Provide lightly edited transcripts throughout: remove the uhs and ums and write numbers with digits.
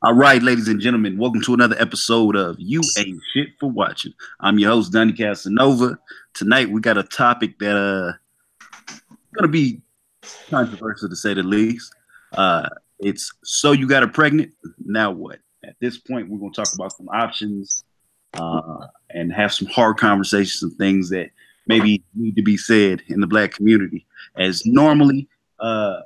All right, ladies and gentlemen, welcome to another episode of You Ain't Shit for Watching. I'm your host, Donnie Casanova. Tonight we got a topic that gonna be controversial to say the least. It's so you got her pregnant. Now what? At this point, we're gonna talk about some options and have some hard conversations and things that maybe need to be said in the black community. As normally,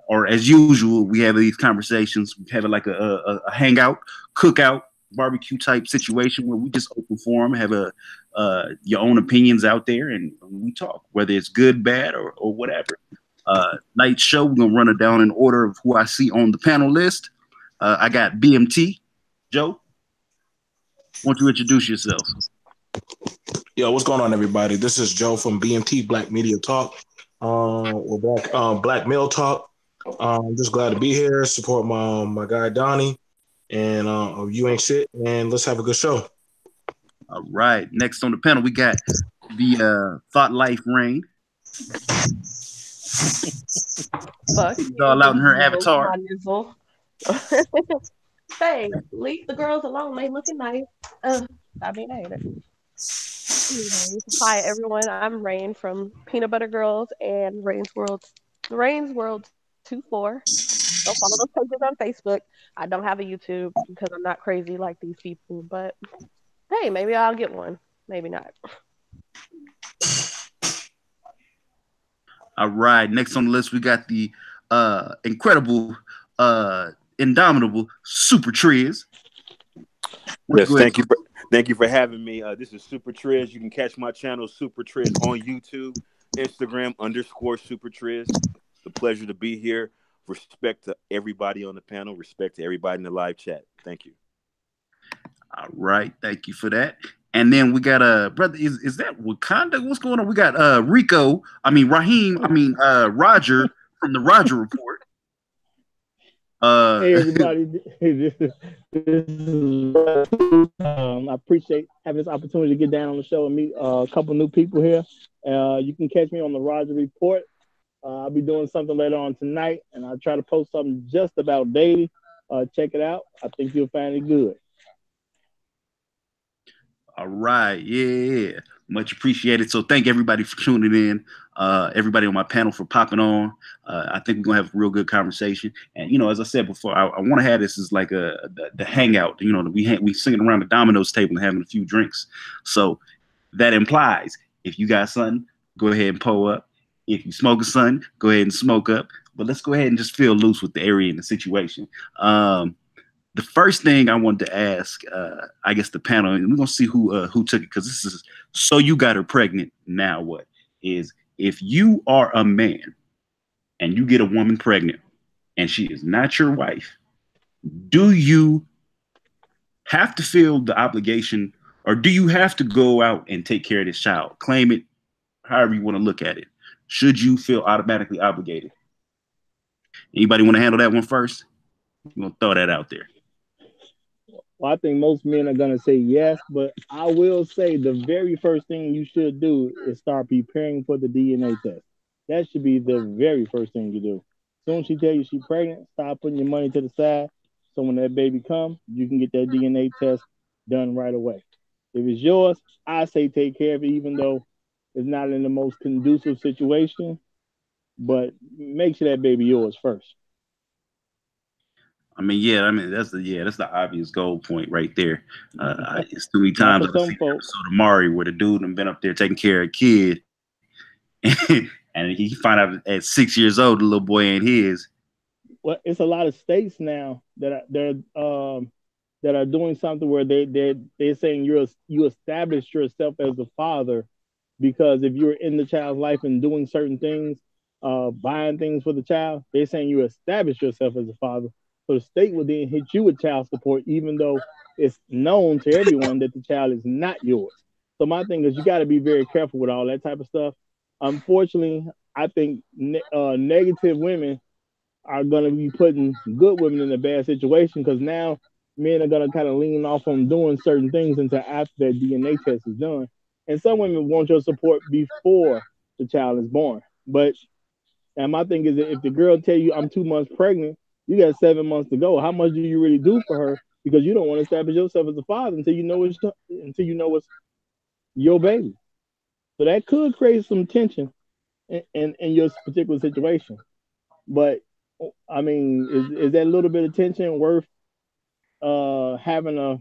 or as usual, we have these conversations. We have it like a hangout, cookout, barbecue type situation where we just open forum, have your own opinions out there, and we talk, whether it's good, bad, or whatever. Night show, we're gonna run it down in order of who I see on the panel list. I got BMT, Joe. Why don't you introduce yourself? Yo, what's going on, everybody? This is Joe from BMT Black Media Talk, or Black Male Talk. I'm just glad to be here. Support my guy Donnie, and You Ain't Shit, and let's have a good show. All right. Next on the panel, we got the Thought Life Rain. Fuck It's you, all out in her nizzle, avatar. my nizzle. Hey, leave the girls alone. They looking nice. I mean, I hate it. Anyways, hi everyone. I'm Rain from Peanut Butter Girls and Rain's World 24. Go follow those pages on Facebook. I don't have a YouTube because I'm not crazy like these people. But hey, maybe I'll get one. Maybe not. All right. Next on the list, we got the incredible, indomitable Super Triz. Yes, thank you for having me. This is Super Triz. You can catch my channel Super Triz on YouTube, Instagram _Super Triz. It's a pleasure to be here. Respect to everybody on the panel. Respect to everybody in the live chat. Thank you. All right. Thank you for that. And then we got brother. Is that Wakanda? What's going on? We got Roger from the Roger Report. Hey everybody, this is I appreciate having this opportunity to get down on the show and meet a couple new people here. You can catch me on the Roger Report. I'll be doing something later on tonight, and I'll try to post something just about daily. Check it out. I think you'll find it good. All right. Yeah. Much appreciated. So thank everybody for tuning in. Everybody on my panel for popping on. I think we're gonna have a real good conversation. And as I said before, I want to have this as like the hangout. We singing around the Domino's table and having a few drinks. So that implies if you got something, go ahead and pull up. If you smoking something, go ahead and smoke up. But let's go ahead and just feel loose with the area and the situation. The first thing I wanted to ask, I guess the panel, and we're gonna see who took it, because this is so you got her pregnant. Now what is if you are a man and you get a woman pregnant and she is not your wife, do you have to feel the obligation, or do you have to go out and take care of this child, claim it, however you want to look at it? Should you feel automatically obligated? Anybody want to handle that one first? I'm gonna throw that out there. Well, I think most men are gonna say yes, but I will say the very first thing you should do is start preparing for the DNA test. That should be the very first thing you do. As soon as she tell you she's pregnant, start putting your money to the side. So when that baby comes, you can get that DNA test done right away. If it's yours, I say take care of it, even though it's not in the most conducive situation. But make sure that baby yours first. That's the obvious goal point right there. It's too many times I've seen an episode of Mari where the dude have been up there taking care of a kid, and he find out at 6 years old the little boy ain't his. Well, it's a lot of states now that are doing something where they're saying you established yourself as a father, because if you're in the child's life and doing certain things, buying things for the child, they're saying you establish yourself as a father. So the state will then hit you with child support, even though it's known to everyone that the child is not yours. So my thing is, you got to be very careful with all that type of stuff. Unfortunately, I think negative women are going to be putting good women in a bad situation, because now men are going to kind of lean off on doing certain things until after that DNA test is done. And some women want your support before the child is born. But and my thing is that if the girl tell you I'm 2 months pregnant, you got 7 months to go. How much do you really do for her because you don't want to establish yourself as a father until you know it's your baby. So that could create some tension in your particular situation. But I mean, is that little bit of tension worth having a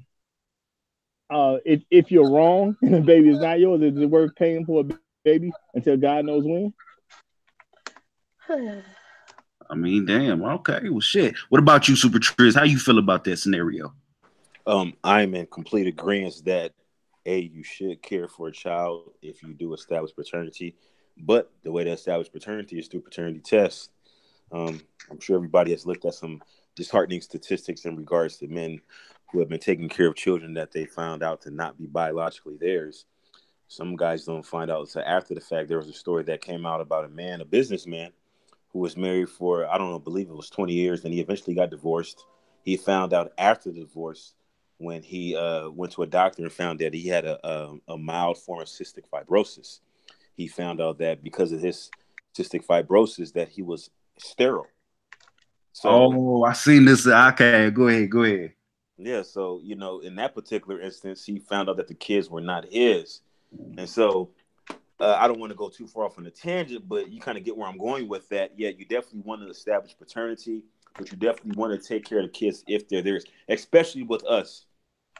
if you're wrong and the baby is not yours, is it worth paying for a baby until God knows when? I mean, damn. Okay, well, shit. What about you, Super Triz? How you feel about that scenario? I'm in complete agreement that you should care for a child if you do establish paternity, but the way to establish paternity is through paternity tests. I'm sure everybody has looked at some disheartening statistics in regards to men who have been taking care of children that they found out to not be biologically theirs. Some guys don't find out until after the fact. There was a story that came out about a businessman, who was married for, I don't know, I believe it was 20 years, and he eventually got divorced. He found out after the divorce when he went to a doctor and found that he had a mild form of cystic fibrosis. He found out that because of his cystic fibrosis that he was sterile. So, I seen this. Okay, go ahead. Go ahead. Yeah, so, in that particular instance, he found out that the kids were not his. And so I don't want to go too far off on a tangent, but you kind of get where I'm going with that. Yeah, you definitely want to establish paternity, but you definitely want to take care of the kids if they're theirs, especially with us.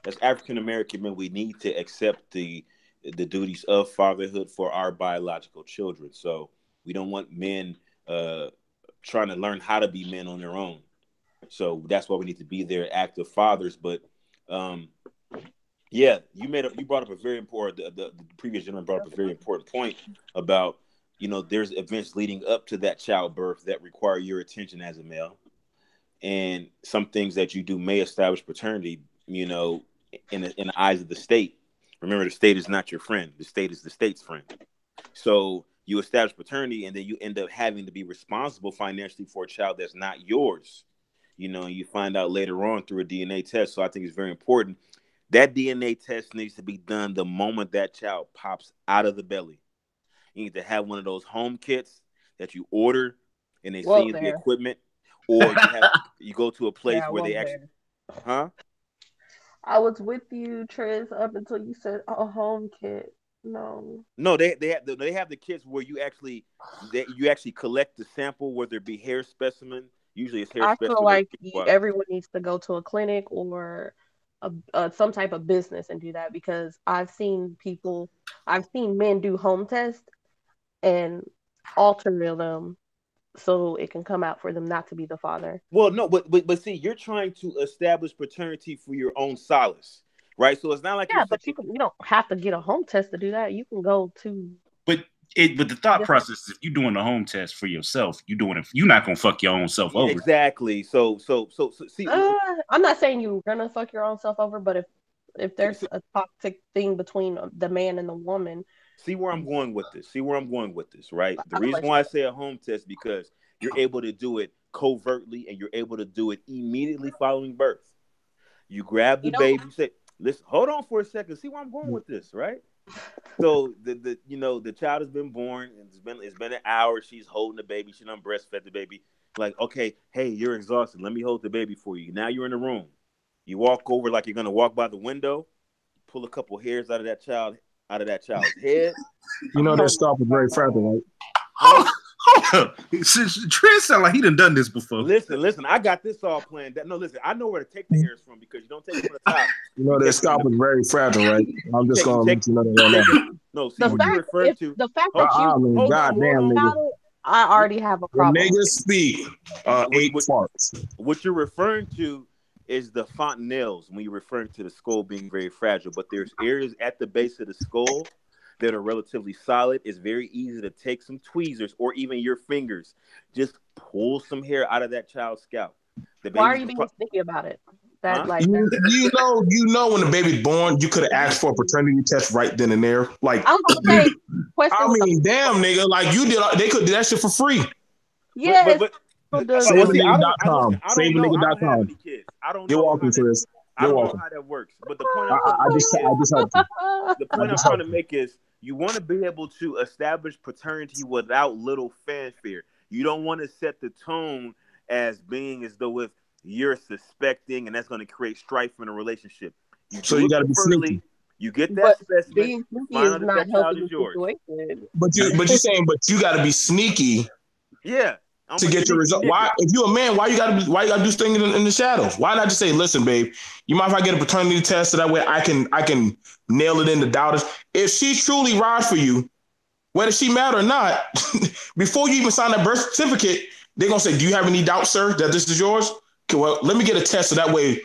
As African American men, we need to accept the duties of fatherhood for our biological children. So we don't want men trying to learn how to be men on their own. So that's why we need to be their active fathers. But yeah, you brought up a very important. The previous gentleman brought up a very important point about there's events leading up to that childbirth that require your attention as a male, and some things that you do may establish paternity. In the eyes of the state. Remember, the state is not your friend. The state is the state's friend. So you establish paternity, and then you end up having to be responsible financially for a child that's not yours. You find out later on through a DNA test. So I think it's very important. That DNA test needs to be done the moment that child pops out of the belly. You need to have one of those home kits that you order and they send you the equipment, or you go to a place where they actually, huh? I was with you, Triz, up until you said a home kit. No, they have the kits where you actually collect the sample, whether it be hair specimen. Usually, it's hair I specimen. feel like everyone needs to go to a clinic or some type of business and do that, because I've seen men do home tests and alter them so it can come out for them not to be the father. Well, no, but see, you're trying to establish paternity for your own solace, right? So it's not like but you don't have to get a home test to do that. You can go to. But the thought process is, if you're doing the home test for yourself, you're not gonna fuck your own self over. Exactly. So see, I'm not saying you're gonna fuck your own self over, but if there's a toxic thing between the man and the woman. See where I'm going with this. Right? The reason why I say a home test, because you're able to do it covertly and you're able to do it immediately following birth. You grab the baby, you say, "Listen, hold on for a second. See where I'm going with this, right?" So the child has been born, and it's been an hour. She's holding the baby. She done breastfed the baby. Like, okay, hey, you're exhausted. Let me hold the baby for you. Now you're in the room. You walk over like you're gonna walk by the window. Pull a couple hairs out of that child's head. That scalp is very fragile, right? Hold up. Trent sound like he done this before. Listen. I got this all planned. No, listen. I know where to take the hairs from, because you don't take it from the top. That scalp is very fragile, right? I'm just going to let you know that right now. No, see what you're referring to. The fact that you goddamn nigga. I already have a problem. Niggas speak 8 farts. What you're referring to is the fontanelles when you're referring to the skull being very fragile. But there's areas at the base of the skull that are relatively solid. It's very easy to take some tweezers or even your fingers, just pull some hair out of that child's scalp. Why are you being sneaky about it? That you know when the baby's born, you could have asked for a paternity test right then and there. Like, I was gonna say, damn nigga, like they could do that shit for free. Yeah. SaveAnigga.com. SaveAnigga.com. You're welcome to this. I don't know how that works, but the point I just helped you. The point I'm trying to make is, you want to be able to establish paternity without little fanfare. You don't want to set the tone as being as though you're suspecting, and that's going to create strife in a relationship. So you got to be sneaky. You get that But specimen. being sneaky Find is out if not that child helping is the yours. situation. But you're saying, but you got to be sneaky. Yeah. To get your result. Why, if you're a man, why you gotta do things in the shadows? Why not just say, listen, babe, you mind if I get a paternity test so that way I can nail it in the doubters? If she truly rides for you, whether she mad or not, before you even sign that birth certificate, they're gonna say, do you have any doubts, sir, that this is yours? Okay, well, let me get a test so that way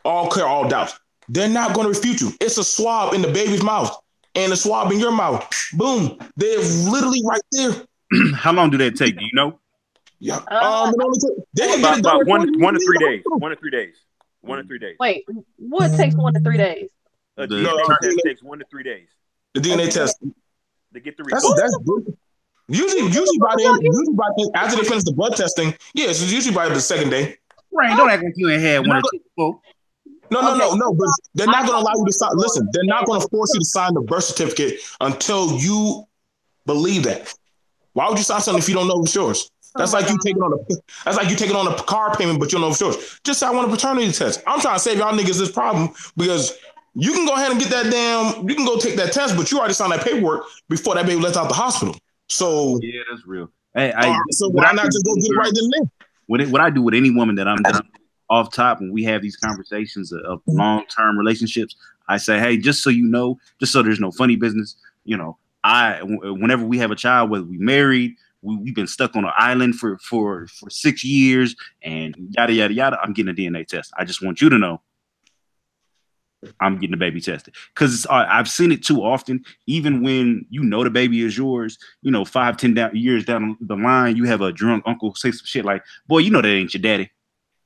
all clear all doubts. They're not gonna refute you. It's a swab in the baby's mouth and a swab in your mouth. Boom. They're literally right there. How long do that take? Do you know? Yeah. They can get it done about 1 to 3 days. 1 to 3 days. 1 to 3 days. Wait, what takes 1 to 3 days? A DNA test takes 1 to 3 days. The DNA test. To get the results. That's good. Usually after they finish the blood testing, yeah, it's usually by the second day. Rain, don't act like you ain't had one or two before. No, but they're not going to allow you to sign. Listen, they're not going to force you to sign the birth certificate until you believe that. Why would you sign something if you don't know it's yours? That's like you taking on a car payment, but you don't know it's yours. Just say I want a paternity test. I'm trying to save y'all niggas this problem because you can go ahead and get that you can go take that test, but you already signed that paperwork before that baby left out the hospital. So yeah, that's real. Hey, so why not just go get it right then and there? What I do with any woman that I'm off top when we have these conversations of long-term relationships, I say, hey, just so you know, just so there's no funny business, you know, whenever we have a child, whether we married, we've been stuck on an island for 6 years and yada, yada, yada. I'm getting a DNA test. I just want you to know I'm getting the baby tested because I've seen it too often. Even when you know the baby is yours, you know, 5-10 years down the line, you have a drunk uncle say some shit like, boy, you know, that ain't your daddy.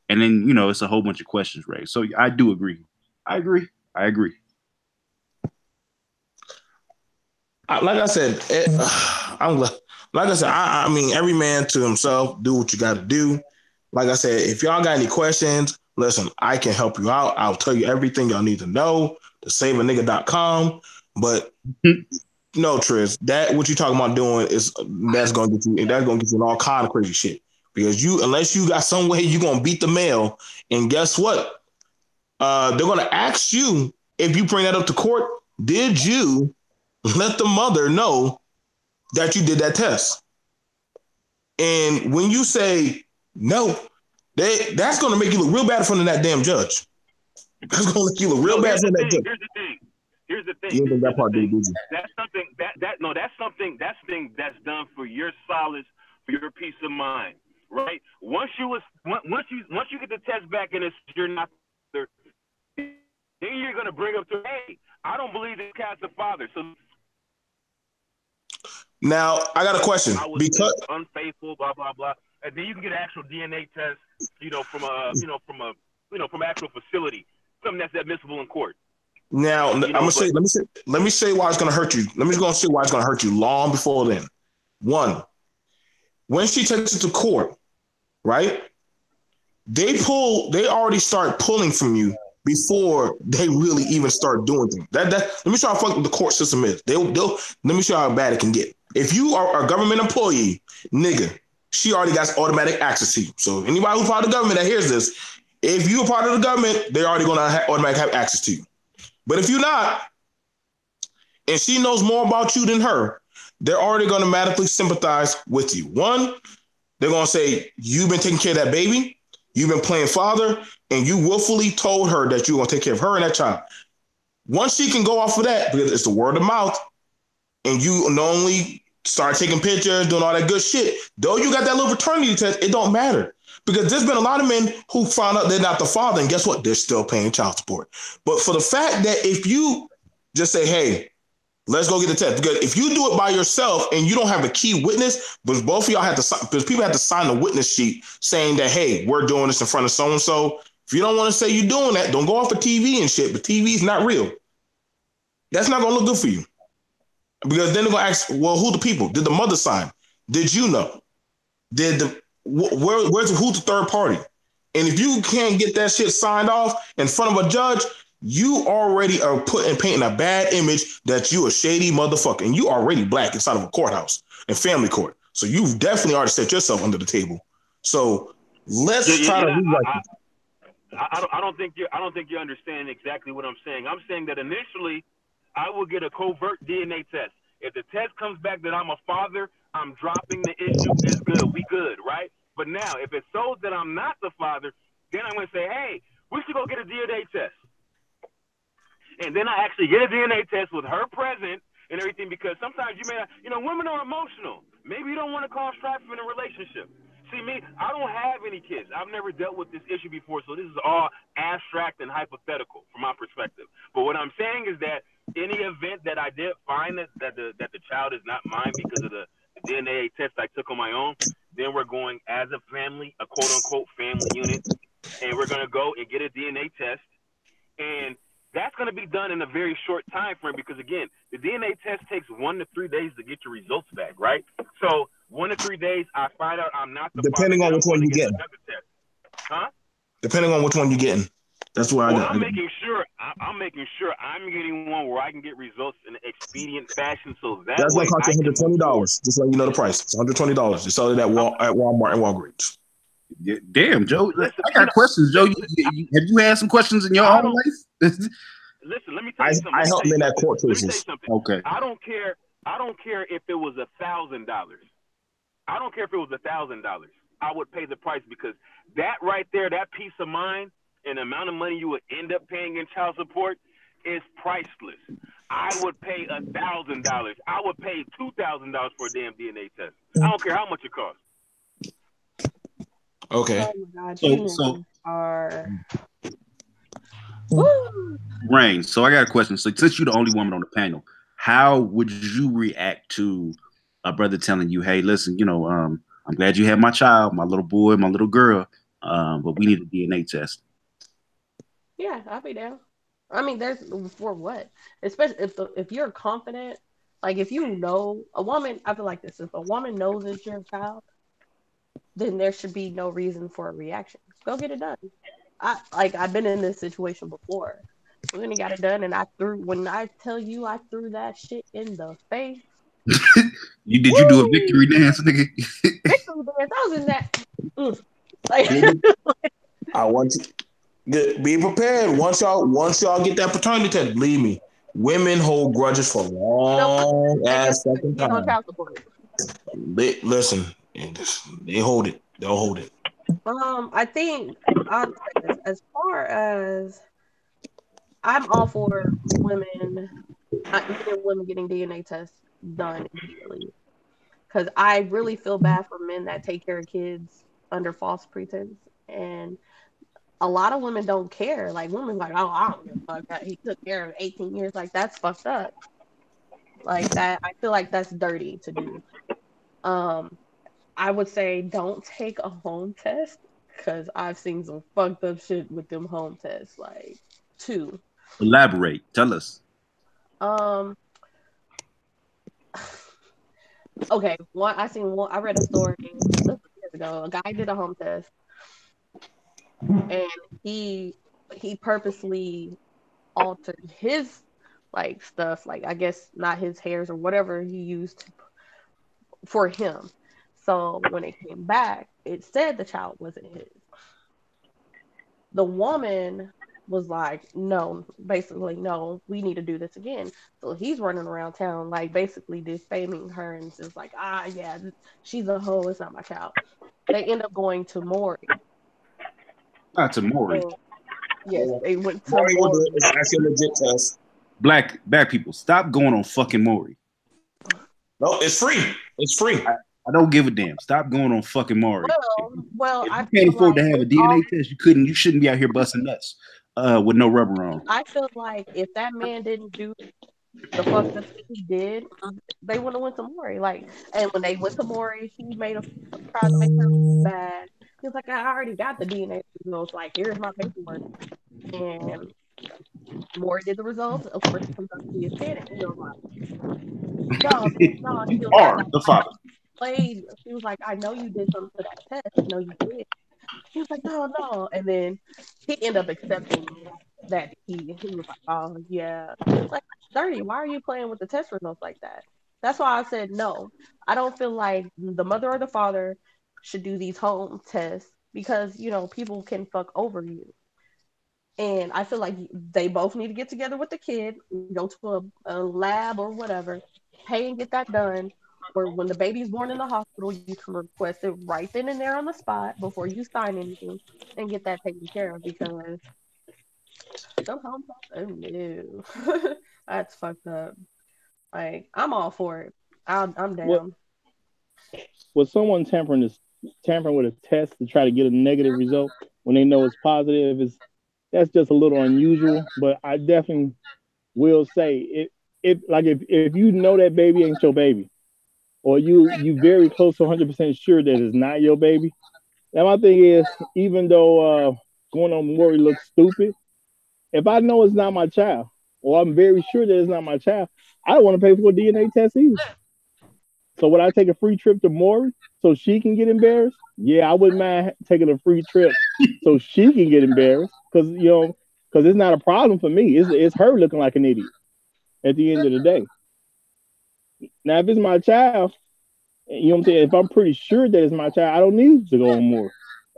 And then, you know, it's a whole bunch of questions raised. So I do agree. I agree. Like I said, I mean, every man to himself, do what you got to do. Like I said, if y'all got any questions, listen, I can help you out. I'll tell you everything y'all need to know to saveanigga.com. But no, Trish, that what you talking about doing that's gonna get you in all kind of crazy shit. Because unless you got some way you're gonna beat the mail, and guess what? They're gonna ask you if you bring that up to court, did you let the mother know that you did that test? And when you say no, that's going to make you look real bad in front of that damn judge. That's going to make you look real bad in front of that judge. Here's the thing. You didn't think that part did you? That's something that's done for your solace, for your peace of mind, right? Once you get the test back and it's you're not there, then you're going to bring up to, hey, I don't believe this cat's the father. So now I got a question. I was because unfaithful, blah blah blah, and then you can get an actual DNA test, from actual facility, something that's admissible in court. Now let me say why it's going to hurt you. Let me go and say why it's going to hurt you long before then. One, when she takes it to court, right? They already start pulling from you before they really even start doing things. Let me show how fucking the court system is. Let me show you how bad it can get. If you are a government employee, nigga, she already got automatic access to you. So anybody who's part of the government that hears this, if you're part of the government, they're already going to automatically have access to you. But if you're not, and she knows more about you than her, they're already going to automatically sympathize with you. One, they're going to say, you've been taking care of that baby, you've been playing father, and you willfully told her that you're going to take care of her and that child. Once she can go off of that, because it's the word of mouth, and you normally start taking pictures, doing all that good shit, though you got that little paternity test, it don't matter. Because there's been a lot of men who found out they're not the father, and guess what? They're still paying child support. But for the fact that if you just say, hey, let's go get the test. Because if you do it by yourself and you don't have a key witness, but both of y'all have to, because people have to sign a witness sheet saying that, hey, we're doing this in front of so-and-so. If you don't want to say you're doing that, don't go off of TV and shit, but TV is not real. That's not going to look good for you. Because then they're going to ask, well, who the people? Did the mother sign? Did you know? Who's the third party? And if you can't get that shit signed off in front of a judge, you already are painting a bad image that you a shady motherfucker. And you already black inside of a courthouse and family court. So you've definitely already set yourself under the table. So let's try to rewrite this. I don't think you understand exactly what I'm saying. I'm saying that initially, I will get a covert DNA test. If the test comes back that I'm a father, I'm dropping the issue. It's good. We good, right? But now, if it shows that I'm not the father, then I'm going to say, hey, we should go get a DNA test. And then I actually get a DNA test with her present and everything, because sometimes you may not, women are emotional. Maybe you don't want to cause strife in a relationship. See, me, I don't have any kids. I've never dealt with this issue before, so this is all abstract and hypothetical from my perspective. But what I'm saying is that any event that I did find that the child is not mine because of the DNA test I took on my own, then we're going as a family, a quote unquote family unit, and we're gonna go and get a DNA test, and that's going to be done in a very short time frame, because again, the DNA test takes 1 to 3 days to get your results back, right? So 1 to 3 days, I find out I'm not the father, Depending on then I'm which one going to you get get. another test. Huh? Depending on which one you're getting. That's where I'm making sure I'm getting one where I can get results in an expedient fashion, so that that's gonna way cost I you can move forward. $120. Just so you know the price. It's $120. They sell it at Walmart and Walgreens. Damn, Joe. Listen, I got questions, Joe. Have you had some questions in your I own don't life? listen. Let me tell you something. I helped them in that court Let me tell you cases. something. Okay. I don't care if it was $1,000. I don't care if it was $1,000. I would pay the price, because that right there, that peace of mind and the amount of money you would end up paying in child support is priceless. I would pay $1,000. I would pay $2,000 for a damn DNA test. I don't care how much it costs. Okay. Oh my God, you So are. Woo! Rain. So I got a question. So since you're the only woman on the panel, how would you react to a brother telling you, "Hey, listen, I'm glad you had my child, my little boy, my little girl, but we need a DNA test." Yeah, I'll be down. I mean, there's for what? Especially if you're confident, like if you know a woman, I feel like this. If a woman knows it's your child, then there should be no reason for a reaction. Go get it done. I've been in this situation before. We went and got it done, and when I tell you I threw that shit in the face. Did you do a victory Woo! dance, nigga? Victory dance. I was in that. Like, I want to be prepared. Once y'all get that paternity test, believe me, women hold grudges for long and guess ass what? fucking You know, time. child support. Listen, they hold it. They'll hold it. I think I'll say this. As far as I'm all for women, men and women getting DNA tests done immediately, because I really feel bad for men that take care of kids under false pretense, and a lot of women don't care. Like women, like, oh, I don't give a fuck that he took care of 18 years. Like that's fucked up. Like that, I feel like that's dirty to do. Um, I would say don't take a home test, because I've seen some fucked up shit with them home tests. Like two. Elaborate. Tell us. Um. Okay. One. I seen one. I read a story this was years ago. A guy did a home test, and he purposely altered his like stuff. Like I guess not his hairs or whatever he used for him. So when it came back, it said the child wasn't his. The woman was like, no, basically, no, we need to do this again. So he's running around town, like basically defaming her and just like, yeah, she's a hoe, it's not my child. They end up going to Maury. Not to Maury. And yes, they went to Maury will do it. Maury. It's actually a legit test. Black people, stop going on fucking Maury. No, it's free. It's free. I don't give a damn. Stop going on fucking Maury. Well, If I you can't feel afford like to have a it's DNA test, you shouldn't be out here busting nuts with no rubber on. I feel like if that man didn't do the fucked up shit he did, they would have went to Maury. Like, and when they went to Maury, he tried to make her look bad. He was like, I already got the DNA results. Like, here's my paperwork. And Maury did the results. Of course, he comes up to his kid, and he was like, no, bitch, no. He You was like, are no, the I know father. you played. He was like, I know you did something to that test. I know you did. He was like, no, no. And then he ended up accepting that he was like, oh yeah. Like that's dirty. Why are you playing with the test results like that? That's why I said no. I don't feel like the mother or the father should do these home tests, because people can fuck over you. And I feel like they both need to get together with the kid, go to a lab or whatever, pay and get that done. Or when the baby's born in the hospital, you can request it right then and there on the spot before you sign anything and get that taken care of because some homes, oh no, that's fucked up. Like, I'm all for it. I'm What down. was someone tampering with a test to try to get a negative result when they know it's positive is that's just a little unusual. But I definitely will say if you know that baby ain't your baby, or you very close to 100% sure that it's not your baby. Now my thing is, even though going on Maury looks stupid, if I know it's not my child, or I'm very sure that it's not my child, I don't want to pay for a DNA test either. So would I take a free trip to Maury so she can get embarrassed? Yeah, I wouldn't mind taking a free trip so she can get embarrassed because it's not a problem for me. It's her looking like an idiot at the end of the day. Now, if it's my child, you know what I'm saying? If I'm pretty sure that it's my child, I don't need to go on more.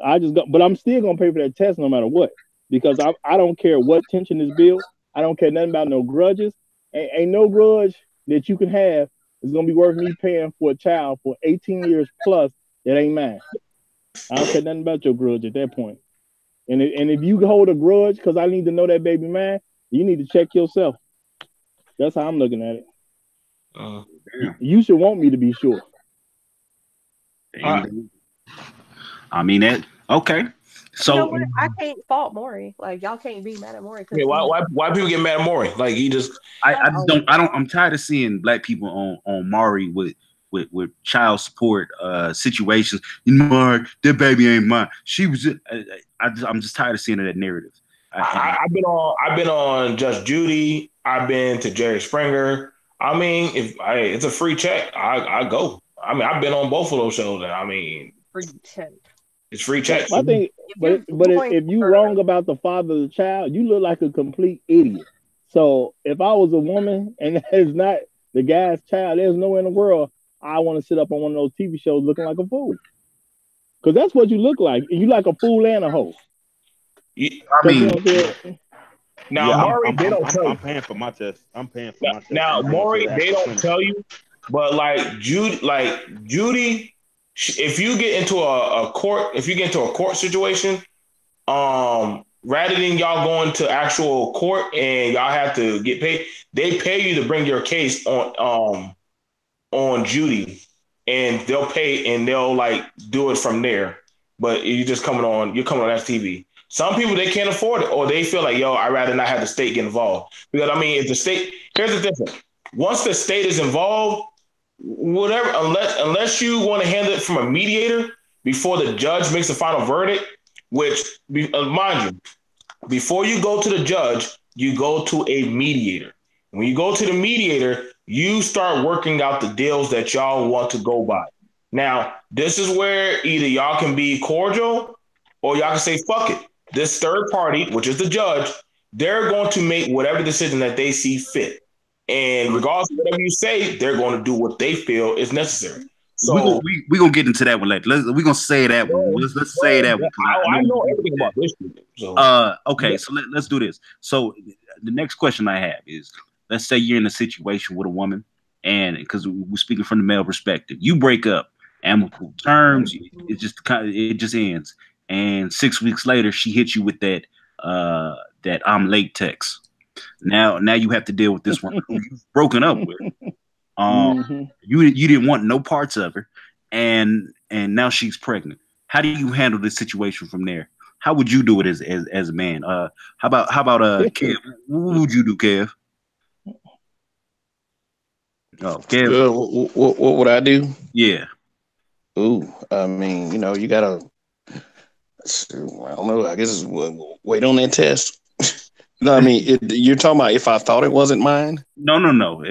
I just go, but I'm still gonna pay for that test no matter what because I don't care what tension is built. I don't care nothing about no grudges. Ain't no grudge that you can have is gonna be worth me paying for a child for 18 years plus that ain't mine. I don't care nothing about your grudge at that point. And if you hold a grudge because I need to know that baby mine, you need to check yourself. That's how I'm looking at it. You should want me to be sure. I mean that. Okay, so you know what? I can't fault Maury. Like, y'all can't be mad at Maury because why people get mad at Maury? Like he just I just don't I'm tired of seeing black people on Maury with child support situations. You know, Maury, that baby ain't mine. She was. I'm just tired of seeing that narrative. I've been on Just Judy. I've been to Jerry Springer. I mean, if it's a free check, I go. I mean, I've been on both of those shows. And I mean, free check. It's free check. I think, but if you wrong about the father of the child, you look like a complete idiot. So if I was a woman and that is not the guy's child, there's nowhere in the world I want to sit up on one of those TV shows looking like a fool. Because that's what you look like. You like a fool and a hoe. I mean, now, yeah, Maury, they don't tell you. I'm paying for my test. I'm paying for my test. Now, Maury, they don't tell you. But like Judy, if you get into a court situation, rather than y'all going to actual court and y'all have to get paid, they pay you to bring your case on Judy, and they'll pay and they'll like do it from there. But you're coming on FTV. Some people, they can't afford it, or they feel like, yo, I'd rather not have the state get involved. Because I mean, if the state, here's the difference. Once the state is involved, whatever, unless you want to handle it from a mediator before the judge makes the final verdict, which, mind you, before you go to the judge, you go to a mediator. When you go to the mediator, you start working out the deals that y'all want to go by. Now, this is where either y'all can be cordial or y'all can say, fuck it. This third party, which is the judge, they're going to make whatever decision that they see fit. And regardless of whatever you say, they're going to do what they feel is necessary. So we're going to get into that one later. We're going to say that one. Let's say that one. I know everything about this. So. Okay, so let's do this. So the next question I have is, let's say you're in a situation with a woman, and because we're speaking from the male perspective, you break up, amicable terms, it just ends. And 6 weeks later, she hits you with that I'm late text. Now you have to deal with this one who you've broken up with. You didn't want no parts of her, and now she's pregnant. How do you handle this situation from there? How would you do it as a man? How about Kev? What would you do, Kev? Oh, Kev. What would I do? Yeah. Ooh, I mean, you gotta. I don't know. I guess wait on that test. No, I mean, you're talking about if I thought it wasn't mine. No.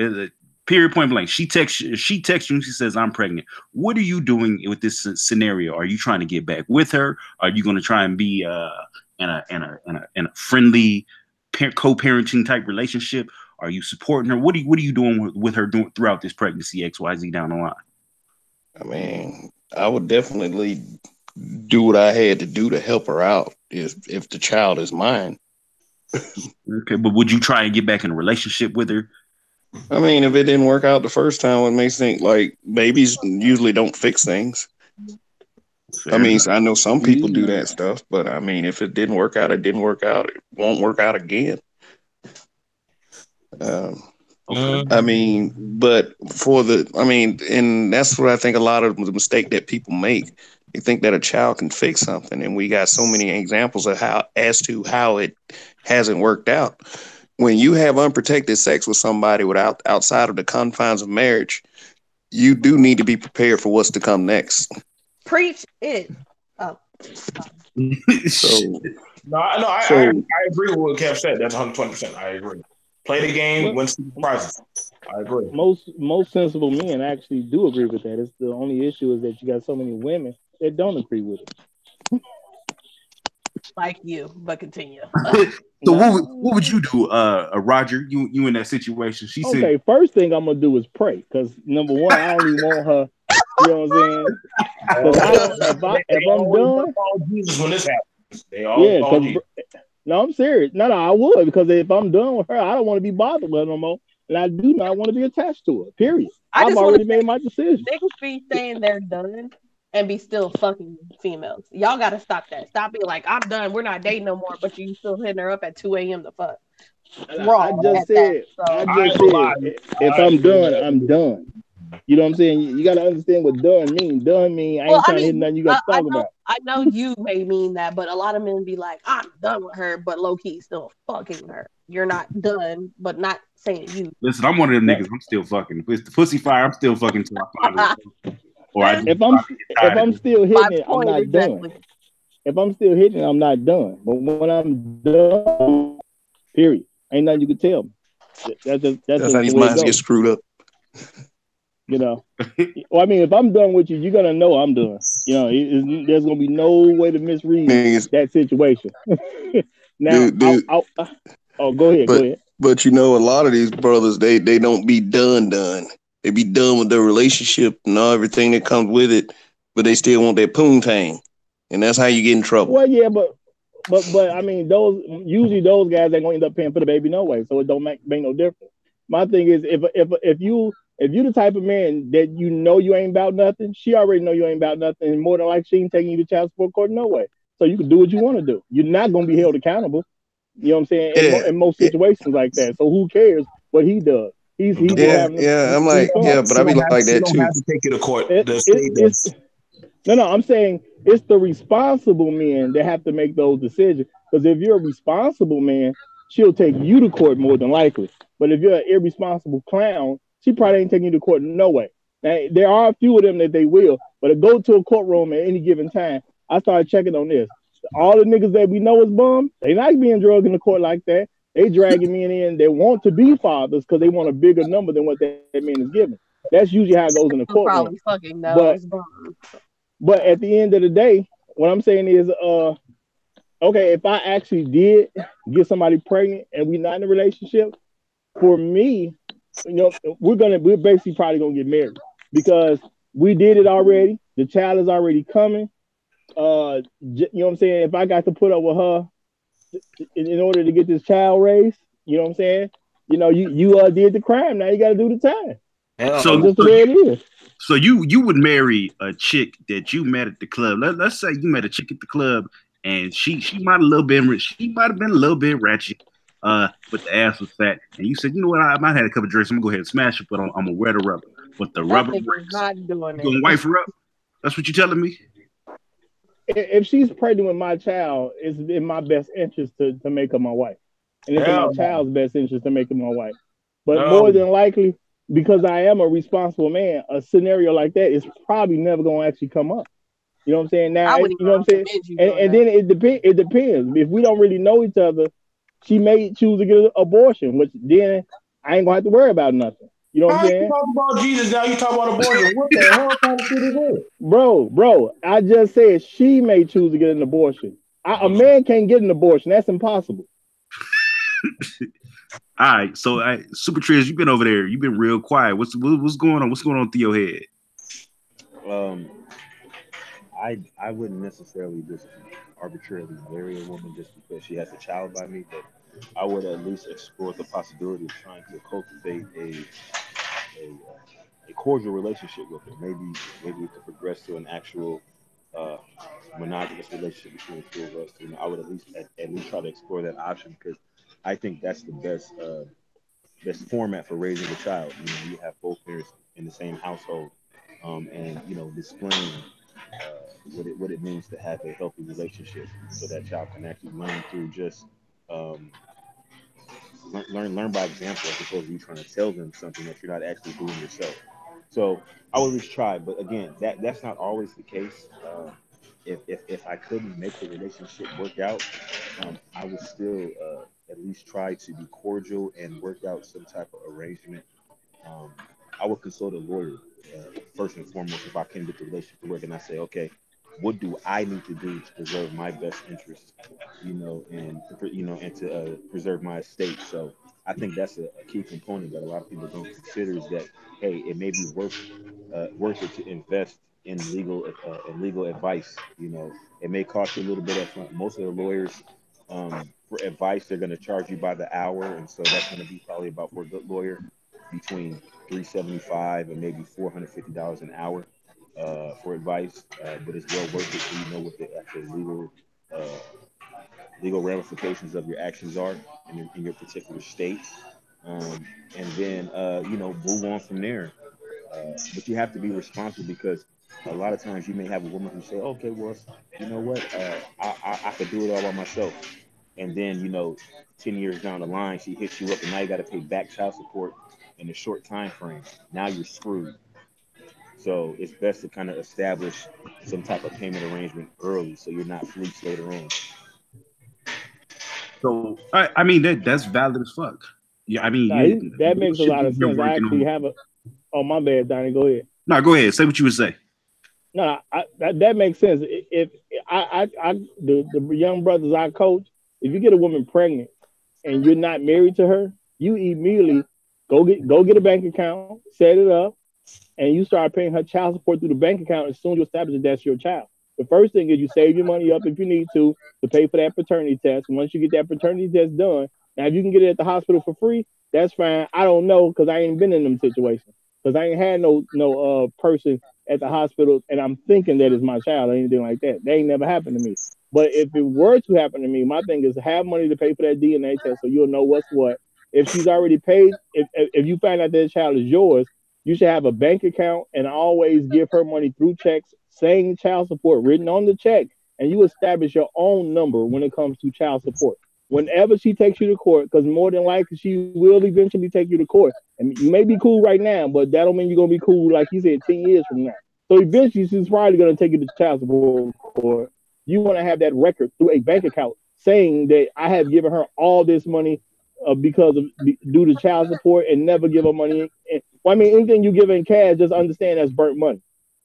Period, point blank. She texts you. She says, "I'm pregnant." What are you doing with this scenario? Are you trying to get back with her? Are you going to try and be in a friendly co-parenting type relationship? Are you supporting her? What are you doing with her throughout this pregnancy XYZ down the line? I mean, I would definitely do what I had to do to help her out if the child is mine. Okay, but would you try and get back in a relationship with her? I mean, if it didn't work out the first time, what makes think like babies usually don't fix things. Fair I mean, enough. I know some people do that stuff, but I mean, if it didn't work out, it didn't work out. It won't work out again. Okay. I mean, but and that's what I think a lot of the mistake that people make. They think that a child can fix something, and we got so many examples of how it hasn't worked out. When you have unprotected sex with somebody without outside of the confines of marriage, you do need to be prepared for what's to come next. Preach it. Oh. So, I agree with what Kev said. That's 120%. I agree. Play the game, win some prizes. I agree. Most sensible men actually do agree with that. It's the only issue is that you got so many women that don't agree with it. Like you, but continue. So what would you do, Roger? You in that situation? She said, okay, first thing I'm gonna do is pray, because number one, I don't even want her. You know what I'm saying? Because if I'm done, Jesus when this happens, they all yeah. Because no, I'm serious. No, I would, because if I'm done with her, I don't want to be bothered with her no more, and I do not want to be attached to her. Period. I've already made my decision. Niggas be saying they're done and be still fucking females. Y'all gotta stop that. Stop being like, I'm done. We're not dating no more, but you still hitting her up at 2 a.m. to fuck. I just said, if I'm done, I'm done. You know what I'm saying? You got to understand what done mean. Done mean I ain't trying to hit nothing you got to talk about. I know you may mean that, but a lot of men be like, I'm done with her, but low key still fucking her. You're not done, but not saying you. Listen, I'm one of them niggas. I'm still fucking. If it's the pussy fire, I'm still fucking till I find it. Or if I'm still hitting it, I'm not done. If I'm still hitting it, I'm not done. But when I'm done, period. Ain't nothing you can tell me. That's how these minds get screwed up. You know, well, I mean, if I'm done with you, you're gonna know I'm done. You know, there's gonna be no way to misread that situation. Now, dude. Go ahead. But you know, a lot of these brothers, they don't be done. They be done with their relationship and everything that comes with it, but they still want that poontang, and that's how you get in trouble. Well, yeah, but I mean, those guys ain't gonna end up paying for the baby no way, so it don't make no difference. My thing is, if you the type of man that you know you ain't about nothing, she already know you ain't about nothing, and more than likely she ain't taking you to child support court no way. So you can do what you want to do. You're not gonna be held accountable. You know what I'm saying? In most situations like that. So who cares what he does? He's I'm like, but I be like that too. You don't have to take you to court. No, I'm saying it's the responsible men that have to make those decisions. Because if you're a responsible man, she'll take you to court more than likely. But if you're an irresponsible clown, she probably ain't taking you to court no way. Now, there are a few of them that they will, but to go to a courtroom at any given time, I started checking on this. All the niggas that we know is bums, they not being drugged in the court like that. They dragging men in. They want to be fathers because they want a bigger number than what that man is giving. That's usually how it goes in the courtroom. But at the end of the day, what I'm saying is, okay, if I actually did get somebody pregnant and we're not in a relationship, for me, you know, we're basically probably gonna get married because we did it already. The child is already coming. You know what I'm saying? If I got to put up with her in order to get this child raised, you know what I'm saying? You know, you did the crime. Now you got to do the time. So just the way it is. So you would marry a chick that you met at the club. Let's say you met a chick at the club and she might have been a little bit ratchet, but the ass was fat, and you said, you know what, I might have a couple of drinks. I'm gonna go ahead and smash it, but I'm gonna wear the rubber. But the rubber breaks. Not doing it. You gonna wife her up? That's what you're telling me? If she's pregnant with my child, it's in my best interest to make her my wife, and it's in my child's best interest to make her my wife. But more than likely, because I am a responsible man, a scenario like that is probably never going to actually come up. You know what I'm saying? Now, you know what I'm saying? And then it depends. If we don't really know each other, she may choose to get an abortion, which then I ain't going to have to worry about nothing. You know what I'm saying? You talk about Jesus now, you talk about abortion. What the hell kind of shit is this? Bro, I just said she may choose to get an abortion. A man can't get an abortion. That's impossible. All right, so Super Triz, you've been over there. You've been real quiet. What's going on? What's going on through your head? I wouldn't necessarily just arbitrarily marry a woman just because she has a child by me, but I would at least explore the possibility of trying to cultivate a cordial relationship with her. Maybe we could progress to an actual uh, monogamous relationship between the two of us. You know, I would at least try to explore that option because I think that's the best format for raising a child. You know, you have both parents in the same household, and you know, displaying what it means to have a healthy relationship, so that child can actually learn through just um, learn by example, as opposed to you trying to tell them something that you're not actually doing yourself. So I would at least try, but again, that's not always the case. If I couldn't make the relationship work out, I would still at least try to be cordial and work out some type of arrangement. um, I would consult a lawyer first and foremost if I can get the relationship to work, and I say, okay, what do I need to do to preserve my best interests, and to preserve my estate. So I think that's a key component that a lot of people don't consider is that hey, it may be worth it to invest in legal advice. You know, it may cost you a little bit up front. Most of the lawyers, for advice, they're going to charge you by the hour, and so that's going to be probably about, for a good lawyer, between 375 and maybe $450 an hour for advice. But it's well worth it, so you know what the actual uh, legal ramifications of your actions are in your particular state, and then move on from there. But you have to be responsible because a lot of times you may have a woman who say, "Okay, well, you know what? I could do it all by myself," and then 10 years down the line, she hits you up, and now you got to pay back child support in a short time frame. Now you're screwed. So it's best to kind of establish some type of payment arrangement early, so you're not fleeced later on. So I mean that's valid as fuck. Yeah, I mean Nah, that makes a lot of you're sense. I working actually on. have a. Oh, my bad, Donnie. Go ahead. No, go ahead. Say what you would say. No, that makes sense. If the young brothers I coach, if you get a woman pregnant and you're not married to her, you immediately go get a bank account, set it up, and you start paying her child support through the bank account as soon as you establish that that's your child. The first thing is you save your money up if you need to pay for that paternity test. Once you get that paternity test done, now if you can get it at the hospital for free, that's fine. I don't know because I ain't been in them situations because I ain't had no person at the hospital and I'm thinking that is my child or anything like that. That ain't never happened to me. But if it were to happen to me, my thing is to have money to pay for that DNA test so you'll know what's what. If she's already paid, if you find out that child is yours, you should have a bank account and always give her money through checks, saying child support written on the check, and you establish your own number when it comes to child support. Whenever she takes you to court, because more than likely she will eventually take you to court. And you may be cool right now, but that don't mean you're gonna be cool like he said 10 years from now. So eventually she's probably gonna take you to child support court. You want to have that record through a bank account saying that I have given her all this money because of due to child support and never give her money. Well, I mean, anything you give in cash, just understand that's burnt money.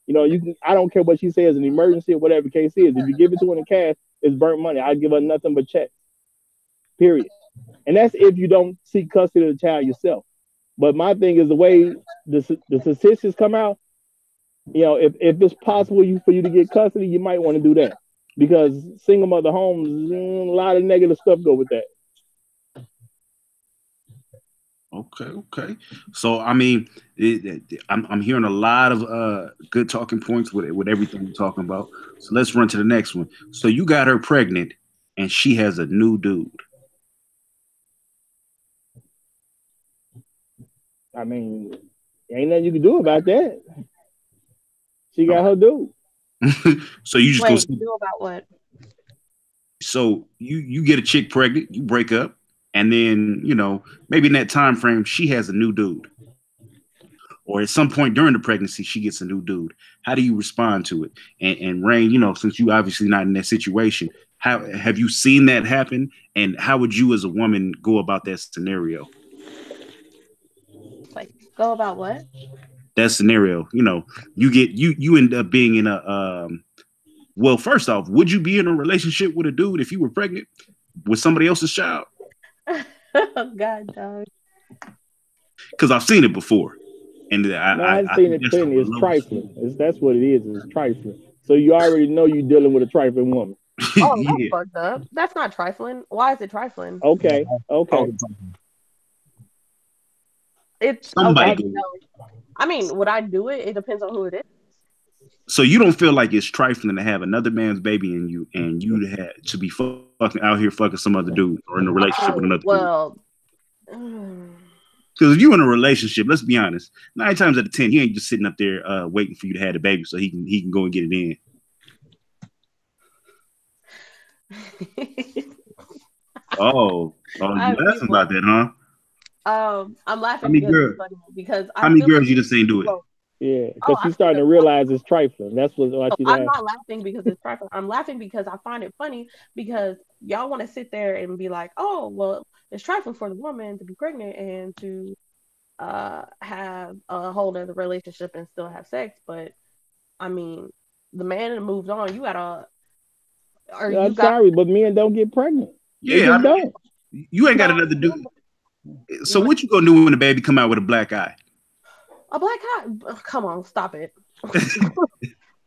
You can. I don't care what she says, an emergency or whatever the case is. If you give it to her in cash, it's burnt money. I give her nothing but checks. Period. And that's if you don't seek custody of the child yourself. But my thing is the way the statistics come out. If it's possible for you to get custody, you might want to do that because single mother homes, a lot of negative stuff go with that. Okay. So I mean, I'm hearing a lot of good talking points with everything we're talking about. So let's run to the next one. So you got her pregnant, and she has a new dude. I mean, ain't nothing you can do about that. She got her dude. So you just Wait, go. do about what? So you get a chick pregnant, you break up, and then maybe in that time frame she has a new dude, or at some point during the pregnancy she gets a new dude. How do you respond to it? And Rain, since you obviously not in that situation, how have you seen that happen, and how would you as a woman go about that scenario? Like, go about what? That scenario, you end up being in a well, first off, would you be in a relationship with a dude if you were pregnant with somebody else's child? Oh God, dog. Because I've seen it before, and I've seen it plenty. It's trifling. That's what it is. It's trifling. So you already know you're dealing with a trifling woman. Oh, that's Yeah, fucked up. That's not trifling. Why is it trifling? Okay, I okay. was It's somebody okay. I, go. No, I mean, would I do it? It depends on who it is. So you don't feel like it's trifling to have another man's baby in you, and you had to be fucking out here fucking some other dude or in a relationship with Oh another dude. well. mm, Because if you in a relationship, let's be honest, 9 times out of 10, he ain't just sitting up there waiting for you to have the baby so he can go and get it in. Oh, I you have laughing about people. that, huh? I'm How laughing many because it's girls? funny because How I many feel like girls you just ain't do it? well, yeah, oh, because I she's feel starting to like realize it's trifling. That's why so she I'm laughed. not laughing because it's trifling. I'm laughing because I find it funny because y'all want to sit there and be like, oh, well, it's trifling for the woman to be pregnant and to have a whole other relationship and still have sex. But I mean, the man moved on. You gotta, or you I'm got sorry, but men don't get pregnant. They Yeah, just don't. you ain't got no another dude. So man, what you gonna do when the baby come out with a black eye? a black eye. Come on, stop it.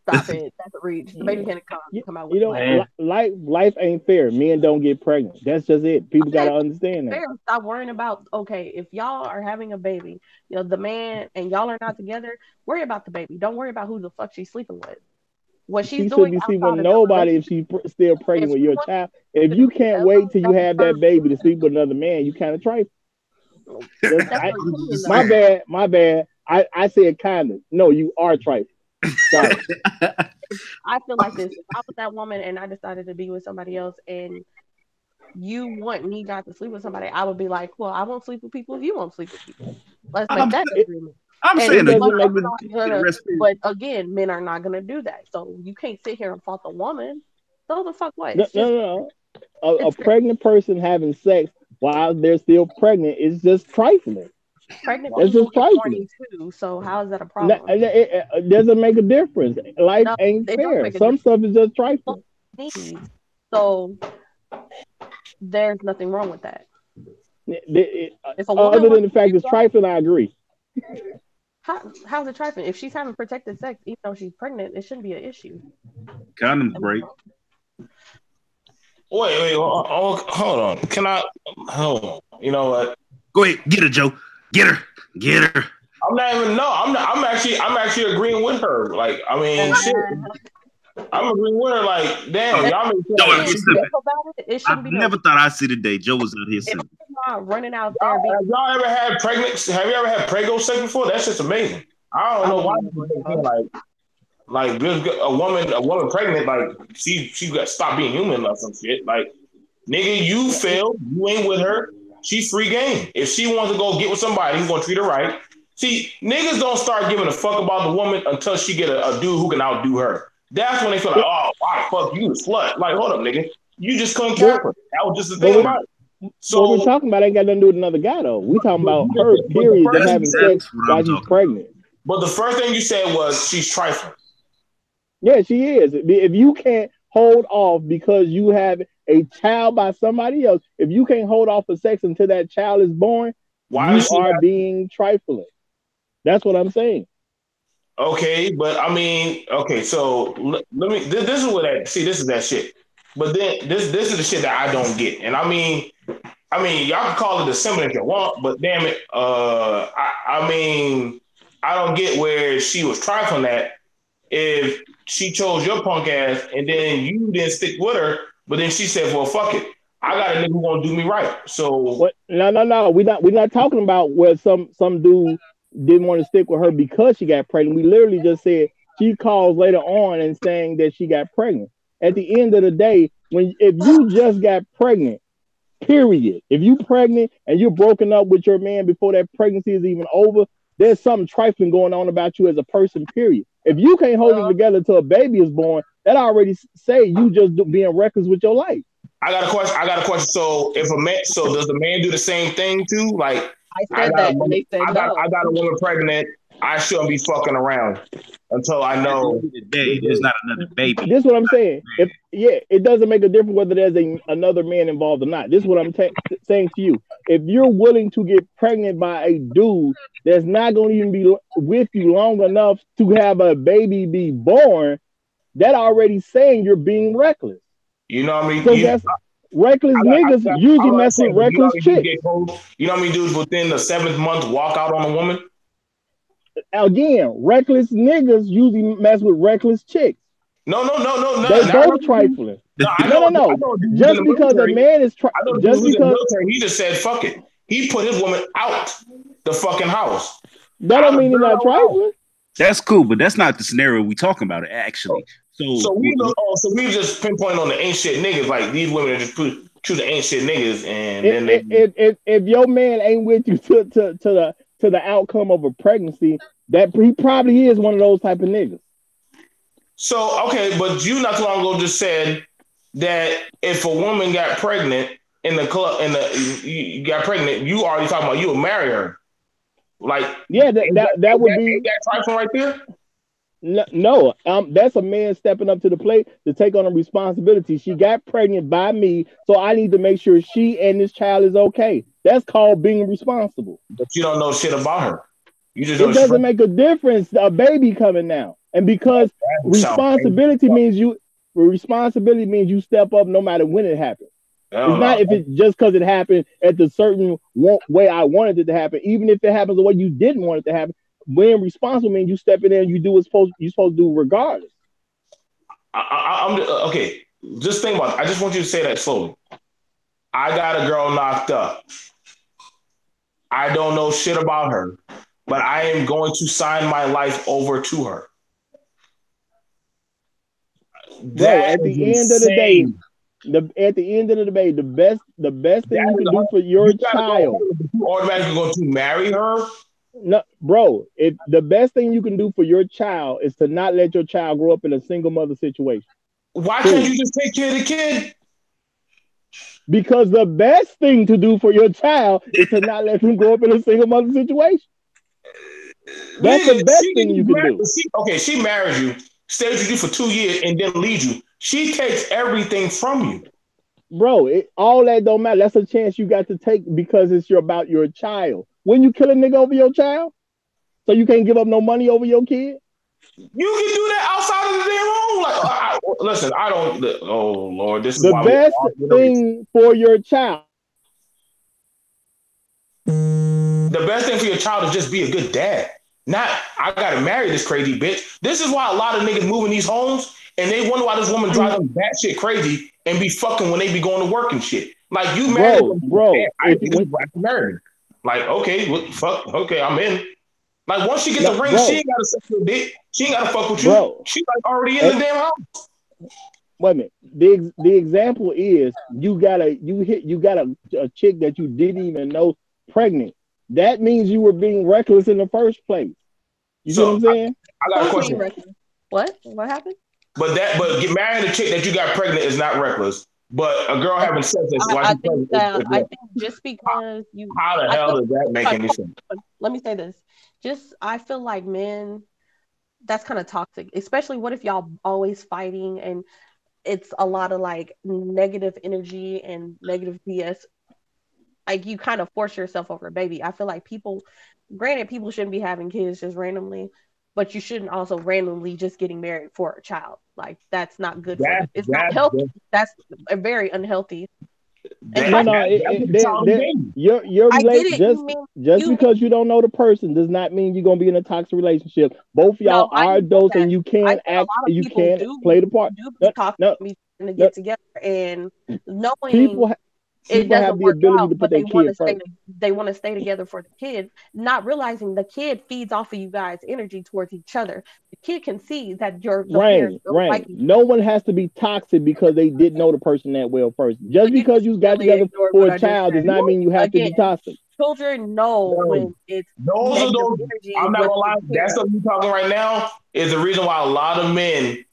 Stop it. That's a reach. The baby can't come out with You a know, black eye. Man. life ain't fair. Men don't get pregnant. That's just it. People Okay, gotta understand that. fair. Stop worrying about okay, if y'all are having a baby, the man and y'all are not together, worry about the baby. Don't worry about who the fuck she's sleeping with. What she's She should doing be sleeping with outside of the nobody if relationship, she's still if pregnant with she your wants child. If to you do can't whatever, wait till you that's have her that baby to opinion. sleep with another man, you kind of trifle. That's I, her What you opinion just though. my said. bad, my bad. I said kind of. No, you are trifling. Sorry. I feel like this. If I was that woman and I decided to be with somebody else and you want me not to sleep with somebody, I would be like, well, I won't sleep with people if you won't sleep with people. Let's make I'm that It, agreement. I'm And it saying though, but doesn't make that's it. not get a gonna. recipe. But again, men are not gonna do that. So you can't sit here and fault the woman. So the fuck what? No, It's no, just no. A it's pregnant person having sex while they're still pregnant is just trifling. pregnant That's people just get trifling. horny too. So how is that a No, problem? it doesn't make a difference. Life No, ain't it does fair. make a Some difference. stuff is just People trifling. need. So there's nothing wrong with that. If a woman Other than wants the to fact do it's that, trifling, I agree. how's it trifling? If she's having protected sex, even though she's pregnant, it shouldn't be an issue. Condoms I break. mean, Wait, hold on. Can I hold on? You know what? Go ahead, get her, Joe. Get her, get her. I'm not even no. I'm not. I'm actually agreeing with her. Like, I mean, shit. I'm agreeing with her. Like, damn, Okay. if y'all make it Joe like out being here she safe simping. got. about it, it I shouldn't be no. never thought I'd see the day Joe was out here If simping. she's not running out there being, Have y'all ever had pregnancy? Have you ever had prego sex before? That's just amazing. I don't I know wouldn't why even people bring it think up. like a woman pregnant, like she got stopped being human or some shit. Like, nigga, you failed. You ain't with her. She's free game. If she wants to go get with somebody who's gonna treat her right. See, niggas don't start giving a fuck about the woman until she get a dude who can outdo her. That's when they feel like, oh, why fuck you, slut. Like, hold up, nigga. You just couldn't care for her. That was just the But thing we, about it. what we're So, talking about ain't got nothing to do with another guy though. We talking but, about you her but the period first that's thing That's you having said, sex that's what I'm while she's talking about. pregnant. but the first thing you said was she's trifling. Yeah, she is. If you can't hold off because you have a child by somebody else, if you can't hold off for sex until that child is born, Why does you she are have? being trifling. That's what I'm saying. Okay, but I mean, okay, so let me. This is what I see. This is that shit. But then this is the shit that I don't get. And I mean, y'all can call it a symbol if you want, but damn it, I mean, I don't get where she was trifling at if she chose your punk ass and then you didn't stick with her, but then she said, well, fuck it. I got a nigga who gonna do me right. So What? No, no, no. We're not talking about where some dude didn't want to stick with her because she got pregnant. We literally just said she calls later on and saying that she got pregnant. At the end of the day, if you just got pregnant, period. If you pregnant and you're broken up with your man before that pregnancy is even over, there's something trifling going on about you as a person, period. If you can't hold it Well, together till a baby is born, that already say you just being reckless with your life. I got a question. So if a man, so does the man do the same thing too? Like, I I said got a that and woman, they said I no. got a woman pregnant. I shouldn't be fucking around until I At the know. end of the day, there's not another baby. This is what I'm saying. If yeah, it doesn't make a difference whether there's another man involved or not. This is what I'm saying to you. If you're willing to get pregnant by a dude that's not going to even be with you long enough to have a baby be born, that already saying you're being reckless. You know what I mean? Because that's reckless niggas usually mess with reckless chicks. You know what I mean, dudes within the 7th month walk out on a woman? Again, reckless niggas usually mess with reckless chicks. No. They both trifling. No. Just because a man is just because he just said fuck it. He put his woman out the fucking house. That don't mean he's not trifling. That's cool, but that's not the scenario we talking about. Actually, so we just pinpoint on the ain't shit niggas. Like these women are just choosing ain't shit niggas, and if your man ain't with you to the outcome of a pregnancy, that he probably is one of those type of niggas. So okay, but you not too long ago just said that if a woman got pregnant in the club, you got pregnant, you already talking about you would marry her. Like yeah, that would be that trifling right there. No, that's a man stepping up to the plate to take on a responsibility. She got pregnant by me, so I need to make sure she and this child is okay. That's called being responsible. But you don't know shit about her. You just it doesn't make a difference. A baby coming now, and because responsibility means you step up no matter when it happens. It's not if it's just because it happened at the certain way I wanted it to happen. Even if it happens the way you didn't want it to happen, being responsible means you step in there and you do what you're supposed to do regardless. I'm okay. Just think about it. I just want you to say that slowly. I got a girl knocked up. I don't know shit about her, but I am going to sign my life over to her. At the end of the day, the best thing you can do for your child. You automatically going to marry her? No, bro. The best thing you can do for your child is to not let your child grow up in a single mother situation. Why can't you just take care of the kid? Because the best thing to do for your child is to not let them grow up in a single mother situation. That's the best thing you can do. She marries you, stays with you for 2 years, and then leaves you. She takes everything from you. Bro, all that don't matter. That's a chance you got to take because it's about your child. When you kill a nigga over your child, so you can't give up no money over your kid? You can do that outside of the damn home. Listen, I don't. Oh Lord, this is the best thing for your child. The best thing for your child is just be a good dad. Not I gotta marry this crazy bitch. This is why a lot of niggas move in these homes and they wonder why this woman drives them batshit crazy and be fucking when they be going to work and shit. Like you married, bro. I think you married. Like okay, what the fuck? Okay, I'm in. Like once she gets the ring, she ain't gotta suck your dick. She ain't gotta fuck with you. Bro. She like already in the damn house. Wait a minute. The example is you got a chick that you didn't even know pregnant. That means you were being reckless in the first place. You see what I'm saying? I got a question. What happened? But get married a chick that you got pregnant is not reckless. But a girl having sex that's I think just because you. How the hell does that make any sense? Let me say this. I feel like men, that's kind of toxic. Especially what if y'all always fighting and it's a lot of like negative energy and negative BS. Like you kind of force yourself over a baby. I feel like people shouldn't be having kids just randomly, but you shouldn't also randomly just getting married for a child. Like that's not good for them. It's not healthy. That's a very unhealthy. Because you don't know the person does not mean you're gonna be in a toxic relationship. Both of y'all are adults and you can't act. You can't play the part. To get together and knowing people have the ability to put their kid first. They want to stay together for the kid, not realizing the kid feeds off of you guys' energy towards each other. The kid can see that you're right. No one has to be toxic because they didn't know the person that well first. Just because you got together for a child does not mean you have to be toxic. Children know when it's those are those. I'm not gonna lie. That's what you're talking right now. Is the reason why a lot of men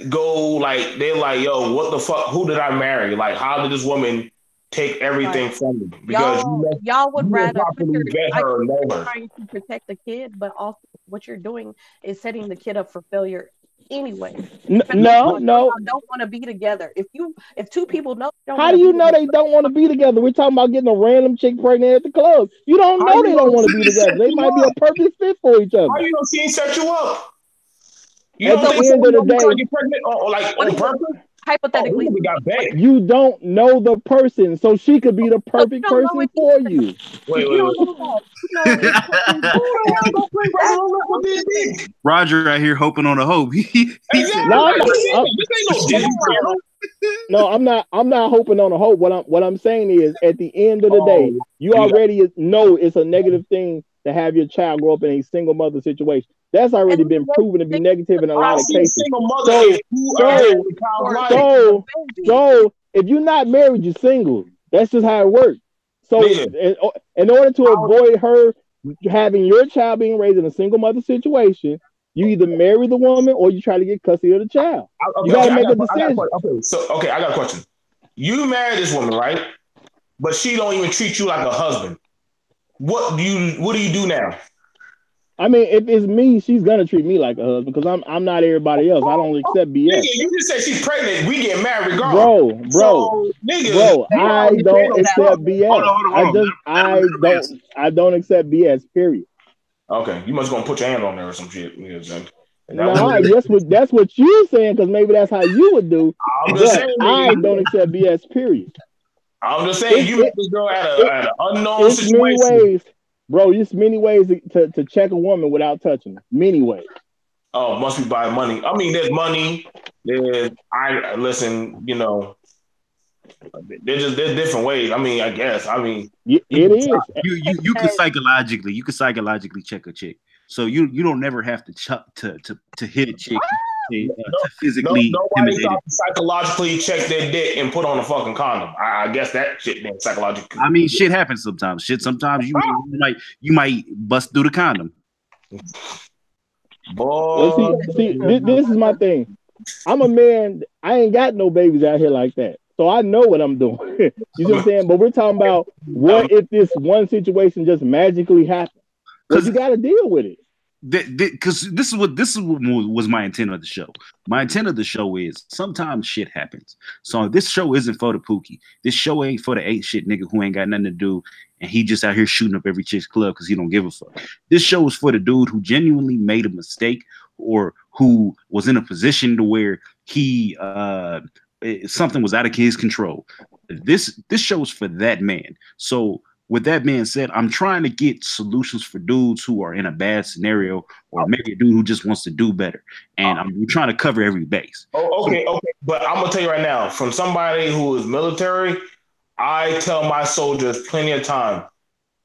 go like they're like, yo, what the fuck? Who did I marry? Like, how did this woman take everything from me? Because y'all would rather trying to protect the kid, but also what you're doing is setting the kid up for failure anyway. No. Don't want to be together. If two people know, how do you know they don't want to be together? We're talking about getting a random chick pregnant at the club. You don't know they don't want to be together. They might be a perfect fit for each other. How you know she ain't set you up? You at the end of the day, get pregnant or like on purpose? hypothetically, we got bait. You don't know the person, so she could be the so you perfect don't know person it for either. you. Wait. You don't know that. You know it's completely Who the hell gonna play Russell with this dick? Roger out here hoping on a hope. He said, No, I'm This not. ain't no Disney Channel. No, I'm not. I'm not hoping on a hope. What I'm saying is, at the end of the day, you already know it's a negative thing to have your child grow up in a single mother situation. That's already been proven to be negative in a lot of cases. Single mother is who are in the child's life. So if you're not married, you're single. That's just how it works. So Nigga. in order to avoid her having your child being raised in a single mother situation, you either marry the woman or you try to get custody of the child. You got to make a decision. I got a question. You marry this woman, right? But she don't even treat you like a husband. What do you do now? I mean, if it's me, she's gonna treat me like a husband because I'm not everybody else. I don't accept BS. Nigga, you just said she's pregnant. We get married regardless. Bro, I don't accept BS. I don't accept BS. Period. Okay, you must gonna put your hand on there or some shit. That's what you're saying because maybe that's how you would do. I'm just saying, I don't accept BS. Period. I'm just saying you met this girl at an unknown situation. Many ways, bro. There's many ways to check a woman without touching her. Many ways. Oh, must be by money. I mean, there's money. There's you know, there's different ways. I mean, I guess. I mean, it is. You can psychologically check a chick. So you don't never have to hit a chick to physically. Nobody thought to psychologically check their dick and put on a fucking condom. I guess that shit then psychologically. I mean, shit happens sometimes. Sometimes you might bust through the condom. Boy, this is my thing. I'm a man. I ain't got no babies out here like that. So I know what I'm doing. You see what I'm saying? But we're talking about what if this one situation just magically happened? Because you got to deal with it. Because this is what was my intent of the show. My intent of the show is sometimes shit happens. So this show isn't for the pookie. This show ain't for the ain't shit nigga who ain't got nothing to do and he just out here shooting up every chick's club because he don't give a fuck. This show is for the dude who genuinely made a mistake or who was in a position to where he something was out of his control. This show is for that man. So with that being said, I'm trying to get solutions for dudes who are in a bad scenario or maybe a dude who just wants to do better. And I'm trying to cover every base. Okay. But I'm going to tell you right now, from somebody who is military, I tell my soldiers plenty of time,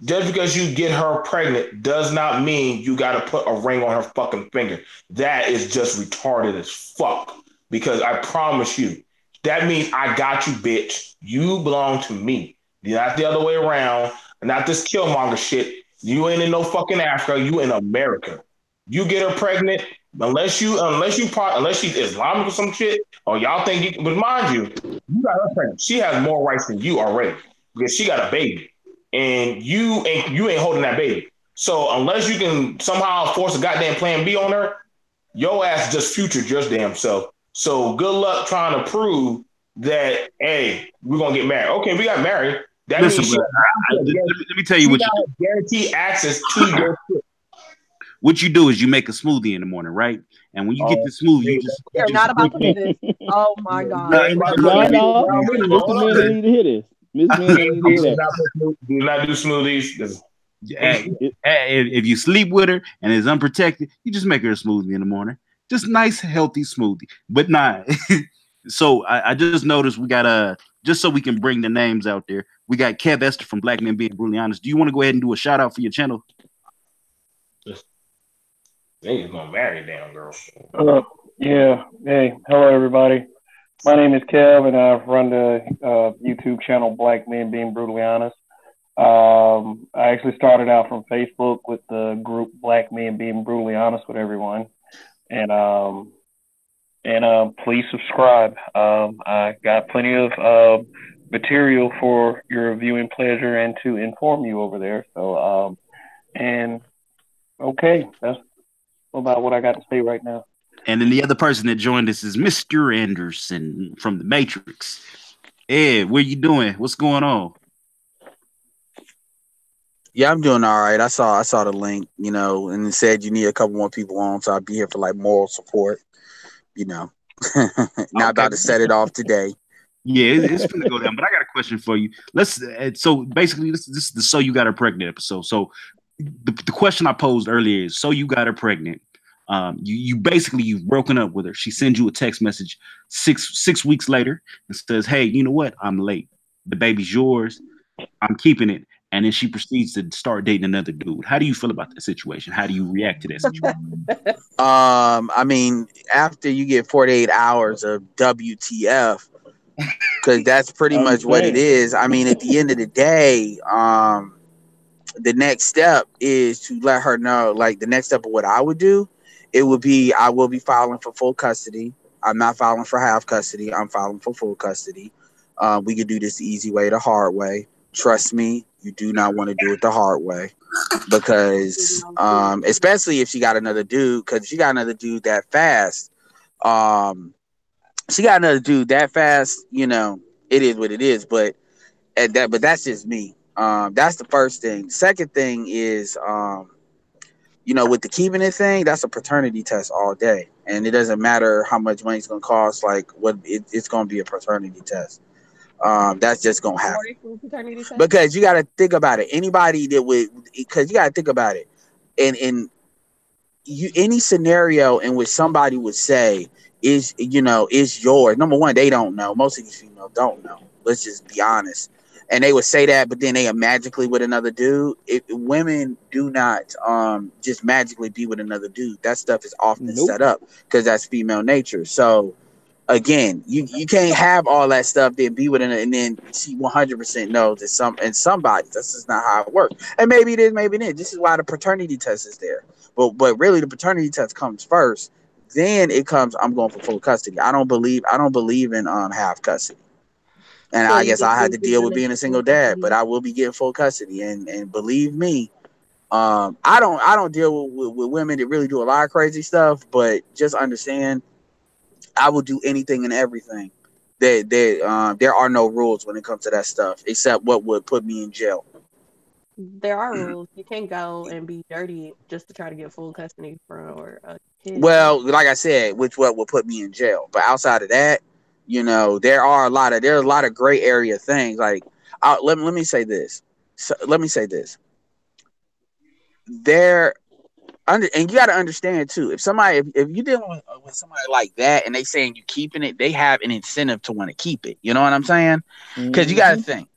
just because you get her pregnant does not mean you got to put a ring on her fucking finger. That is just retarded as fuck. Because I promise you, that means I got you, bitch. You belong to me. Not the other way around. Not this Killmonger shit. You ain't in no fucking Africa. You in America. You get her pregnant, unless she's Islamic or some shit, or y'all think you can. But mind you got her pregnant. She has more rights than you already because she got a baby, and you ain't holding that baby. So unless you can somehow force a goddamn plan B on her, your ass just futured your damn self. So good luck trying to prove that, hey, we're gonna get married. Okay, we got married. That Listen, means let me tell you what you guarantee access to your shit. What you do is you make a smoothie in the morning, right? And when you get the smoothie, you're not about to do this. Oh my god! No. Mr. Man need to hear this. Mr. Man need to hear that. Do not do smoothies. If you sleep with her and it's unprotected, you just make her a smoothie in the morning. Just nice, healthy smoothie, but not. So I just noticed we got just so we can bring the names out there. We got Kev Esther from Black Men Being Brutally Honest. Do you want to go ahead and do a shout out for your channel? They just gonna marry damn girl. Yeah. Hey, hello everybody. My name is Kev, and I run the YouTube channel Black Men Being Brutally Honest. I actually started out from Facebook with the group Black Men Being Brutally Honest with everyone, and please subscribe. I got plenty of material for your viewing pleasure and to inform you over there. So, okay, that's about what I got to say right now. And then the other person that joined us is Mr. Anderson from The Matrix. Ed, what you doing? What's going on? Yeah, I'm doing all right. I saw the link, and it said you need a couple more people on, so I'll be here for like moral support, Not about to set it off today. Yeah, it's gonna go down. But I got a question for you. Let's. So basically, this is the "So You Got Her Pregnant" episode. So the question I posed earlier is: So you got her pregnant. You basically you've broken up with her. She sends you a text message six weeks later and says, "Hey, you know what? I'm late. The baby's yours. I'm keeping it." And then she proceeds to start dating another dude. How do you feel about that situation? How do you react to that situation? I mean, after you get 48 hours of WTF, because that's pretty much what it is. I mean, at the end of the day, the next step is to let her know, like the next step of what I would do, it would be, I will be filing for full custody. I'm not filing for half custody. I'm filing for full custody. We could do this the easy way, the hard way. Trust me, you do not want to do it the hard way, because especially if she got another dude, because she got another dude that fast, you know, it is what it is. But that's just me. That's the first thing. Second thing is, you know, with the keeping it thing, that's a paternity test all day, and it doesn't matter how much money it's gonna cost. Like it's gonna be a paternity test. That's just gonna happen, because you got to think about it. Anybody that would, because you got to think about it, and you, any scenario in which somebody would say is yours. Number one, they don't know. Most of these females don't know. Let's just be honest. And they would say that, but then they are magically with another dude. Women do not just magically be with another dude. That stuff is often set up because that's female nature. So again, you can't have all that stuff, then be with it, and then she 100% knows that somebody. That's just not how it works. And maybe it is, maybe it is. This is why the paternity test is there. But really, the paternity test comes first. Then it comes, I'm going for full custody. I don't believe in half custody. And so I guess I had to deal with being a single dad, but I will be getting full custody. And believe me, I don't deal with women that really do a lot of crazy stuff, but just understand, I will do anything and everything. There are no rules when it comes to that stuff, except what would put me in jail. There are rules. You can't go and be dirty just to try to get full custody for a kid. Well, like I said, what would put me in jail. But outside of that, you know, there's a lot of gray area things. Like, let me say this. And you got to understand too, if you're dealing with somebody like that and they saying you keeping it, they have an incentive to want to keep it. You know what I'm saying? Because you got to think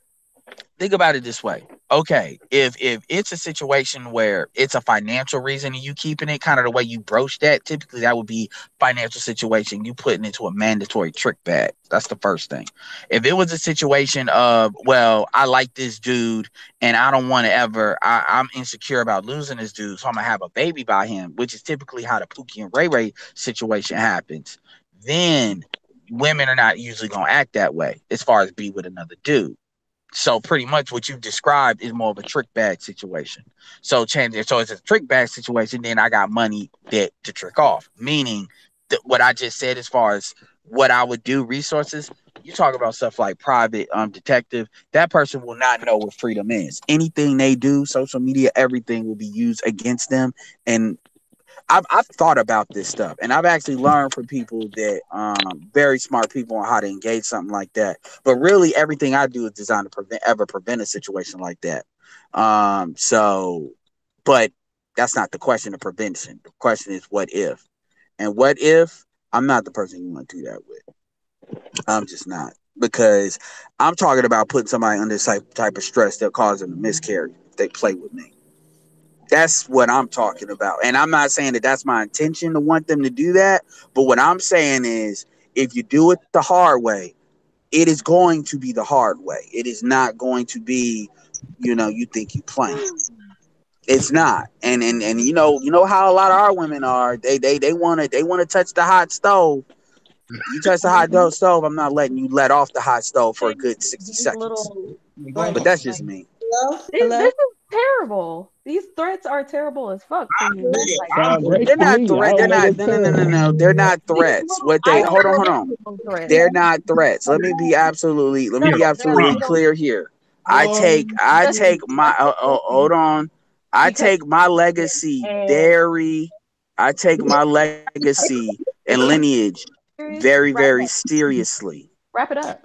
about it this way. Okay, if it's a situation where it's a financial reason and you keeping it, kind of the way you broach that, typically that would be financial situation, you putting it to a mandatory trick bag. That's the first thing. If it was a situation of, well, I like this dude and I don't want to I'm insecure about losing this dude, so I'm gonna have a baby by him, which is typically how the Pookie and Ray Ray situation happens, then women are not usually gonna act that way as far as be with another dude. So pretty much what you've described is more of a trick bag situation. So it's a trick bag situation. Then I got money to trick off. Meaning that what I just said as far as what I would do, resources. You talk about stuff like private detective. That person will not know what freedom is. Anything they do, social media, everything will be used against them. And I've thought about this stuff, and I've actually learned from people that very smart people on how to engage something like that. But really, everything I do is designed to prevent a situation like that. But that's not the question of prevention. The question is what if, and what if I'm not the person you want to do that with. I'm just not, because I'm talking about putting somebody under this type of stress that causes them to miscarry if they play with me. That's what I'm talking about. And I'm not saying that that's my intention to want them to do that. But what I'm saying is, if you do it the hard way, it is going to be the hard way. It is not going to be, you think you playing. It's not. And you know how a lot of our women are. They want to touch the hot stove. You touch the hot stove, I'm not letting you let off the hot stove for a good 60 seconds. But that's just me. Hello? This is terrible. These threats are terrible as fuck for you. They're not threats. No. They're not threats. Hold on. They're not threats. Let me be absolutely clear here. I take my hold on. I take my legacy and lineage very, very seriously. Wrap it up.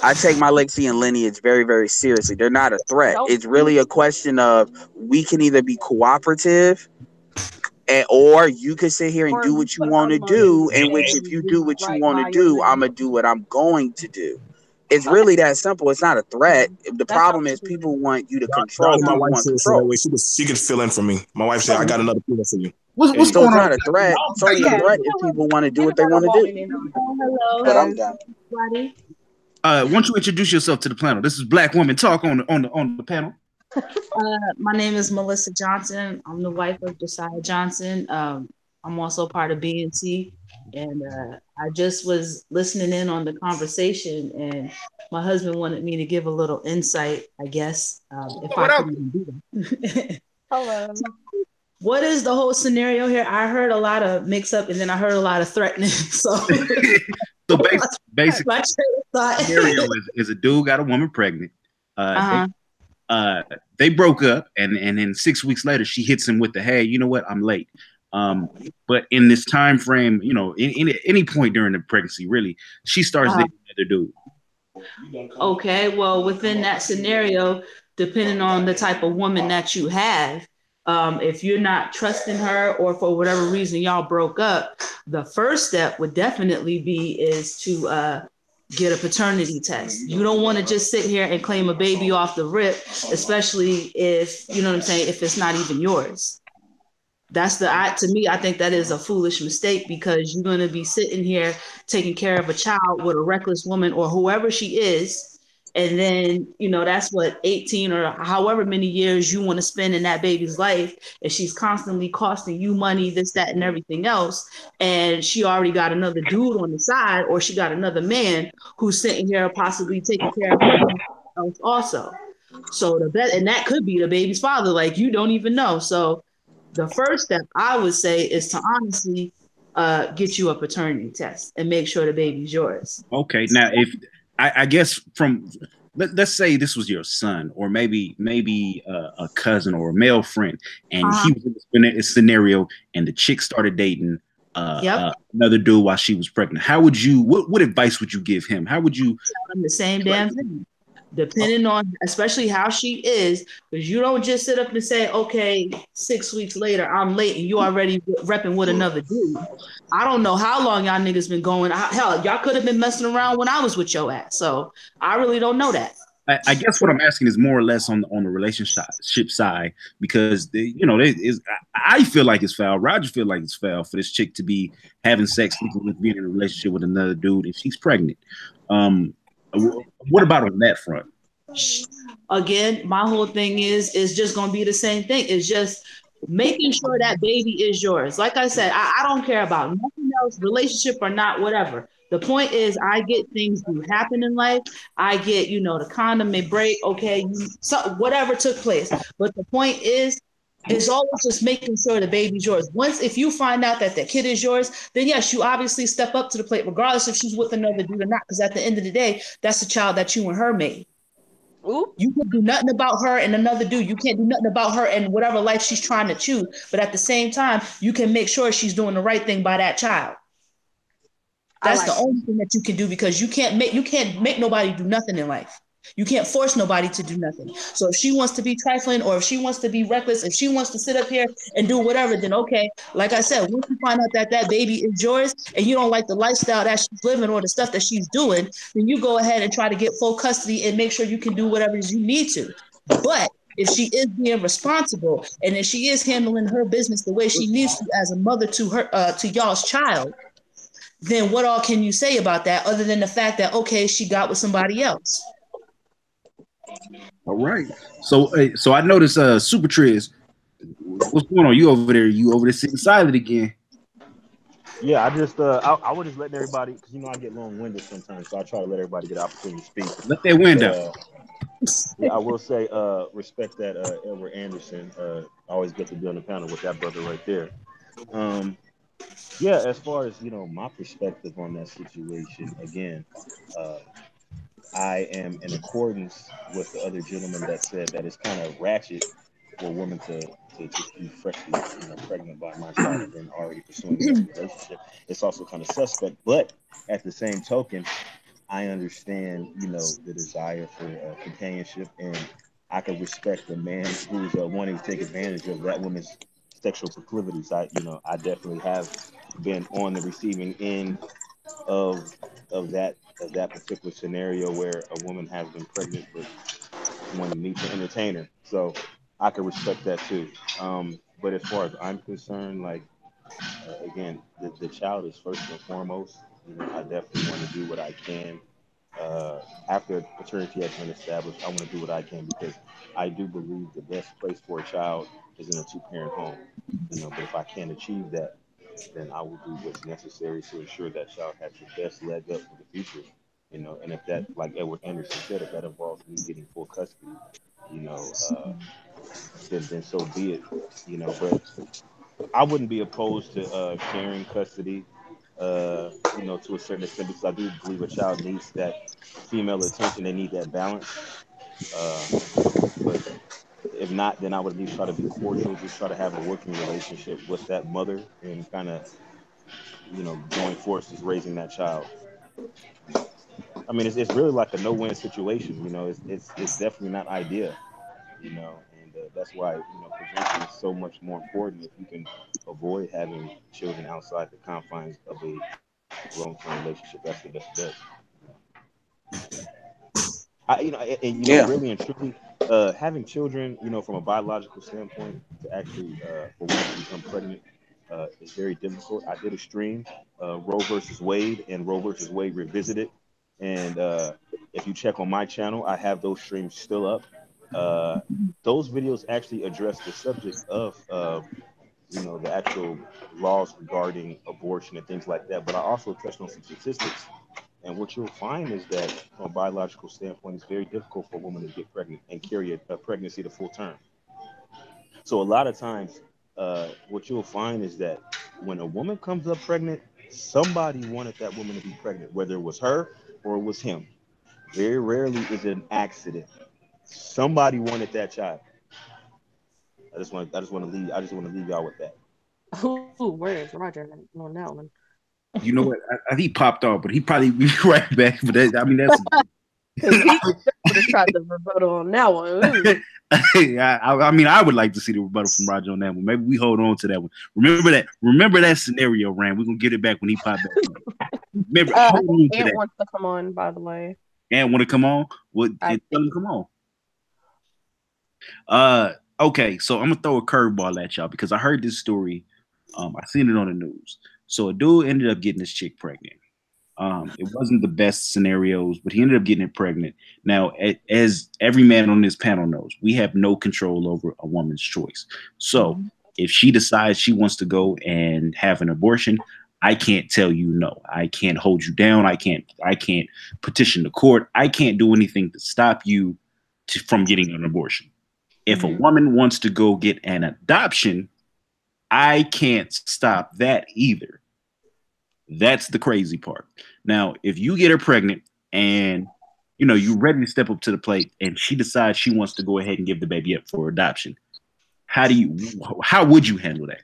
I take my legacy and lineage very, very seriously. They're not a threat. Don't It's really a question of we can either be cooperative or you can sit here and do what you want to do. In which, if you do what you want to do, I'm going to do what I'm going to do. It's really that simple. It's not a threat. The problem is people want you to control. My wife Want said so that control. way she can fill in for me. My wife said, I got another feeling for you. What's So going it's on? not a threat. It's only a threat if people want to do what they want to do. Hello, But I'm done. everybody. Why don't you introduce yourself to the panel? This is Black Woman Talk on the panel. My name is Melissa Johnson. I'm the wife of Josiah Johnson. I'm also part of BNT, and I just was listening in on the conversation, and my husband wanted me to give a little insight, I guess, if I could even do that. Hello. What is the whole scenario here? I heard a lot of mix up, and then I heard a lot of threatening. So basically, the scenario is a dude got a woman pregnant. They broke up, and then 6 weeks later, she hits him with the, hey, you know what? I'm late. But in this time frame, you know, in any point during the pregnancy, really, she starts dating another dude. Okay, well, within that scenario, depending on the type of woman that you have, if you're not trusting her or for whatever reason y'all broke up, the first step would definitely be is to get a paternity test. You don't want to just sit here and claim a baby off the rip, especially if, you know what I'm saying, if it's not even yours. To me, I think that is a foolish mistake, because you're going to be sitting here taking care of a child with a reckless woman or whoever she is. And then, you know, that's what 18 or however many years you want to spend in that baby's life. And she's constantly costing you money, this, that, and everything else. And she already got another dude on the side, or she got another man who's sitting here possibly taking care of her else also. So and that could be the baby's father. Like, you don't even know. So the first step I would say is to honestly get you a paternity test and make sure the baby's yours. Okay. Now, if I guess let's say this was your son, or maybe a cousin or a male friend, and he was in a scenario, and the chick started dating another dude while she was pregnant. How would you? What advice would you give him? How would you? Tell him the same damn thing, depending on especially how she is, because you don't just sit up and say, okay, 6 weeks later I'm late, and you already repping with another dude. I don't know how long y'all niggas been going. Hell, y'all could have been messing around when I was with your ass. So I really don't know that. I guess what I'm asking is more or less on the relationship side, because I feel like it's foul. Roger feel like it's foul for this chick to be having sex, being in a relationship with another dude if she's pregnant. What about on that front? Again, my whole thing is just gonna be the same thing. It's just making sure that baby is yours. Like I said, I don't care about nothing else, relationship or not, whatever. The point is, I get things do happen in life. I get, the condom may break. Okay, whatever took place. But the point is, it's always just making sure the baby's yours. If you find out that the kid is yours, then yes, you obviously step up to the plate, regardless if she's with another dude or not. Because at the end of the day, that's a child that you and her made. Ooh. You can do nothing about her and another dude. You can't do nothing about her and whatever life she's trying to choose. But at the same time, you can make sure she's doing the right thing by that child. That's the only thing that you can do, because you can't make nobody do nothing in life. You can't force nobody to do nothing. So if she wants to be trifling, or if she wants to be reckless, if she wants to sit up here and do whatever, then okay. Like I said, once you find out that baby is yours and you don't like the lifestyle that she's living or the stuff that she's doing, then you go ahead and try to get full custody and make sure you can do whatever you need to. But if she is being responsible and if she is handling her business the way she needs to as a mother to her to y'all's child, then what all can you say about that other than the fact that, okay, she got with somebody else? All right. So I noticed Super Triz. What's going on? You over there sitting silent again. Yeah, I just I was just letting everybody, because I get long-winded sometimes, so I try to let everybody get an opportunity to speak. Let that wind out. Yeah, I will say respect that Edward Anderson. Always good to be on the panel with that brother right there. Yeah, as far as my perspective on that situation, again, I am in accordance with the other gentleman that said that it's kind of ratchet for a woman to to be freshly, pregnant by my child and then already pursuing the next relationship. It's also kind of suspect. But at the same token, I understand, the desire for companionship, and I can respect a man who's wanting to take advantage of that woman's sexual proclivities. I definitely have been on the receiving end of that particular scenario where a woman has been pregnant but wanted me to entertain her. So I can respect that too. But as far as I'm concerned, like again, the child is first and foremost. I definitely want to do what I can. After paternity has been established, I want to do what I can because I do believe the best place for a child is in a two-parent home. But if I can't achieve that, then I will do what's necessary to ensure that child has the best leg up for the future. And if that, like Edward Anderson said, if that involves me getting full custody, you know, uh, then so be it. But I wouldn't be opposed to sharing custody, to a certain extent because I do believe a child needs that female attention. They need that balance. Uh, but if not, then I would at least try to be cordial, just try to have a working relationship with that mother and kind of, join forces raising that child. I mean, it's really like a no-win situation. It's definitely not ideal. And that's why prevention is so much more important. If you can avoid having children outside the confines of a long-term relationship, that's the best bet. Yeah. Really and truly, having children, from a biological standpoint, to actually for women to become pregnant, is very difficult. I did a stream, Roe versus Wade and Roe versus Wade Revisited, and if you check on my channel, I have those streams still up. Uh, those videos actually address the subject of, the actual laws regarding abortion and things like that. But I also touched on some statistics. And what you'll find is that, from a biological standpoint, it's very difficult for a woman to get pregnant and carry a pregnancy to full term. So a lot of times, what you'll find is that when a woman comes up pregnant, somebody wanted that woman to be pregnant, whether it was her or it was him. Very rarely is it an accident. Somebody wanted that child. I just want to leave y'all with that. Ooh, where's Roger on that one? You know what? He popped off, but he probably be right back. But I mean, that's. Because he would have tried the rebuttal on that one. I mean, I would like to see the rebuttal from Roger on that one. Maybe we hold on to that one. Remember that scenario, Rand. We're gonna get it back when he popped back. Remember, hold on to Ant that. wants to come on, by the way. Ant want to come on? Well, tell him come on. Okay, so I'm gonna throw a curveball at y'all because I heard this story. I seen it on the news. So a dude ended up getting this chick pregnant. It wasn't the best scenarios, but he ended up getting it pregnant. Now, as every man on this panel knows, we have no control over a woman's choice. So if she decides she wants to go and have an abortion, I can't tell you no. I can't hold you down. I can't petition the court. I can't do anything to stop you from getting an abortion. If a woman wants to go get an adoption, I can't stop that either. That's the crazy part. Now, if you get her pregnant and you're ready to step up to the plate and she decides she wants to go ahead and give the baby up for adoption, how would you handle that?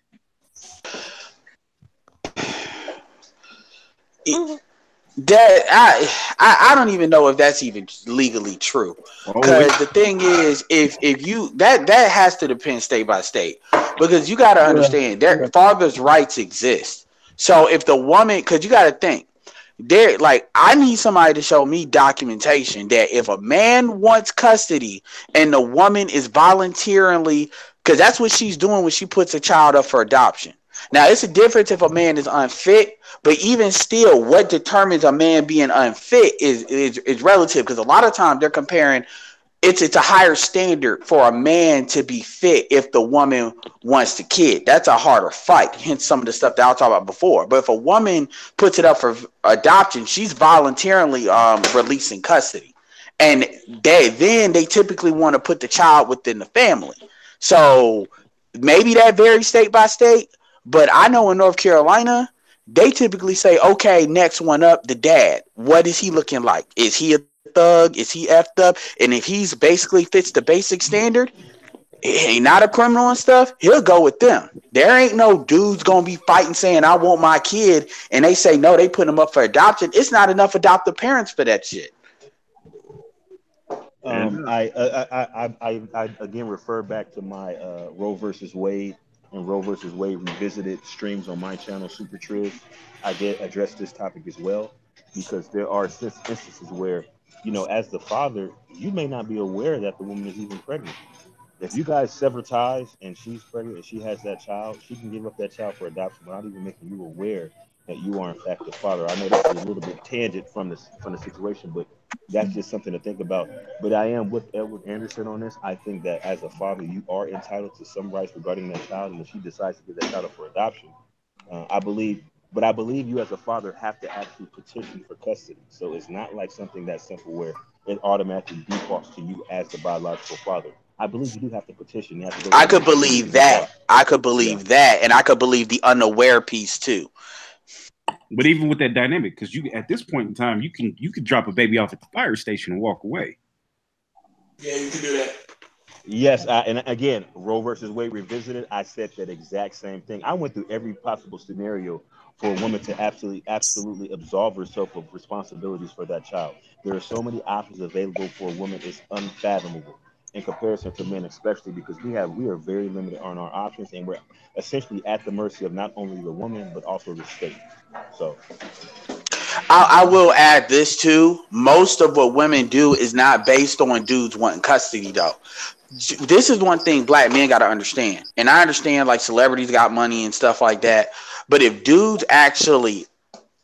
I don't even know if that's even legally true. Because the thing is, if you that has to depend state by state. Because you got to understand their father's rights exist. So if the woman, because you got to think, I need somebody to show me documentation that if a man wants custody and the woman is voluntarily, because that's what she's doing when she puts a child up for adoption. Now, it's a difference if a man is unfit, but even still, what determines a man being unfit is relative, because a lot of times they're comparing it's a higher standard for a man to be fit if the woman wants the kid. That's a harder fight. Hence some of the stuff that I'll talk about before. But if a woman puts it up for adoption, she's voluntarily releasing custody. And they typically want to put the child within the family. So maybe that varies state by state. But I know in North Carolina, they typically say, okay, next one up, the dad. What is he looking like? Is he a thug? Is he effed up? And if he's basically fits the basic standard, he not a criminal and stuff, he'll go with them. There ain't no dudes gonna be fighting saying I want my kid, and they say no, they put him up for adoption. It's not enough adoptive parents for that shit. I again refer back to my Roe versus Wade and Roe versus Wade Revisited streams on my channel, Super Triz. I did address this topic as well because there are instances where, as the father, you may not be aware that the woman is even pregnant. If you guys sever ties and she's pregnant and she has that child, she can give up that child for adoption without even making you aware that you are in fact the father. I know this is a little bit tangent from the situation, but that's just something to think about. But I am with Edward Anderson on this. I think that as a father, you are entitled to some rights regarding that child, and if she decides to give that child up for adoption, I believe. But I believe you as a father have to actually petition for custody. So it's not like something that simple where it automatically defaults to you as the biological father. I believe you do have to petition. You have to go I through could believe that. I could Yeah. believe that, and I could believe the unaware piece too. But even with that dynamic, because you at this point in time, you can drop a baby off at the fire station and walk away. Yeah, you can do that. Yes, and again, Roe versus Wade Revisited, I said that exact same thing. I went through every possible scenario for a woman to absolutely absolve herself of responsibilities for that child. There are so many options available for a woman; it's unfathomable in comparison to men, especially because we are very limited on our options, and we're essentially at the mercy of not only the woman but also the state. So I will add this too. Most of what women do is not based on dudes wanting custody, though. This is one thing black men got to understand. And I understand like celebrities got money and stuff like that. But if dudes actually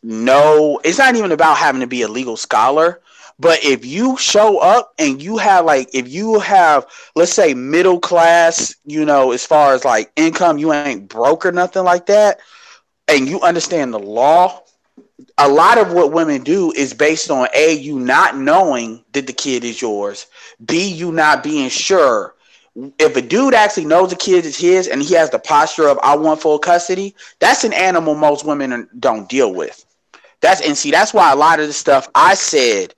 know, it's not even about having to be a legal scholar. But if you show up and you have like, if you have, let's say, middle class, as far as like income, you ain't broke or nothing like that, and you understand the law, a lot of what women do is based on A, you not knowing that the kid is yours, B, you not being sure. If a dude actually knows the kid is his and he has the posture of I want full custody, that's an animal most women don't deal with. That's why a lot of the stuff I said,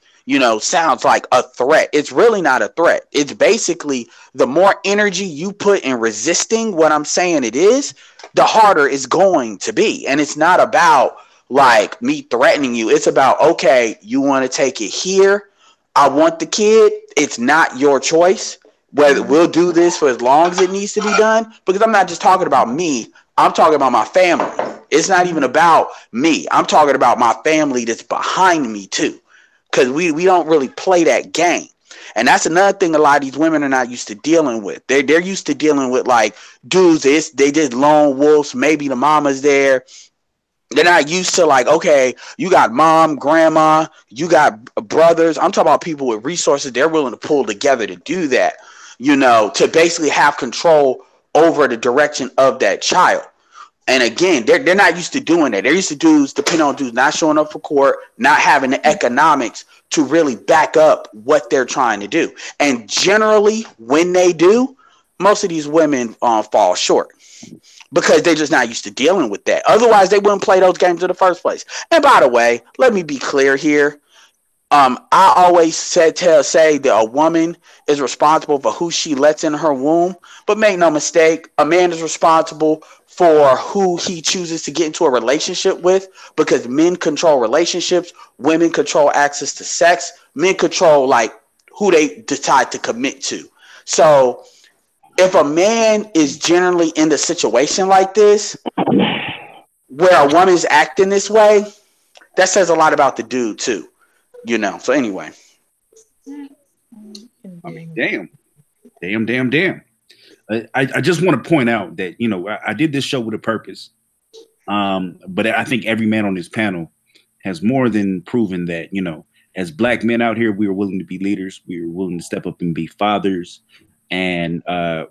sounds like a threat. It's really not a threat. It's basically the more energy you put in resisting what I'm saying it is, the harder it's going to be. And it's not about like me threatening you. It's about, okay, you want to take it here. I want the kid. It's not your choice. Whether we'll do this for as long as it needs to be done, because I'm not just talking about me. I'm talking about my family. It's not even about me. I'm talking about my family that's behind me too. Because we don't really play that game. And that's another thing a lot of these women are not used to dealing with. They're used to dealing with like dudes, they just lone wolves, maybe the mama's there. They're not used to like, okay, you got mom, grandma, you got brothers. I'm talking about people with resources. They're willing to pull together to do that, to basically have control over the direction of that child. And again, they're not used to doing that. They're used to dudes, depending on dudes, not showing up for court, not having the economics to really back up what they're trying to do. And generally, when they do, most of these women fall short because they're just not used to dealing with that. Otherwise, they wouldn't play those games in the first place. And by the way, let me be clear here. I always say that a woman is responsible for who she lets in her womb, but make no mistake, a man is responsible for who he chooses to get into a relationship with, because men control relationships, women control access to sex, men control like who they decide to commit to. So if a man is generally in the situation like this, where a woman is acting this way, that says a lot about the dude too. So anyway. I mean, damn. I just want to point out that, I did this show with a purpose. But I think every man on this panel has more than proven that, as black men out here, we are willing to be leaders. We are willing to step up and be fathers. And, I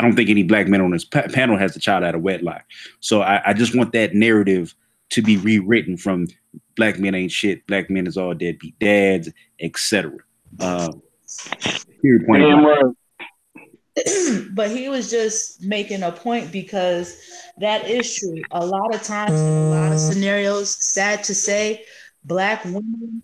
don't think any black man on this panel has a child out of wedlock. So I just want that narrative to be rewritten from black men ain't shit, black men is all deadbeat dads, etc. But he was just making a point because that is true. A lot of times, in a lot of scenarios, sad to say, black women.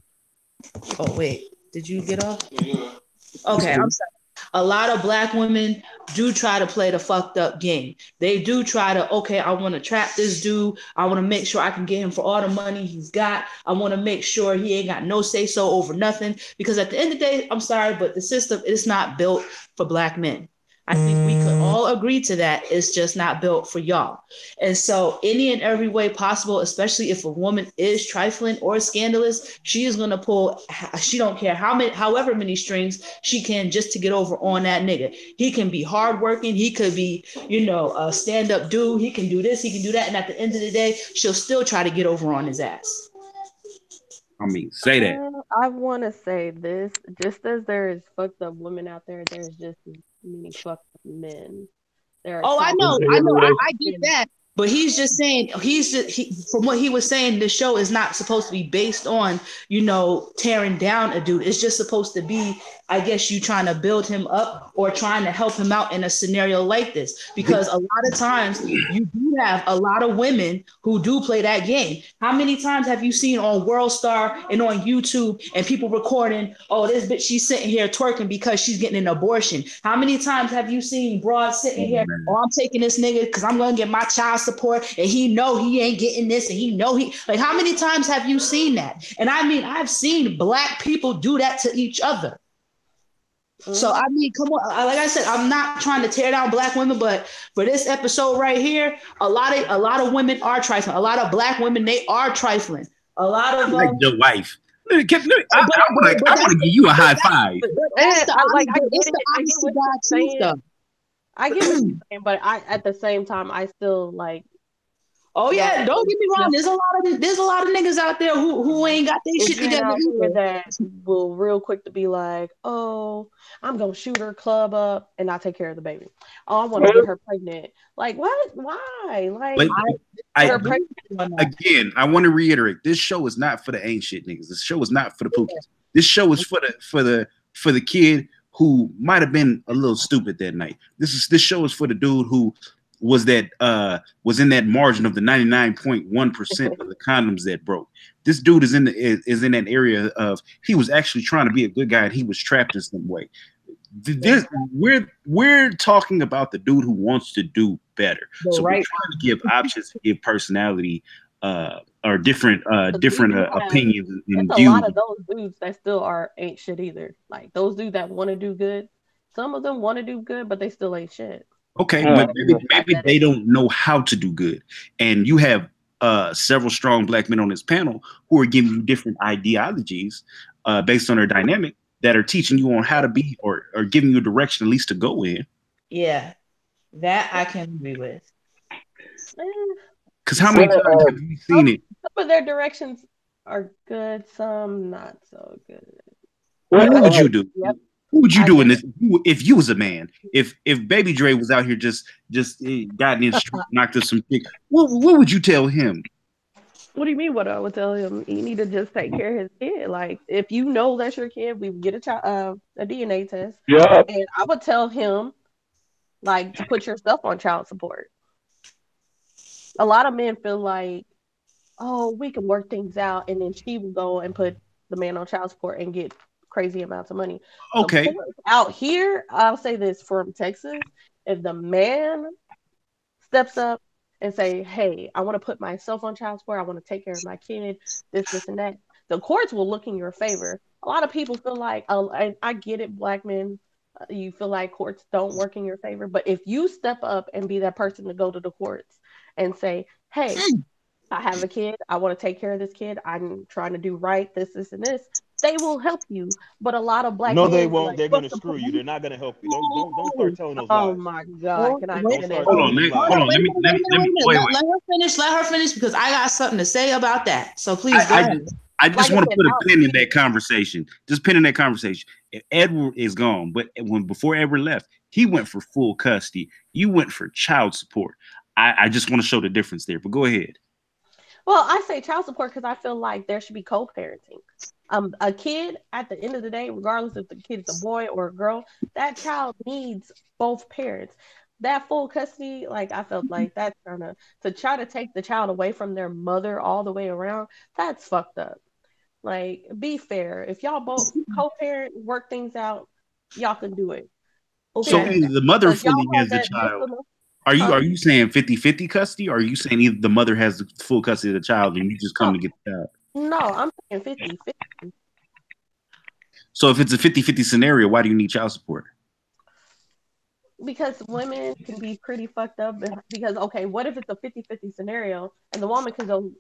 Oh wait, did you get off? Okay, I'm sorry. A lot of black women do try to play the fucked up game. They do try to, okay, I want to trap this dude. I want to make sure I can get him for all the money he's got. I want to make sure he ain't got no say so over nothing. Because at the end of the day, I'm sorry, but the system is not built for black men. I think we could all agree to that. It's just not built for y'all. And so, any and every way possible, especially if a woman is trifling or scandalous, she is gonna pull. She don't care however many strings she can just to get over on that nigga. He can be hardworking. He could be, a stand-up dude. He can do this. He can do that. And at the end of the day, she'll still try to get over on his ass. I mean, say that. I want to say this: just as there is fucked up women out there, there's just as many fucked up men. I know, I get that. But he's just saying, from what he was saying, the show is not supposed to be based on, tearing down a dude. It's just supposed to be, I guess, you trying to build him up or trying to help him out in a scenario like this. Because a lot of times you do have a lot of women who do play that game. How many times have you seen on World Star and on YouTube and people recording, oh, this bitch, she's sitting here twerking because she's getting an abortion? How many times have you seen broads sitting here, oh, I'm taking this nigga because I'm going to get my child support and he know he ain't getting this and he know he, like, how many times have you seen that? And I mean, I've seen black people do that to each other. So I mean, come on. Like I said, I'm not trying to tear down black women, but for this episode right here, a lot of women are trifling. A lot of black women, they are trifling. A lot of like your wife. I want to give you a high five. I get what you're saying, but at the same time, I still like. Oh yeah, don't get me wrong. There's a lot of niggas out there who ain't got their shit together either. That will real quick to be like, oh, I'm gonna shoot her club up and not take care of the baby. Oh, I want to get her pregnant. Like what? Why? Like again, I want to reiterate: this show is not for the ain't shit niggas. This show is not for the pookies. This show is for the kid who might have been a little stupid that night. This show is for the dude who was in that margin of the 99.1% of the condoms that broke. This dude is in that area of he was actually trying to be a good guy and he was trapped in some way. We're talking about the dude who wants to do better. So we're trying to give options, give personality, or different opinions and views. A lot of those dudes that still ain't shit either. Like those dudes that want to do good. Some of them want to do good, but they still ain't shit. Okay, but maybe they don't know how to do good. And you have several strong black men on this panel who are giving you different ideologies based on their dynamic that are teaching you on how to be or giving you a direction at least to go in. Yeah, that I can agree with. Because how many times have you seen it? Some of their directions are good, some not so good. What would you do? Yep. What would you do in this if you was a man? If Baby Dre was out here just gotten in the street, knocked up some chick, what would you tell him? What do you mean? What I would tell him? You need to just take care of his kid. Like if you know that's your kid, we would get a DNA test. Yeah. And I would tell him like to put yourself on child support. A lot of men feel like, oh, we can work things out, and then she will go and put the man on child support and get crazy amounts of money. Okay. Out here, I'll say this from Texas: if the man steps up and say, "Hey, I want to put myself on child support. I want to take care of my kid. This, and that," the courts will look in your favor. A lot of people feel like, I get it, black men. You feel like courts don't work in your favor, but if you step up and be that person to go to the courts and say, "Hey, I have a kid. I want to take care of this kid. I'm trying to do right. This, and this." They will help you, but a lot of black men, they won't. Like, they're going to screw you. They're not going to help you. Don't start telling those lies. Oh my God! Can I hold on? Let me let her finish because I got something to say about that. So please. I just want to put a pin in that conversation. Just pin in that conversation. Edward is gone, but before Edward left, he went for full custody. You went for child support. I just want to show the difference there. But go ahead. Well, I say child support because I feel like there should be co-parenting. A kid, at the end of the day, regardless if the kid is a boy or a girl, that child needs both parents. That full custody, like I felt like that's to try to take the child away from their mother all the way around, that's fucked up. Like, be fair. If y'all both co-parent, work things out, y'all can do it. So Okay. either the mother Because y'all fully has had the that child. Muslim, Are huh? you saying 50-50 custody, or are you saying either the mother has the full custody of the child and you just come No, to get the child? no, I'm saying 50-50. So if it's a 50-50 scenario, why do you need child support? Because women can be pretty fucked up because okay, what if it's a 50-50 scenario and the woman can go,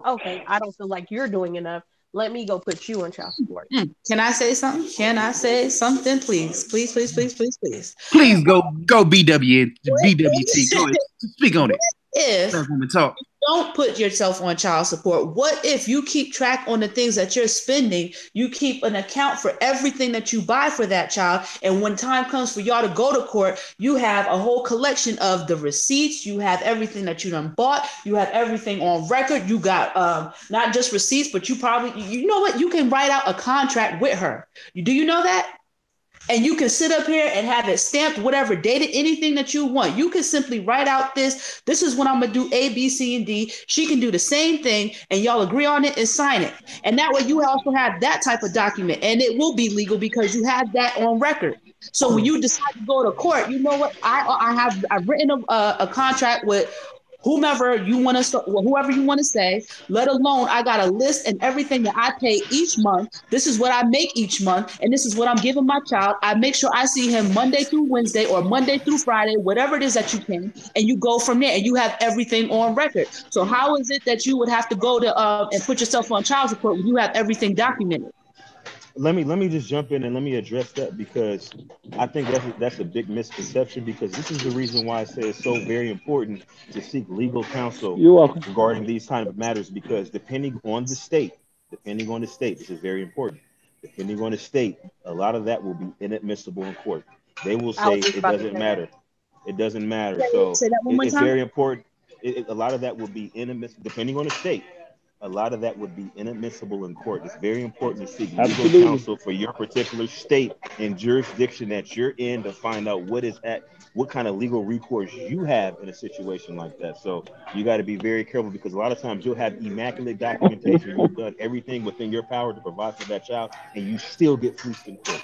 okay, I don't feel like you're doing enough. Let me go put you on child support. Can I say something? Can I say something, please? Please, please, please, please, please. Please go BWT. Go ahead. Speak on it. If Black woman talk. don't put yourself on child support, what if you keep track on the things that you're spending? You keep an account for everything that you buy for that child. And when time comes for y'all to go to court, you have a whole collection of the receipts. You have everything that you done bought. You have everything on record. You got not just receipts, but you probably, you know what? You can write out a contract with her. Do you know that? And you can sit up here and have it stamped, whatever, dated, anything that you want. You can simply write out this. This is what I'm going to do, A, B, C, and D. She can do the same thing, and y'all agree on it and sign it. And that way you also have that type of document, and it will be legal because you have that on record. So when you decide to go to court, you know what? I've written a contract with whomever you want to, whoever you want to say, let alone I got a list and everything that I pay each month. This is what I make each month, and this is what I'm giving my child. I make sure I see him Monday through Wednesday or Monday through Friday, whatever it is that you can, and you go from there and you have everything on record. So how is it that you would have to go to and put yourself on child support when you have everything documented? Let me just jump in and let me address that, because I think that's a big misconception, because this is the reason why I say it's so very important to seek legal counsel You're welcome. regarding these kind of matters, because depending on the state, this is very important. Depending on the state, a lot of that will be inadmissible in court. They will I was say just it about to doesn't say that. matter. It doesn't matter. So Say that one more it's time. very important. A lot of that will be inadmissible, depending on the state. A lot of that would be inadmissible in court. It's very important to seek legal Absolutely. counsel for your particular state and jurisdiction that you're in to find out what kind of legal recourse you have in a situation like that. So you got to be very careful, because a lot of times you'll have immaculate documentation. You've done everything within your power to provide for that child, and you still get fleeced in court.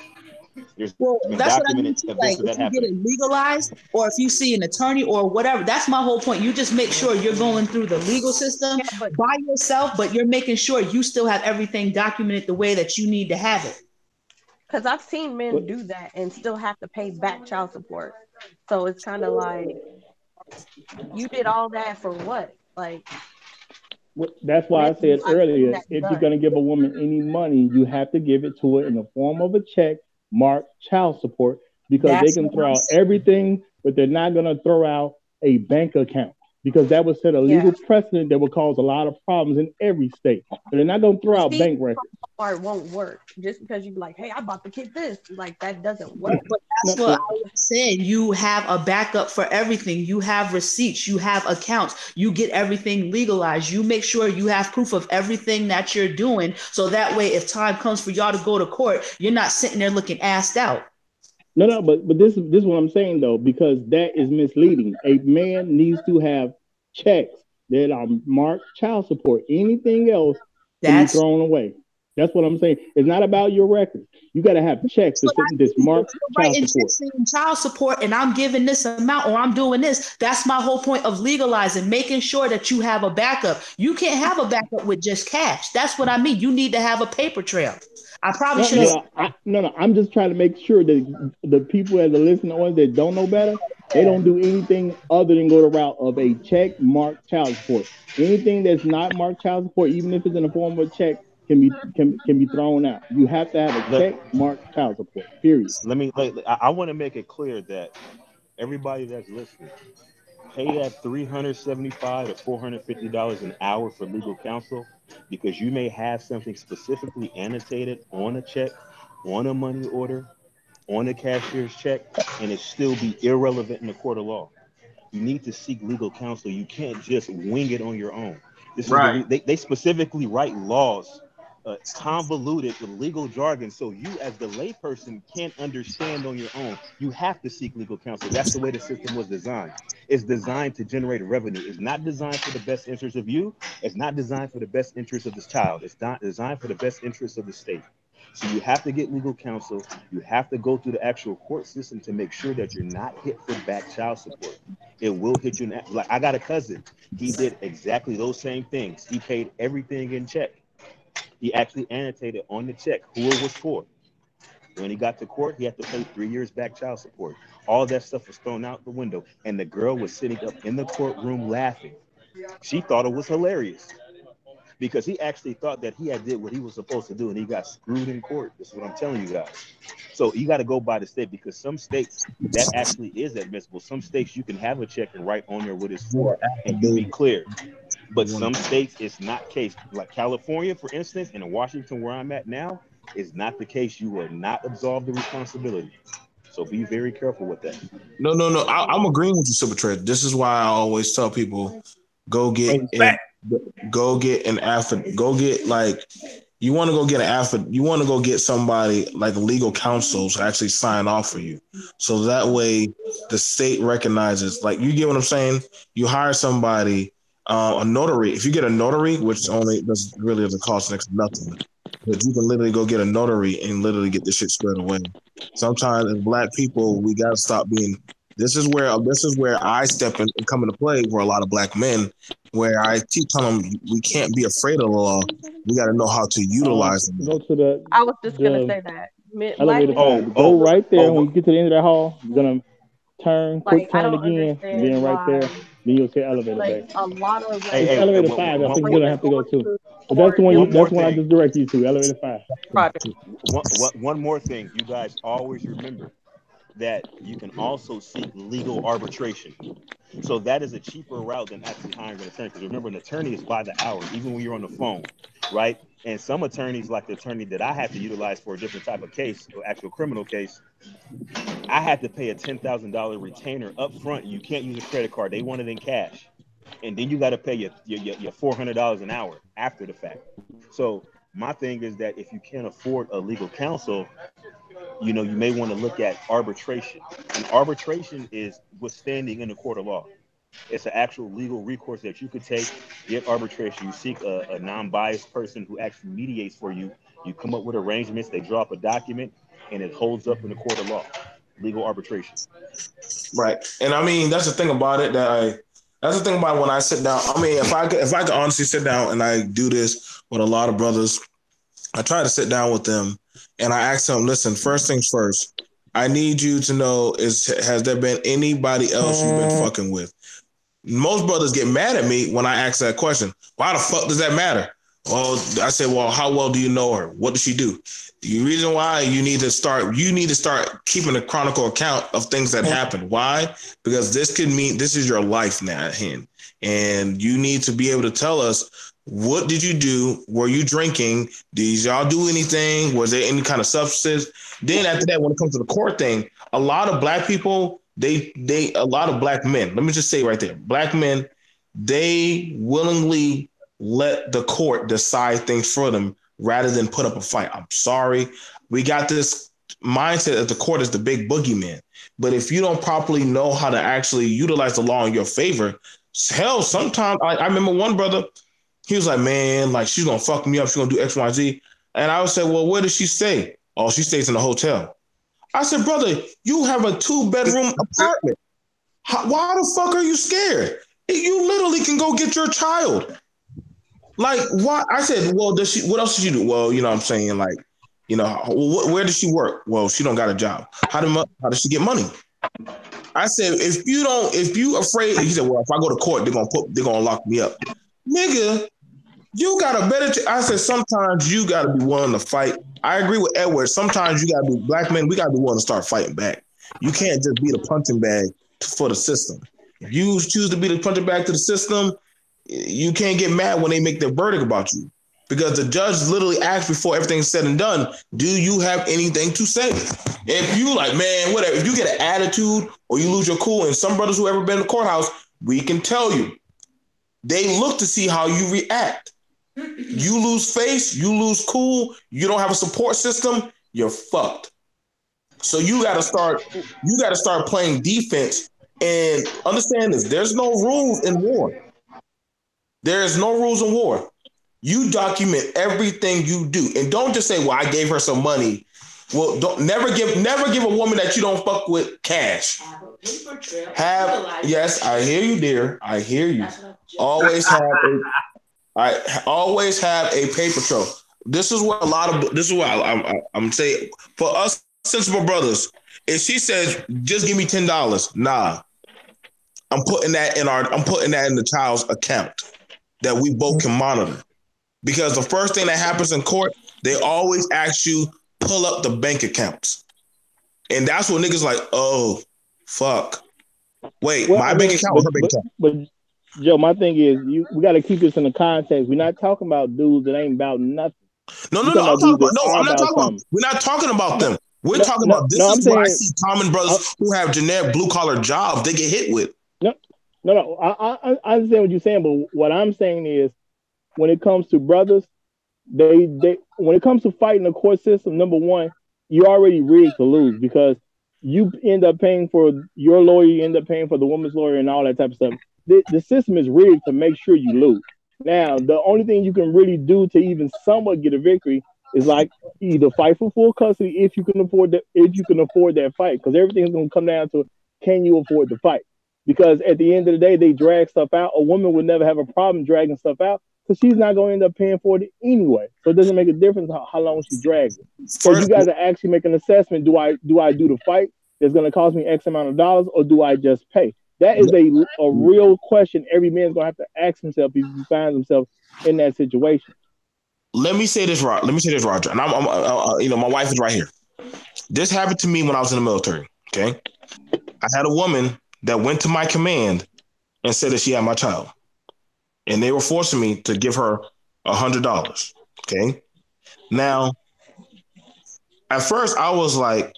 There's Well, been that's what I mean documented too. Like events of if that you get happening. it legalized or if you see an attorney or whatever, that's my whole point. You just make sure you're going through the legal system Yeah, but by yourself, but you're making sure you still have everything documented the way that you need to have it. because I've seen But men do that and still have to pay back child support. So it's kind of like you did all that for what? Like that's why men I do said not getting earlier, that if you're done. going to give a woman any money, you have to give it to her in the form of a check marked child support, because they That's can what throw I'm out saying. everything, but they're not going to throw out a bank account, because that would set a Yeah. legal precedent that would cause a lot of problems in every state. So they're not going to throw But out see, bank records. part won't work just because you be like, hey, I bought the kid this. Like that doesn't No, work. But that's no, what I was saying. You have a backup for everything. You have receipts. You have accounts. You get everything legalized. You make sure you have proof of everything that you're doing. So that way, if time comes for y'all to go to court, you're not sitting there looking assed out. no, but this is what I'm saying though, because that is misleading. A man needs to have checks that are marked child support. Anything else can be That's thrown away. That's what I'm saying. It's not about your records. You got to have checks what I that's mean. If marked you're child writing support. checks saying child support and I'm giving this amount or I'm doing this, that's my whole point of legalizing, making sure that you have a backup. You can't have a backup with just cash. That's what I mean. You need to have a paper trail. I probably No, should no, have Yeah, said no. I'm just trying to make sure that the people as a listener on that don't know better, they that. don't do anything other than go the route of a check marked child support. Anything that's not marked child support, even if it's in the form of a check, can be thrown out. You have to have a let, check marked child support. Period. I want to make it clear that everybody that's listening, pay that $375 to $450 an hour for legal counsel, because you may have something specifically annotated on a check, on a money order, on a cashier's check, and it still be irrelevant in the court of law. You need to seek legal counsel. You can't just wing it on your own. This is Right. they specifically write laws convoluted with legal jargon, so you as the layperson can't understand on your own. You have to seek legal counsel. That's the way the system was designed. It's designed to generate revenue. It's not designed for the best interest of you. It's not designed for the best interest of this child. It's not designed for the best interest of the state. So you have to get legal counsel. You have to go through the actual court system to make sure that you're not hit for back child support. It will hit you. Like I got a cousin. He did exactly those same things. He paid everything in check. He actually annotated on the check who it was for. When he got to court, he had to pay 3 years back child support. All that stuff was thrown out the window, and the girl was sitting up in the courtroom laughing. She thought it was hilarious because he actually thought that he had did what he was supposed to do, and he got screwed in court. This is what I'm telling you guys. So you got to go by the state because some states that actually is admissible. Some states you can have a check and write on there what it's for, and you be clear. But some states it's not case. Like California, for instance, and in Washington, where I'm at now, is not the case. You will not absolve the responsibility. So be very careful with that. No. I'm agreeing with you, Super Trade. This is why I always tell people go get an affidavit. Go get like you want to go get an affidavit. You want to go get somebody like legal counsel to actually sign off for you. So that way the state recognizes. Like you get what I'm saying. You hire somebody, a notary. If you get a notary, which only does really doesn't cost next to nothing. But you can literally go get a notary and literally get this shit squared away. Sometimes as Black people, we gotta stop being. This is where I step in and come into play for a lot of Black men, where I keep telling them we can't be afraid of the law. We got to know how to utilize them. Go to the. I was just gonna say that. Elevator five. Go right there. When you get to the end of that hall, you're gonna turn, quick turn again, and then right there, then you'll see elevator like bay. a lot of It's elevator 5. I think you're gonna have to go to. But that's the one. That's one I just direct you to. Elevator 5. One more thing, you guys always remember that you can also seek legal arbitration. So that is a cheaper route than actually hiring an attorney. Because remember, an attorney is by the hour, even when you're on the phone, right? And some attorneys, like the attorney that I had to utilize for a different type of case, or actual criminal case, I had to pay a $10,000 retainer up front. You can't use a credit card. They want it in cash. And then you got to pay your $400 an hour after the fact. So my thing is that if you can't afford a legal counsel, you may want to look at arbitration. And arbitration is withstanding in the court of law. It's an actual legal recourse that you could take, get arbitration. You seek a non-biased person who actually mediates for you. You come up with arrangements, they draw up a document, and it holds up in the court of law. Legal arbitration. Right. And I mean, that's the thing about it that's the thing about when I sit down. I mean, if I could honestly sit down and I do this with a lot of brothers, I try to sit down with them and I ask them, listen, first things first, I need you to know has there been anybody else you've been fucking with? Most brothers get mad at me when I ask that question. Why the fuck does that matter? Well, I said, well, how well do you know her? What does she do? The reason why you need to start keeping a chronicle account of things that happened. Why? Because this could mean this is your life now, and you need to be able to tell us, what did you do? Were you drinking? Did y'all do anything? Was there any kind of substance? Then after that, when it comes to the court thing, a lot of Black people, a lot of Black men, let me just say right there, Black men, they willingly let the court decide things for them rather than put up a fight. I'm sorry. We got this mindset that the court is the big boogeyman. But if you don't properly know how to actually utilize the law in your favor, hell, sometimes I remember one brother, he was like, man, like she's going to fuck me up. She's going to do X, Y, Z. And I would say, well, where does she stay? Oh, she stays in a hotel. I said, brother, you have a 2-bedroom apartment. Why the fuck are you scared? You literally can go get your child. Like, why? I said, well, what else does she do? Well, you know what I'm saying? Like, where does she work? Well, she don't got a job. How does she get money? I said, if you afraid, he said, well, if I go to court, they're gonna lock me up. Nigga, you got a better I said, sometimes you gotta be willing to fight. I agree with Edward. Sometimes you gotta be Black men, we gotta be willing to start fighting back. You can't just be the punching bag for the system. If you choose to be the punching bag to the system, you can't get mad when they make their verdict about you, because the judge literally asks before everything's said and done, do you have anything to say? If you like, man, whatever, if you get an attitude or you lose your cool, and some brothers who ever been in the courthouse, we can tell you, they look to see how you react. You lose face, you lose cool, you don't have a support system, you're fucked. So you gotta start playing defense and understand this. There's no rules in war. There is no rules in war. You document everything you do, and don't just say, "Well, I gave her some money." Well, don't never give a woman that you don't fuck with cash. Yes, I hear you, dear. I hear you. Always have a paper trail. This is what I'm saying for us sensible brothers. If she says, "Just give me $10," nah, I'm putting that in the child's account that we both can monitor. Because the first thing that happens in court, they always ask you pull up the bank accounts, and that's what niggas like. Oh, fuck! Wait, Well, my bank account or her bank account? But Joe, my thing is, we got to keep this in the context. We're not talking about dudes that ain't about nothing. No. I'm not talking about. We're not talking about them. We're talking about this. Is what I see common brothers who have generic blue collar jobs they get hit with. No. I understand what you're saying, but what I'm saying is, when it comes to brothers, when it comes to fighting the court system, number one, you already rigged to lose because you end up paying for your lawyer, you end up paying for the woman's lawyer, and all that type of stuff. The system is rigged to make sure you lose. Now, the only thing you can really do to even somewhat get a victory is like either fight for full custody if you can afford that fight, because everything's going to come down to can you afford the fight? Because at the end of the day, they drag stuff out. A woman would never have a problem dragging stuff out because she's not going to end up paying for it anyway. So it doesn't make a difference how long she drags it. So you got to actually make an assessment. Do I do the fight that's going to cost me X amount of dollars, or do I just pay? That is a real question every man's going to have to ask himself if he finds himself in that situation. Let me say this, Roger. And I'm my wife is right here. This happened to me when I was in the military. Okay, I had a woman that went to my command and said that she had my child, and they were forcing me to give her $100. Okay, now at first I was like,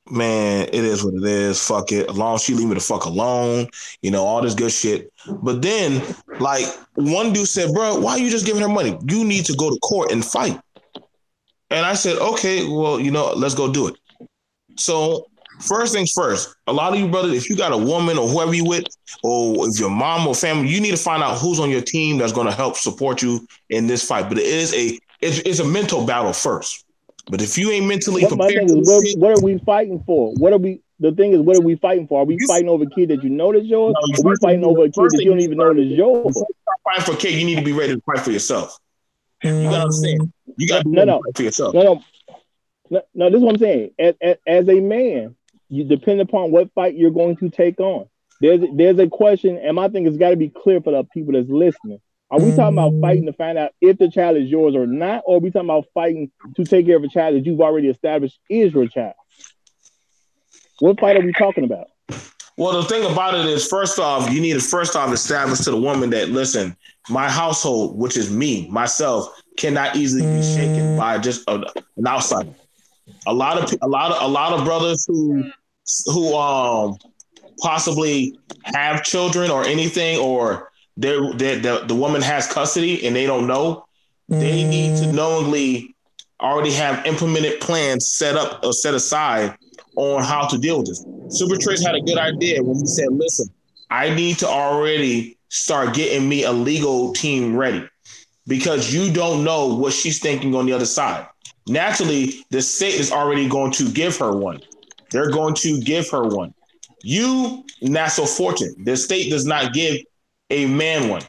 man, it is what it is. Fuck it. As long as she leave me the fuck alone, all this good shit. But then, like, one dude said, bro, why are you just giving her money? You need to go to court and fight. And I said, okay, well, let's go do it. So first things first, a lot of you brothers, if you got a woman or whoever you with, or if your mom or family, you need to find out who's on your team that's going to help support you in this fight. But it's a mental battle first. But if you ain't mentally prepared, my thing is, what are we fighting for? The thing is, what are we fighting for? Are we fighting over a kid that you know that's yours? Or are we fighting over a kid that you don't even know that's yours? Before you start fighting for a kid, you need to be ready to fight for yourself. You gotta understand. You gotta fight for yourself. No, this is what I'm saying. As a man, you depend upon what fight you're going to take on. There's a question, and my thing has got to be clear for the people that's listening. Are we talking about fighting to find out if the child is yours or not? Or are we talking about fighting to take care of a child that you've already established is your child? What fight are we talking about? Well, the thing about it is, first off, you need to establish to the woman that, listen, my household, which is me, myself, cannot easily be shaken by just an outsider. A lot of brothers who possibly have children or anything, or the woman has custody and they don't know, they need to knowingly already have implemented plans set up or set aside on how to deal with this. Super Trish had a good idea when he said, listen, I need to already start getting me a legal team ready, because you don't know what she's thinking on the other side. Naturally, the state is already going to give her one. They're going to give her one. You, not so fortunate. The state does not give a man one.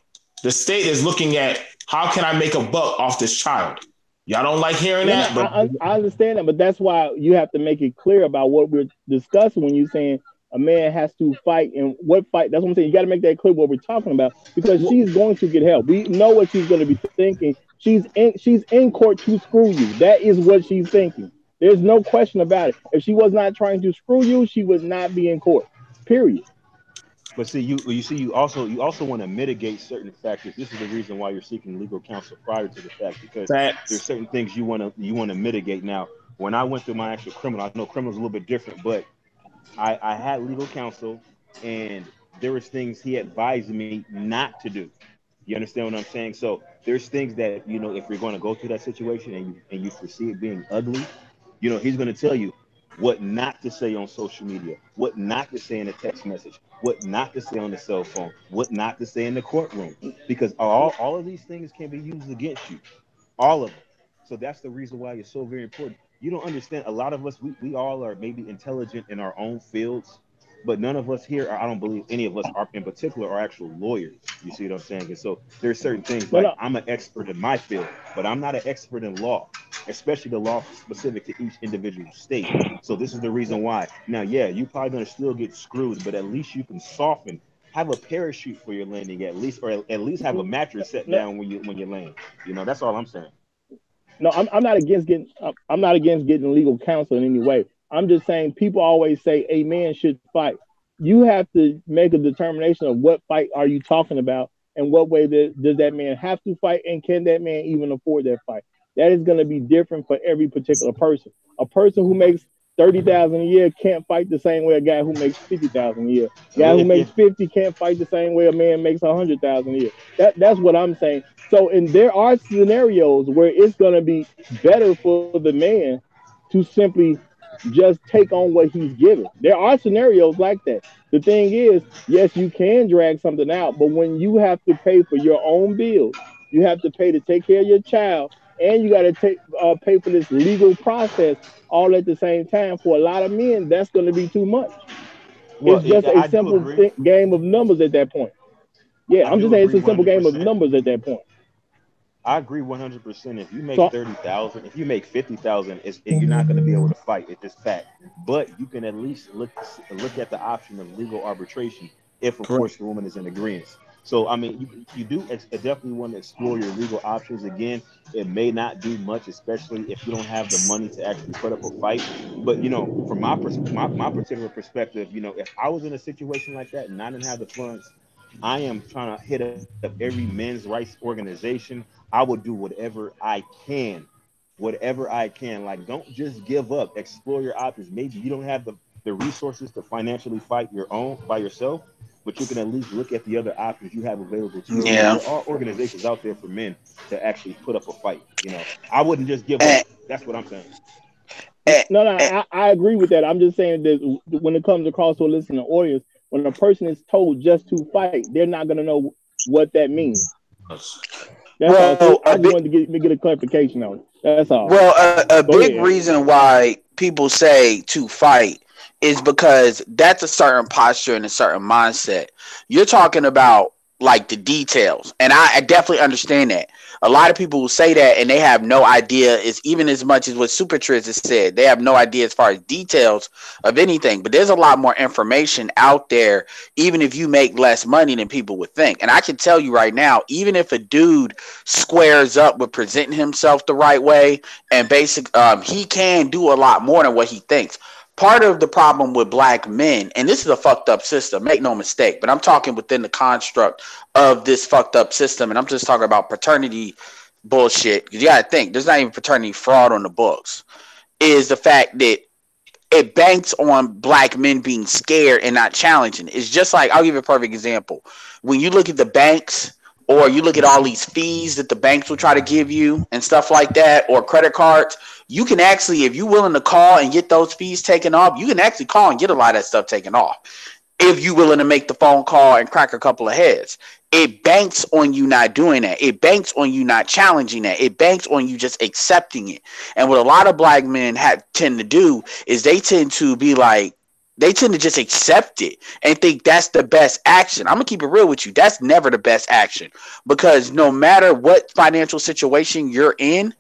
The state is looking at, how can I make a buck off this child? Y'all don't like hearing that? But I understand that, but that's why you have to make it clear about what we're discussing when you're saying a man has to fight and what fight. That's what I'm saying. You got to make that clear what we're talking about, because she's going to get help. We know what she's going to be thinking. She's in court to screw you. That is what she's thinking. There's no question about it. If she was not trying to screw you, she would not be in court. Period. But see, you also want to mitigate certain factors. This is the reason why you're seeking legal counsel prior to the fact, because there's certain things you want to mitigate. Now, when I went through my actual criminal, I know criminal is a little bit different, but I had legal counsel, and there was things he advised me not to do. You understand what I'm saying? So there's things that, if you're going to go through that situation and you foresee it being ugly, he's going to tell you, what not to say on social media, what not to say in a text message, what not to say on the cell phone, what not to say in the courtroom, because all of these things can be used against you, all of them. So that's the reason why it's so very important. You don't understand. A lot of us, we all are maybe intelligent in our own fields, but none of us here, I don't believe any of us are in particular, are actual lawyers. You see what I'm saying? And so there's certain things No, like no, I'm an expert in my field, but I'm not an expert in law, especially the law specific to each individual state. So this is the reason why. Now, yeah, you probably gonna still get screwed, but at least you can soften. Have a parachute for your landing at least, or at least have a mattress set no, down when you land. You know, that's all I'm saying. no. I'm not against getting. I'm not against getting legal counsel in any way. I'm just saying people always say a man should fight. You have to make a determination of what fight are you talking about, and what way does that man have to fight, and can that man even afford that fight? That is going to be different for every particular person. A person who makes 30,000 a year can't fight the same way a guy who makes 50,000 a year. A guy who makes If 50 can't fight the same way a man makes 100,000 a year. That's what I'm saying. So, and there are scenarios where it's going to be better for the man to simply just take on what he's given. There are scenarios like that. The thing is, yes, you can drag something out, but when you have to pay for your own bills, you have to pay to take care of your child, and you got to pay for this legal process all at the same time. For a lot of men, that's going to be too much. well, It's just a I do simple agree. game of numbers at that point. Yeah, I I'm just do saying it's agree a simple game of 100%. numbers at that point. I agree 100%. If you make So 30,000, if you make 50,000, you're not going to be able to fight. It's just fact. But you can at least look at the option of legal arbitration if, of correct. course, the woman is in agreement. So, I mean, you do definitely want to explore your legal options. Again, it may not do much, especially if you don't have the money to actually put up a fight. But, you know, from my particular perspective, you know, if I was in a situation like that and I didn't have the funds, I am trying to hit up every men's rights organization. I will do whatever I can. Like, don't just give up. Explore your options. Maybe you don't have the resources to financially fight your own by yourself, but you can at least look at the other options you have available to you. And Yeah. there are organizations out there for men to actually put up a fight. You know, I wouldn't just give up. And, That's what I'm saying. No, and, no, no, and I agree with that. I'm just saying that when it comes across to a listening audience, when a person is told just to fight, they're not going to know what that means. That's all. So well, I just wanted to get a clarification on it. That's all. a Go big ahead. reason why people say to fight is because that's a certain posture and a certain mindset. You're talking about like the details, and I definitely understand that. A lot of people will say that, and they have no idea. Is even as much as what Super Triz has said, they have no idea as far as details of anything. But there's a lot more information out there, even if you make less money than people would think. And I can tell you right now, even if a dude squares up with presenting himself the right way and he can do a lot more than what he thinks. Part of the problem with black men, and this is a fucked up system, make no mistake, but I'm talking within the construct of this fucked up system, and I'm just talking about paternity bullshit, because you gotta think there's not even paternity fraud on the books, is the fact that it banks on black men being scared and not challenging. It's just like, I'll give you a perfect example. When you look at the banks, or you look at all these fees that the banks will try to give you and stuff like that, or credit cards, you can actually, if you're willing to call and get those fees taken off, you can actually call and get a lot of that stuff taken off. If you're willing to make the phone call and crack a couple of heads, it banks on you not doing that. It banks on you not challenging that. It banks on you just accepting it. And what a lot of black men tend to do is they tend to be like, they tend to just accept it and think that's the best action. I'm gonna keep it real with you. That's never the best action, because no matter what financial situation you're in,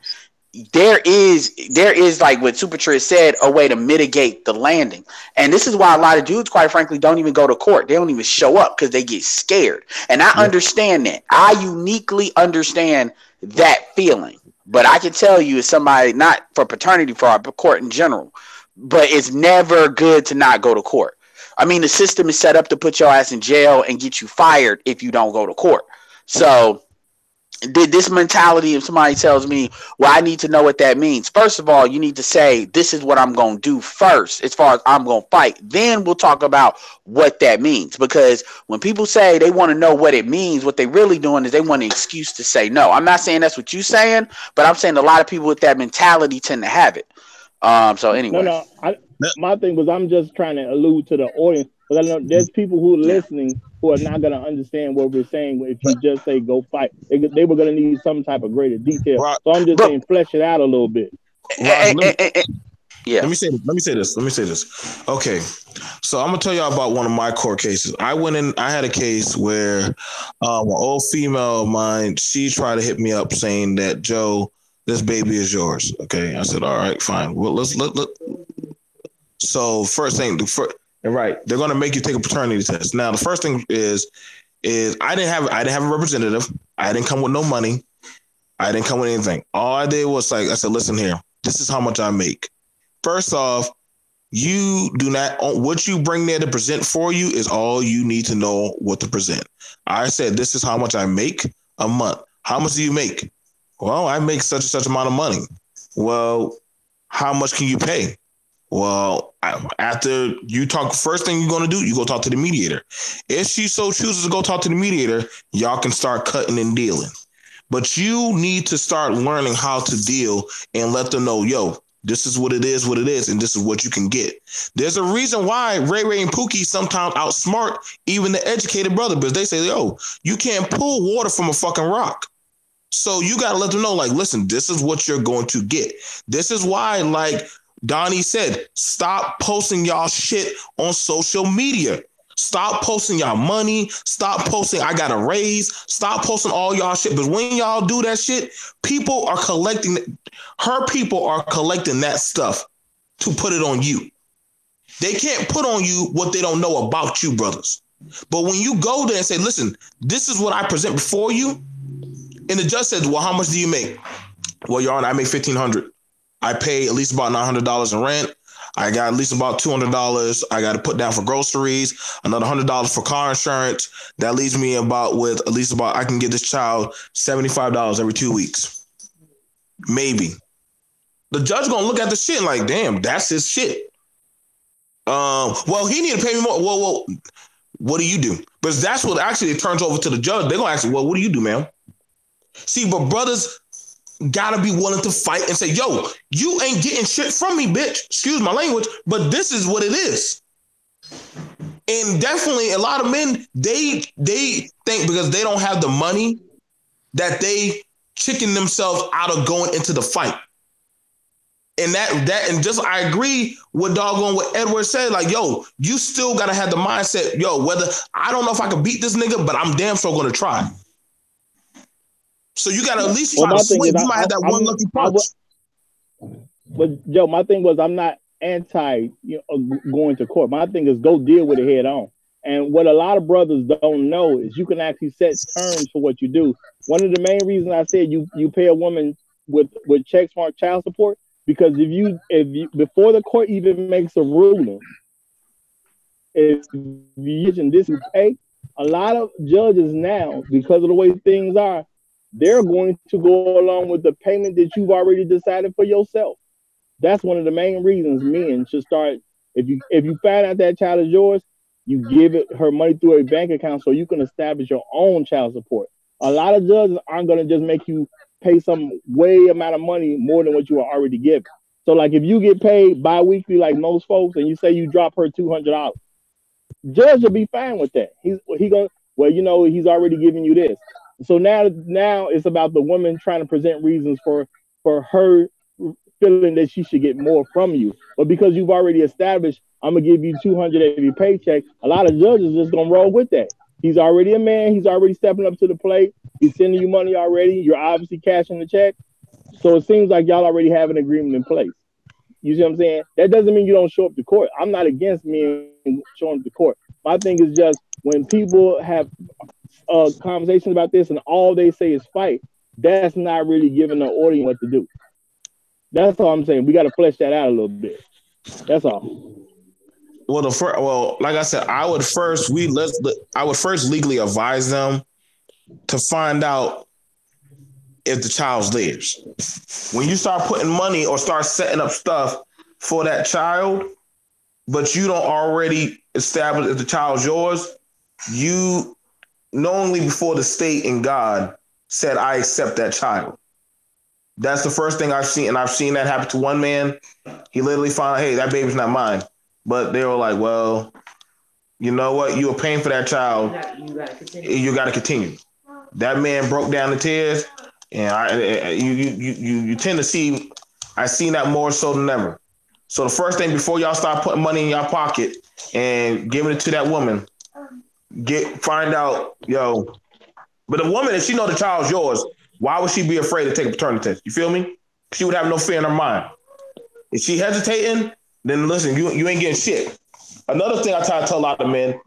there is like what Super Triz said, a way to mitigate the landing. And this is why a lot of dudes, quite frankly, don't even go to court. They don't even show up because they get scared. And I understand that. I uniquely understand that feeling. But I can tell you, as somebody, not for paternity fraud, but court in general, but it's never good to not go to court. I mean, the system is set up to put your ass in jail and get you fired if you don't go to court. So this mentality, if somebody tells me, well, I need to know what that means. First of all, you need to say, this is what I'm going to do first, as far as I'm going to fight. Then we'll talk about what that means. Because when people say they want to know what it means, what they're really doing is they want an excuse to say no. I'm not saying that's what you're saying, but I'm saying a lot of people with that mentality tend to have it. So No, anyway. no, my thing was I'm just trying to allude to the audience, because I know there's people who are listening who are not going to understand what we're saying if you just say go fight. They were going to need some type of greater detail. Rod, So I'm just Bro, saying flesh it out a little bit. Rod, yeah. let me say this. Okay, so I'm gonna tell y'all about one of my court cases. I had a case where an old female of mine, she tried to hit me up saying that, Joe, this baby is yours. Okay, I said, all right, fine. Well, let. So first thing, right, they're gonna make you take a paternity test. Now, the first thing is I didn't have a representative. I didn't come with no money. I didn't come with anything. All I did was I said, listen here, this is how much I make. First off, you do not, what you bring there to present for you is all you need to know what to present. I said, this is how much I make a month. How much do you make? Well, I make such and such amount of money. Well, how much can you pay? Well, after you talk, first thing you're going to do, you go talk to the mediator. If she so chooses to go talk to the mediator, y'all can start cutting and dealing. But you need to start learning how to deal and let them know, yo, this is what it is, and this is what you can get. There's a reason why Ray Ray and Pookie sometimes outsmart even the educated brother, because they say, yo, you can't pull water from a fucking rock. So you got to let them know, listen, this is what you're going to get. This is why, Donnie said, stop posting y'all shit on social media. Stop posting y'all money. Stop posting, I got a raise. Stop posting all y'all shit. But when y'all do that shit, people are collecting that stuff to put it on you. They can't put on you what they don't know about you, brothers. But when you go there and say, listen, this is what I present before you, and the judge says, well, how much do you make? Well, Your Honor, I make $1,500. I pay at least about $900 in rent. I got at least about $200 I got to put down for groceries, another $100 for car insurance. That leaves me I can get this child $75 every 2 weeks. Maybe. The judge going to look at the shit like, damn, that's his shit. Well, he need to pay me more. Well, what do you do? But that's what actually it turns over to the judge. They're going to ask you, well, what do you do, ma'am? See, but brothers gotta be willing to fight and say, yo, you ain't getting shit from me, bitch. Excuse my language, but this is what it is. And definitely a lot of men, they think because they don't have the money that they chicken themselves out of going into the fight. And and just I agree with doggone what Edward said, yo, you still gotta have the mindset, yo, whether I don't know if I can beat this nigga, but I'm damn sure gonna try. So you got to at least try to swing. You might have that one lucky punch. But Joe, my thing was I'm not anti going to court. My thing is go deal with it head on. And what a lot of brothers don't know is you can actually set terms for what you do. One of the main reasons I said you pay a woman with check smart child support, because if you before the court even makes a ruling, if you mention this you pay, a lot of judges now, because of the way things are, they're going to go along with the payment that you've already decided for yourself. That's one of the main reasons men should start. If you find out that child is yours, you give her money through a bank account so you can establish your own child support. A lot of judges aren't going to just make you pay some way amount of money more than what you are already given. So if you get paid bi-weekly like most folks, and you say you drop her $200, judge will be fine with that. He's already giving you this. So now it's about the woman trying to present reasons for her feeling that she should get more from you. But because you've already established, I'm gonna give you $200 every paycheck, a lot of judges just gonna roll with that. He's already a man. He's already stepping up to the plate. He's sending you money already. You're obviously cashing the check. So it seems like y'all already have an agreement in place. You see what I'm saying? That doesn't mean you don't show up to court. I'm not against men showing up to court. My thing is just when people have conversations about this and all they say is fight, that's not really giving the audience what to do. That's all I'm saying. We got to flesh that out a little bit. That's all. Well, like I said, I would first legally advise them to find out if the child's theirs. When you start putting money or start setting up stuff for that child, but you don't already establish if the child's yours, you knowingly before the state and God said, I accept that child. That's the first thing I've seen, and I've seen that happen to one man. He literally found, hey, that baby's not mine. But they were like, well, you know what? You were paying for that child. You got to continue. That man broke down in tears, and you tend to see. I seen that more so than ever. So the first thing before y'all start putting money in your pocket and giving it to that woman, find out, yo. But the woman, if she know the child's yours, why would she be afraid to take a paternity test? You feel me? She would have no fear in her mind. If she hesitating, then listen, you ain't getting shit. Another thing I try to tell a lot of men,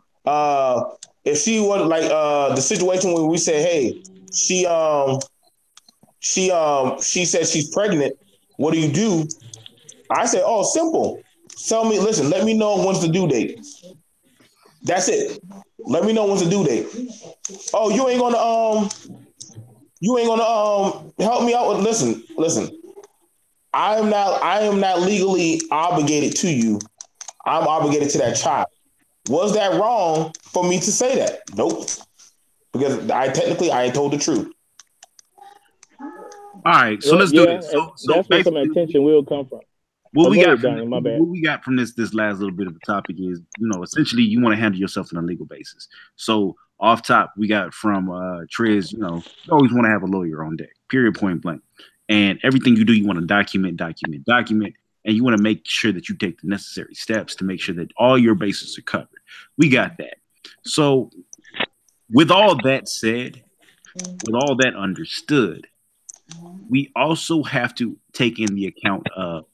if she was like the situation where we say, hey, she said she's pregnant, what do? I say, oh, simple. Tell me, listen, let me know when's the due date. That's it. Let me know when's the due date. Oh, you ain't gonna help me out with listen. I am not legally obligated to you. I'm obligated to that child. Was that wrong for me to say that? Nope. Because I told the truth. All right, so let's do this. So that's where some attention will come from. What we got from this last little bit of a topic is, essentially you want to handle yourself on a legal basis. So off top, we got from Trez, you always want to have a lawyer on deck, period, point blank. And everything you do, you want to document, and you want to make sure that you take the necessary steps to make sure that all your bases are covered. We got that. So with all that said, with all that understood, we also have to take in the account of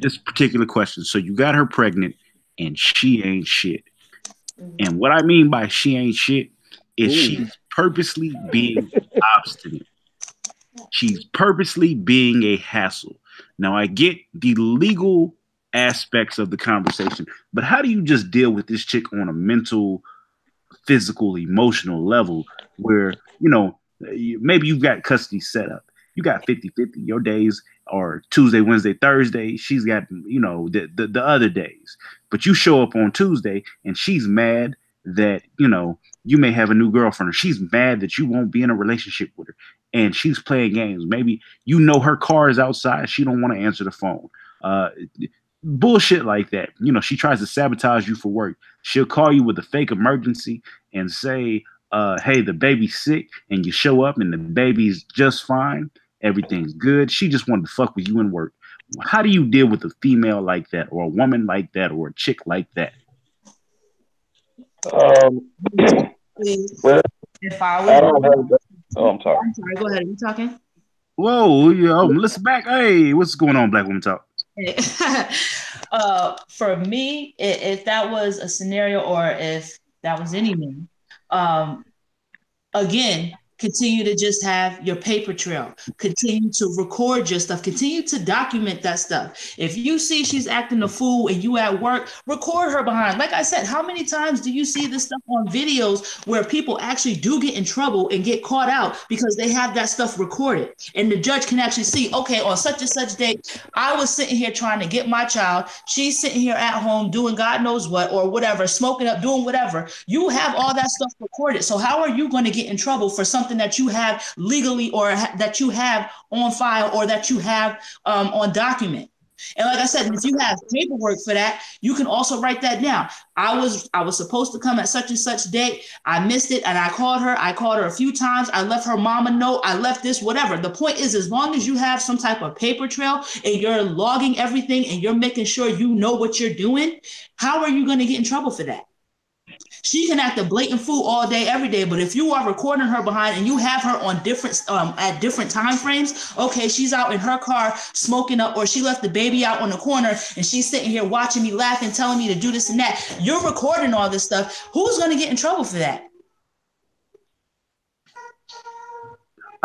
this particular question. So you got her pregnant and she ain't shit. And what I mean by she ain't shit is she's purposely being obstinate. She's purposely being a hassle. Now, I get the legal aspects of the conversation, but how do you just deal with this chick on a mental, physical, emotional level where, maybe you've got custody set up. You got 50-50. Your days are Tuesday, Wednesday, Thursday. She's got, the other days. But you show up on Tuesday and she's mad that, you may have a new girlfriend, or she's mad that you won't be in a relationship with her. And she's playing games. Maybe her car is outside. She don't want to answer the phone. Bullshit like that. She tries to sabotage you for work. She'll call you with a fake emergency and say, hey, the baby's sick, and you show up and the baby's just fine. Everything's good. She just wanted to fuck with you in work. How do you deal with a female like that, or a woman like that, or a chick like that? Well, if I was, I'm sorry. Go ahead. Are you talking? Whoa, listen back. Hey, what's going on, Black Woman Talk? For me, if that was a scenario, or if that was any man, again, continue to just have your paper trail. Continue to record your stuff. Continue to document that stuff. If you see she's acting a fool and you at work, record her behind. Like I said, how many times do you see this stuff on videos where people actually do get in trouble and get caught out because they have that stuff recorded? And the judge can actually see, okay, on such and such date, I was sitting here trying to get my child. She's sitting here at home doing God knows what, or whatever, smoking up, doing whatever. You have all that stuff recorded. So how are you going to get in trouble for something that you have legally, or that you have on file, or that you have on document? And like I said, if you have paperwork for that, you can also write that down. I was supposed to come at such and such date. I missed it, and I called her. A few times. I left her mom a note. I left this, whatever. The point is, as long as you have some type of paper trail and you're logging everything and you're making sure you know what you're doing, how are you going to get in trouble for that? She can act a blatant fool all day, every day. But if you are recording her behind and you have her on different at different time frames, okay, she's out in her car smoking up, or she left the baby out on the corner and she's sitting here watching me, laughing, telling me to do this and that. You're recording all this stuff. Who's going to get in trouble for that?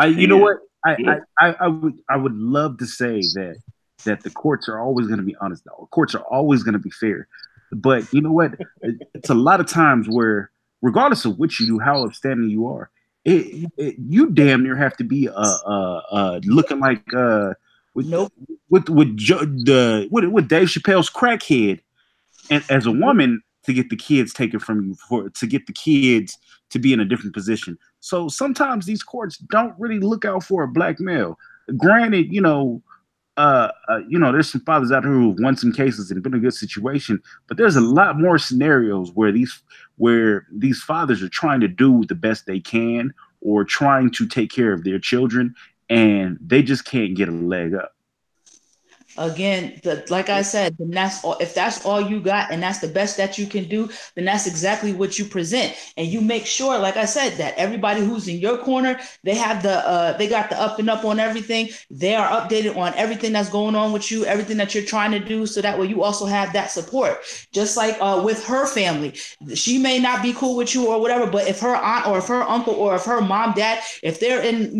You know what? I would love to say that the courts are always going to be honest. The courts are always going to be fair. But you know what? It's a lot of times where, regardless of what you do, how upstanding you are, you damn near have to be looking like with Dave Chappelle's crackhead, and as a woman, to get the kids taken from you, to get the kids to be in a different position. So sometimes these courts don't really look out for a black male. granted, there's some fathers out here who've won some cases and been in a good situation, but there's a lot more scenarios where these fathers are trying to do the best they can or trying to take care of their children, and they just can't get a leg up. Again, like I said, then that's all. If that's all you got and that's the best that you can do, then that's exactly what you present. And you make sure, like I said, that everybody who's in your corner, they have they got the up and up on everything. They are updated on everything that's going on with you, everything that you're trying to do, so that way you also have that support. Just like with her family, she may not be cool with you or whatever, but if her aunt or if her uncle or if her mom, dad, if they're in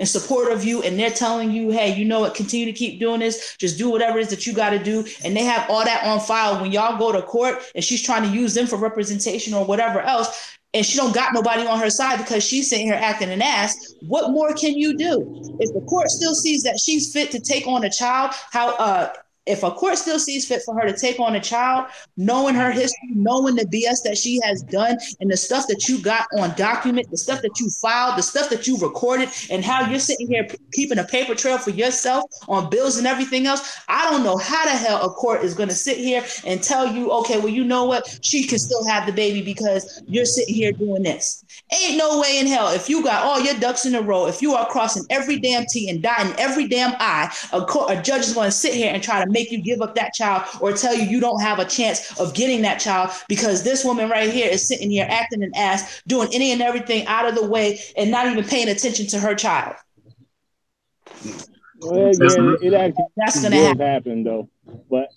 support of you and they're telling you, hey, you know what, continue to keep doing this, just do whatever it is that you got to do, and they have all that on file when y'all go to court and she's trying to use them for representation or whatever else, and she don't got nobody on her side because she's sitting here acting an ass, what more can you do? If the court still sees that she's fit to take on a child, if a court still sees fit for her to take on a child, knowing her history, knowing the BS that she has done, and the stuff that you got on document, the stuff that you filed, the stuff that you recorded, and how you're sitting here keeping a paper trail for yourself on bills and everything else, I don't know how the hell a court is going to sit here and tell you, okay, well, you know what? She can still have the baby because you're sitting here doing this. Ain't no way in hell. If you got all your ducks in a row, if you are crossing every damn T and dotting every damn I, a judge is going to sit here and try to make you give up that child or tell you you don't have a chance of getting that child because this woman right here is sitting here acting an ass, doing any and everything out of the way and not even paying attention to her child. Well, yeah, it actually that's going to happen though. But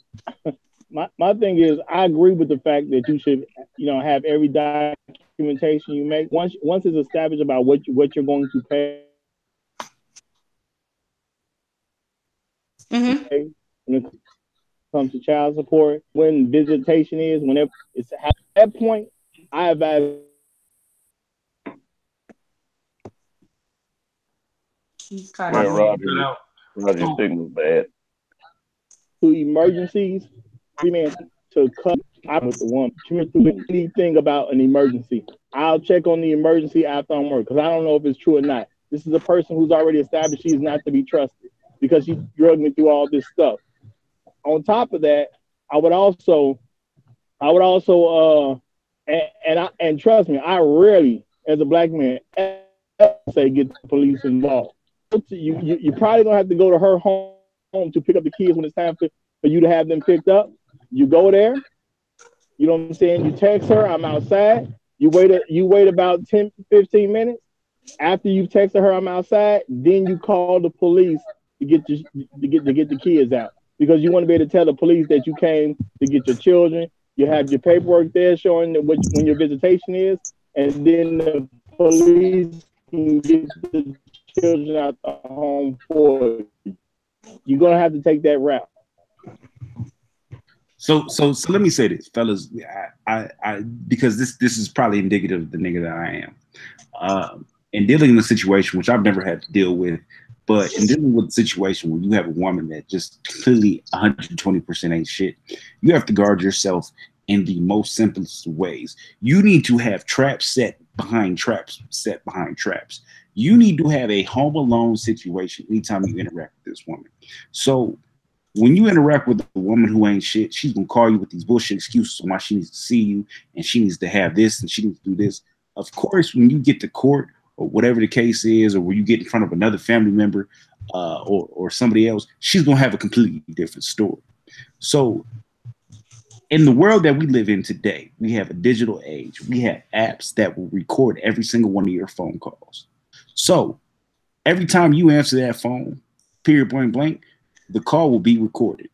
my thing is, I agree with the fact that you should, have every documentation you make. Once it's established about what you're going to pay. Mm-hmm. When it comes to child support, when visitation is, whenever it's at that point, I advise. Roger signal's bad. To emergencies, to cut out with the woman. Anything about an emergency, I'll check on the emergency after I'm work because I don't know if it's true or not. This is a person who's already established she's not to be trusted because she drugged me through all this stuff. On top of that, I would also, and trust me, I rarely, as a black man, say get the police involved. You probably gonna have to go to her home to pick up the kids when it's time for you to have them picked up. You go there, you know what I'm saying? You text her, I'm outside. You wait about 10, 15 minutes. After you've texted her, I'm outside, then you call the police to get the kids out. Because you want to be able to tell the police that you came to get your children. You have your paperwork there showing when your visitation is, and then the police can get the children out the home for you. You're gonna have to take that route. So let me say this, fellas, I because this is probably indicative of the nigga that I am. In dealing in a situation which I've never had to deal with, but in dealing with a situation where you have a woman that just clearly 120% ain't shit, you have to guard yourself in the most simplest ways. You need to have traps set behind traps. You need to have a home alone situation anytime you interact with this woman. So when you interact with a woman who ain't shit, she's gonna call you with these bullshit excuses on why she needs to see you and she needs to have this and she needs to do this. Of course, when you get to court or whatever the case is, or when you get in front of another family member or somebody else, she's gonna have a completely different story. So in the world that we live in today, we have a digital age. We have apps that will record every single one of your phone calls. So every time you answer that phone, period, blank, blank, the call will be recorded.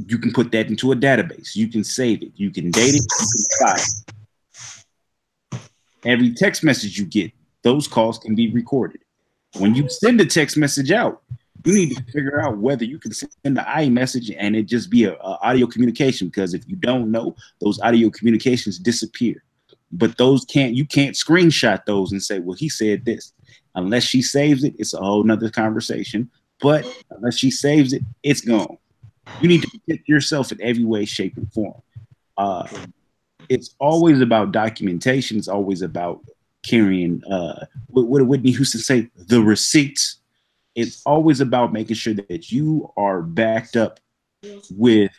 You can put that into a database. You can save it. You can date it. You can file it. Every text message you get, those calls can be recorded. When you send a text message out, you need to figure out whether you can send the iMessage and it just be a audio communication, because if you don't know, those audio communications disappear. But you can't screenshot those and say, well, he said this. Unless she saves it, it's a whole nother conversation. But unless she saves it, it's gone. You need to protect yourself in every way, shape, and form. It's always about documentation. It's always about carrying what did Whitney Houston say? The receipts. It's always about making sure that you are backed up with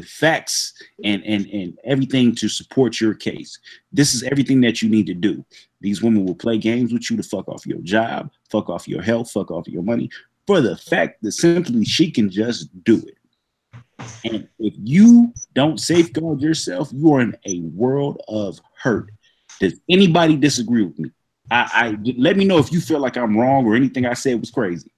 facts and everything to support your case. This is everything that you need to do. These women will play games with you to fuck off your job, fuck off your health, fuck off your money, for the fact that simply she can just do it. And if you don't safeguard yourself, you are in a world of hurt. Does anybody disagree with me? I let me know if you feel like I'm wrong or anything I said was crazy.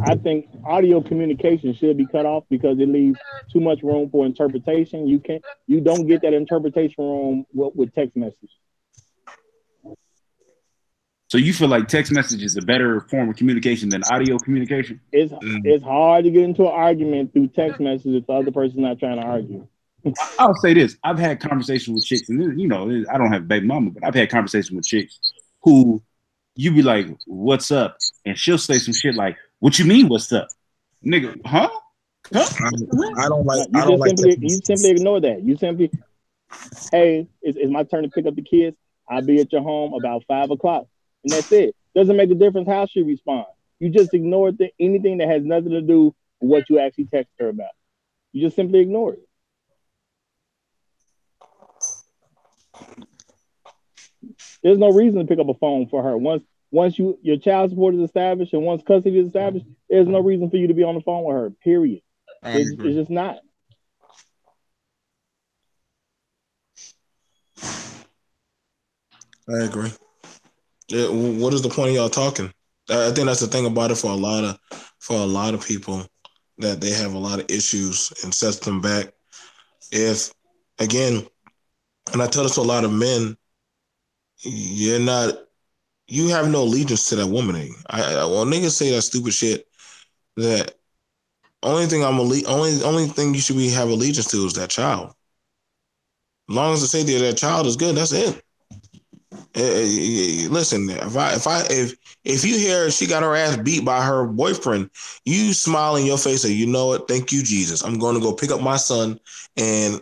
I think audio communication should be cut off because it leaves too much room for interpretation. You don't get that interpretation room with text messages. So you feel like text message is a better form of communication than audio communication? It's hard to get into an argument through text message if the other person's not trying to argue. I'll say this: I've had conversations with chicks, and I don't have a baby mama, but I've had conversations with chicks who you be like, "What's up?" and she'll say some shit like, "What you mean, what's up, nigga? Huh?" I don't like. You simply ignore that. You simply, hey, it's my turn to pick up the kids. I'll be at your home about 5 o'clock, and that's it. Doesn't make a difference how she responds. You just ignore anything that has nothing to do with what you actually text her about. You just simply ignore it. There's no reason to pick up a phone for her. Once your child support is established and once custody is established, there's no reason for you to be on the phone with her. Period. It's just not. I agree. Yeah, what is the point of y'all talking? I think that's the thing about it for a lot of people, that they have a lot of issues and sets them back. If again, and I tell this to a lot of men, you have no allegiance to that woman. When niggas say that stupid shit, that only thing you should have allegiance to is that child. As long as they say that child is good, that's it. Listen, if you hear she got her ass beat by her boyfriend, you smile in your face and you know what? Thank you, Jesus. I'm going to go pick up my son, and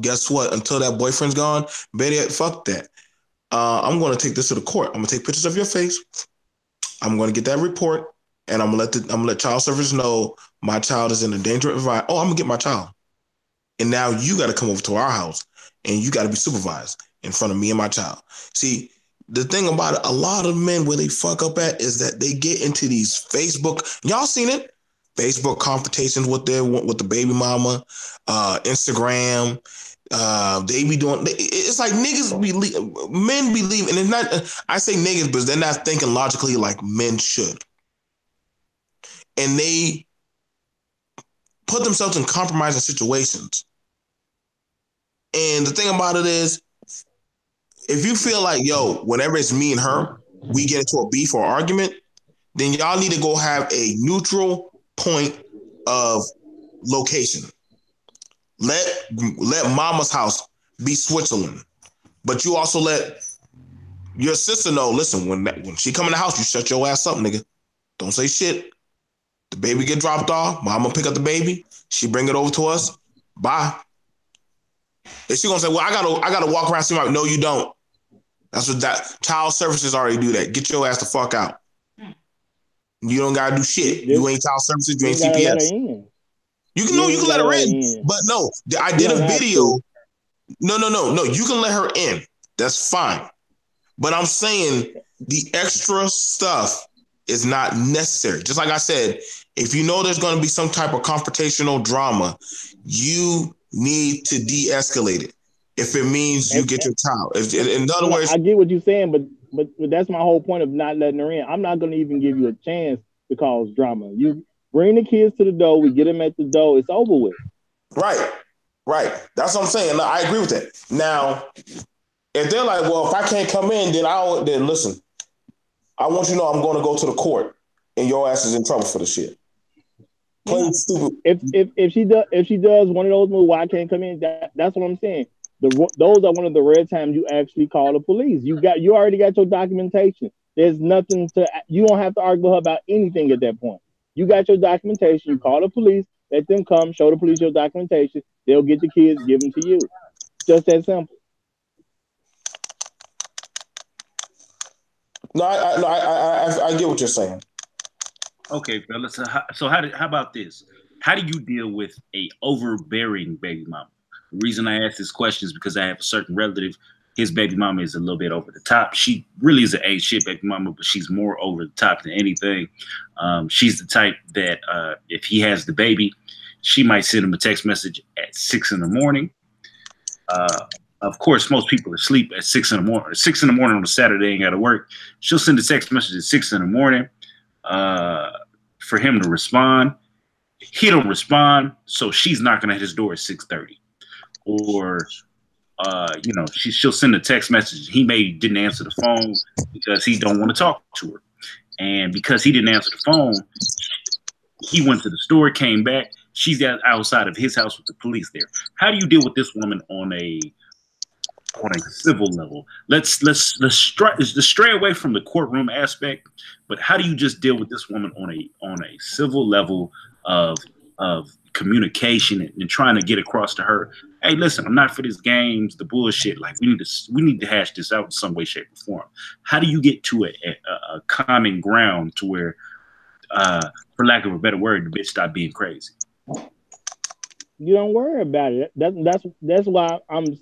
guess what? Until that boyfriend's gone, Betty, fuck that. I'm going to take this to the court. I'm going to take pictures of your face. I'm going to get that report, and I'm going to let child services know my child is in a dangerous environment. Oh, I'm going to get my child, and now you got to come over to our house, and you got to be supervised in front of me and my child. See, the thing about it, a lot of men where they fuck up at is that they get into these Facebook. Y'all seen it? Facebook confrontations with the baby mama, Instagram. They be doing. It's like men believe, and it's not. I say niggas, but they're not thinking logically like men should, and they put themselves in compromising situations. And the thing about it is, if you feel like, whenever it's me and her, we get into a beef or argument, then y'all need to go have a neutral point of location. Let mama's house be Switzerland, but you also let your sister know, listen, when she come in the house, you shut your ass up, nigga. Don't say shit. The baby get dropped off, mama pick up the baby, she bring it over to us, bye. If she gonna say, well, I gotta walk around, see my, no, you don't. That's what that child services already do. That get your ass the fuck out. You don't gotta do shit. You ain't child services. You ain't CPS. You can let her in, but no, I did a video. No. You can let her in. That's fine. But I'm saying the extra stuff is not necessary. Just like I said, if you know there's going to be some type of confrontational drama, you need to de-escalate it. If it means you get your child. In other words, I get what you're saying, but that's my whole point of not letting her in. I'm not going to even give you a chance to cause drama. You bring the kids to the door, we get them at the door, it's over with. Right. That's what I'm saying. I agree with that. Now, if they're like, well, if I can't come in, then listen, I want you to know I'm going to go to the court, and your ass is in trouble for the shit. Plain stupid. If she does one of those moves where I can't come in, that's what I'm saying. Those are one of the rare times you actually call the police. You already got your documentation. There's nothing you don't have to argue about anything at that point. You got your documentation. You call the police, let them come, show the police your documentation. They'll get the kids, give them to you. Just that simple. No, I get what you're saying. Okay, fellas. How about this? How do you deal with a overbearing baby mama? The reason I ask this question is because I have a certain relative. His baby mama is a little bit over the top. She really is an ain't shit baby mama, but she's more over the top than anything. She's the type that if he has the baby, she might send him a text message at 6 in the morning. Uh, of course, most people are asleep at 6 in the morning. 6 in the morning on a Saturday, ain't got to work. She'll send a text message at 6 in the morning uh, for him to respond. He don't respond, so she's knocking at his door at 6:30. Or she'll send a text message. He may didn't answer the phone because he don't want to talk to her, and because he didn't answer the phone, he went to the store, came back. She's outside of his house with the police there. How do you deal with this woman on a civil level? Let's stray away from the courtroom aspect, but how do you just deal with this woman on a civil level of communication and trying to get across to her, hey, listen, I'm not for these games, the bullshit. Like we need to hash this out in some way, shape, or form. How do you get to a common ground to where, for lack of a better word, the bitch stop being crazy? You don't worry about it. That's why I'm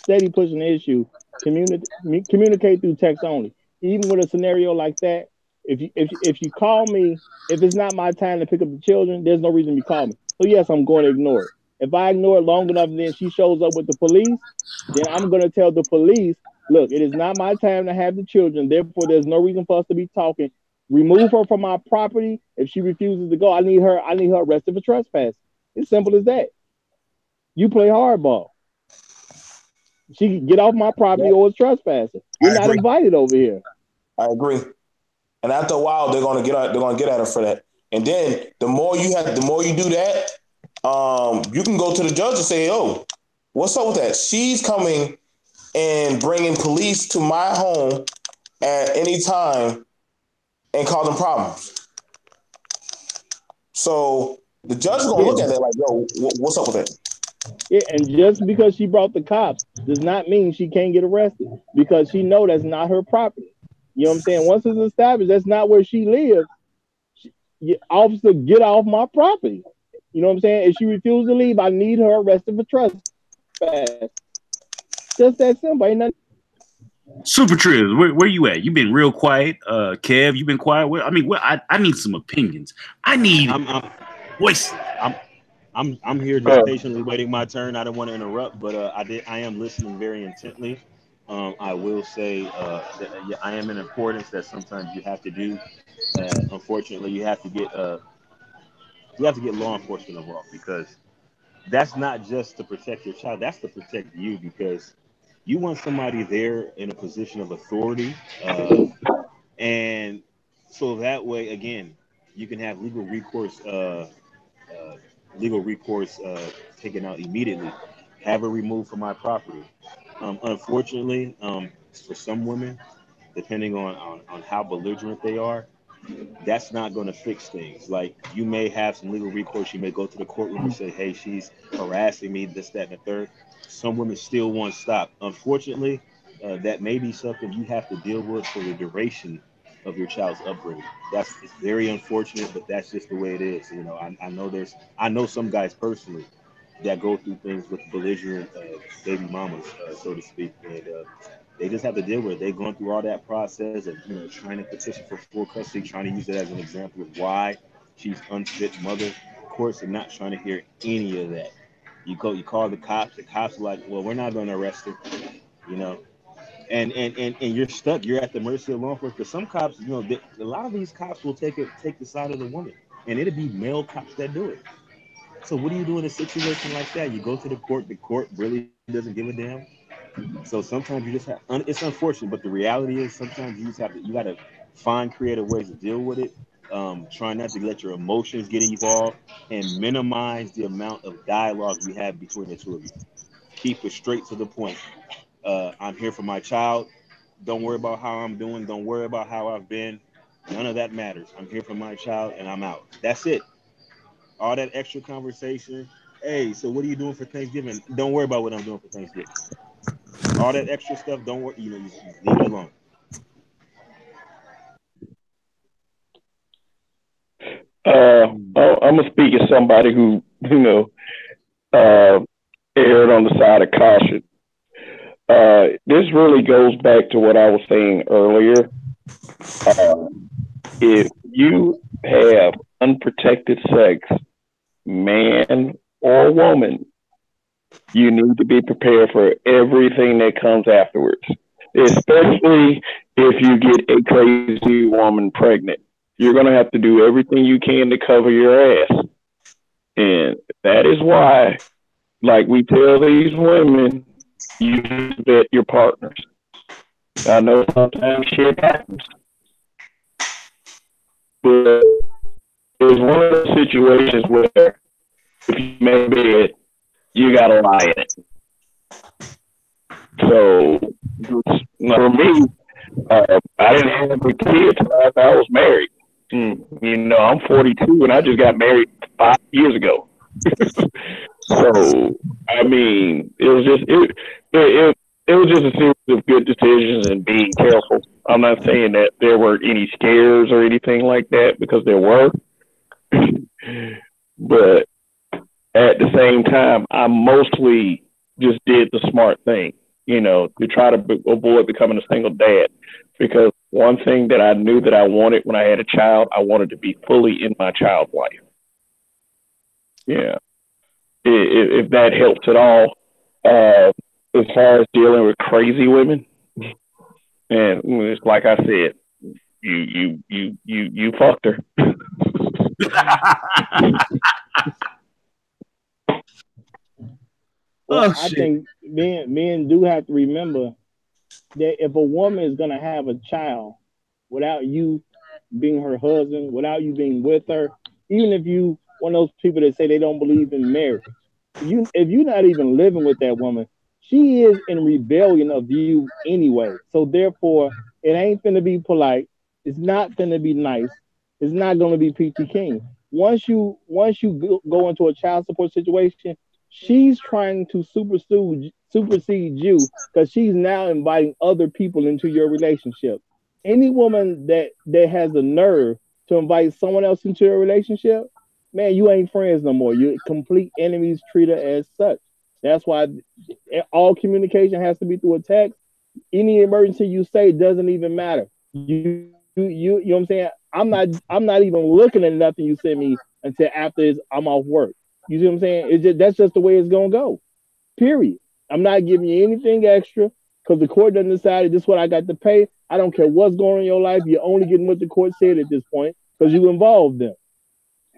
steady pushing the issue. Communicate through text only. Even with a scenario like that, if you call me, if it's not my time to pick up the children, there's no reason you call me. So yes, I'm going to ignore it. If I ignore it long enough, and then she shows up with the police, then I'm going to tell the police, look, it is not my time to have the children. Therefore, there's no reason for us to be talking. Remove her from my property. If she refuses to go, I need her arrested for trespass. It's simple as that. You play hardball. She can get off my property or is trespassing. You're not invited over here. I agree. And after a while, they're gonna get at her for that. And then the more you do that, you can go to the judge and say, "Oh, what's up with that? She's coming and bringing police to my home at any time and causing problems." So the judge is gonna look at that like, "Yo, what's up with that?" Yeah, and just because she brought the cops does not mean she can't get arrested because she know that's not her property. You know what I'm saying? Once it's established that's not where she lives, officer, get off my property. You know what I'm saying? If she refuses to leave, I need her arrested for trespass. Just that simple. Ain't nothing. Super Triz, where you at? You've been real quiet. Kev, you've been quiet. I need some opinions. I need voice. I'm here just patiently waiting my turn. I don't want to interrupt, but I am listening very intently. I will say that I am an importance that sometimes you have to do. Unfortunately, you have to get law enforcement involved because that's not just to protect your child. That's to protect you because you want somebody there in a position of authority, and so that way, again, you can have uh, legal recourse taken out immediately. Have her removed from my property. Unfortunately, for some women, depending on how belligerent they are, that's not going to fix things. Like you may have some legal recourse. You may go to the courtroom and say, "Hey, she's harassing me, this, that, and the third." Some women still won't stop. Unfortunately, that may be something you have to deal with for the duration of your child's upbringing. It's very unfortunate, but that's just the way it is. You know, I know some guys personally that go through things with belligerent baby mamas, so to speak, and they just have to deal with it. They've gone through all that process of trying to petition for full custody, trying to use it as an example of why she's unfit mother. Of course, they're not trying to hear any of that. You call the cops. The cops are like, well, we're not going to arrest her, you know. And you're stuck. You're at the mercy of law enforcement. Because some cops, a lot of these cops will take the side of the woman, and it'll be male cops that do it. So what do you do in a situation like that? You go to the court. The court really doesn't give a damn. So sometimes you just have. It's unfortunate, but the reality is sometimes you got to find creative ways to deal with it. Try not to let your emotions get involved, and minimize the amount of dialogue you have between the two of you. Keep it straight to the point. I'm here for my child. Don't worry about how I'm doing. Don't worry about how I've been. None of that matters. I'm here for my child, and I'm out. That's it. All that extra conversation. Hey, so what are you doing for Thanksgiving? Don't worry about what I'm doing for Thanksgiving. All that extra stuff, don't worry. You just leave it alone. I'm gonna speak as somebody who erred on the side of caution. This really goes back to what I was saying earlier. If you have unprotected sex, man or woman, you need to be prepared for everything that comes afterwards, especially if you get a crazy woman pregnant. You're going to have to do everything you can to cover your ass. And that is why, like we tell these women, you just vet your partners. I know sometimes shit happens, but it's one of those situations where if you make bed, you got to lie in it. So for me, I didn't have a kid until after I was married. I'm 42 and I just got married 5 years ago. So I mean, it was just a series of good decisions and being careful. I'm not saying that there weren't any scares or anything like that, because there were, but at the same time, I mostly just did the smart thing, to try to avoid becoming a single dad. Because one thing that I knew that I wanted when I had a child, I wanted to be fully in my child's life. Yeah. If that helps at all, as far as dealing with crazy women, and it's like I said, you fucked her. Well, I think men do have to remember that if a woman is going to have a child without you being her husband, without you being with her, even if you one of those people that say they don't believe in marriage, if you're not even living with that woman, she is in rebellion of you anyway. So therefore, it ain't finna be polite. It's not finna be nice. It's not gonna be peachy keen. Once you go into a child support situation, she's trying to supersede you, because she's now inviting other people into your relationship. Any woman that has the nerve to invite someone else into a relationship, man, you ain't friends no more. You're complete enemies. Treat her as such. That's why all communication has to be through a text. Any emergency you say doesn't even matter. You know what I'm saying? I'm not even looking at nothing you send me until after I'm off work. You see what I'm saying? That's just the way it's gonna go. Period. I'm not giving you anything extra because the court doesn't decide this is what I got to pay. I don't care what's going on in your life. You're only getting what the court said at this point because you involved them.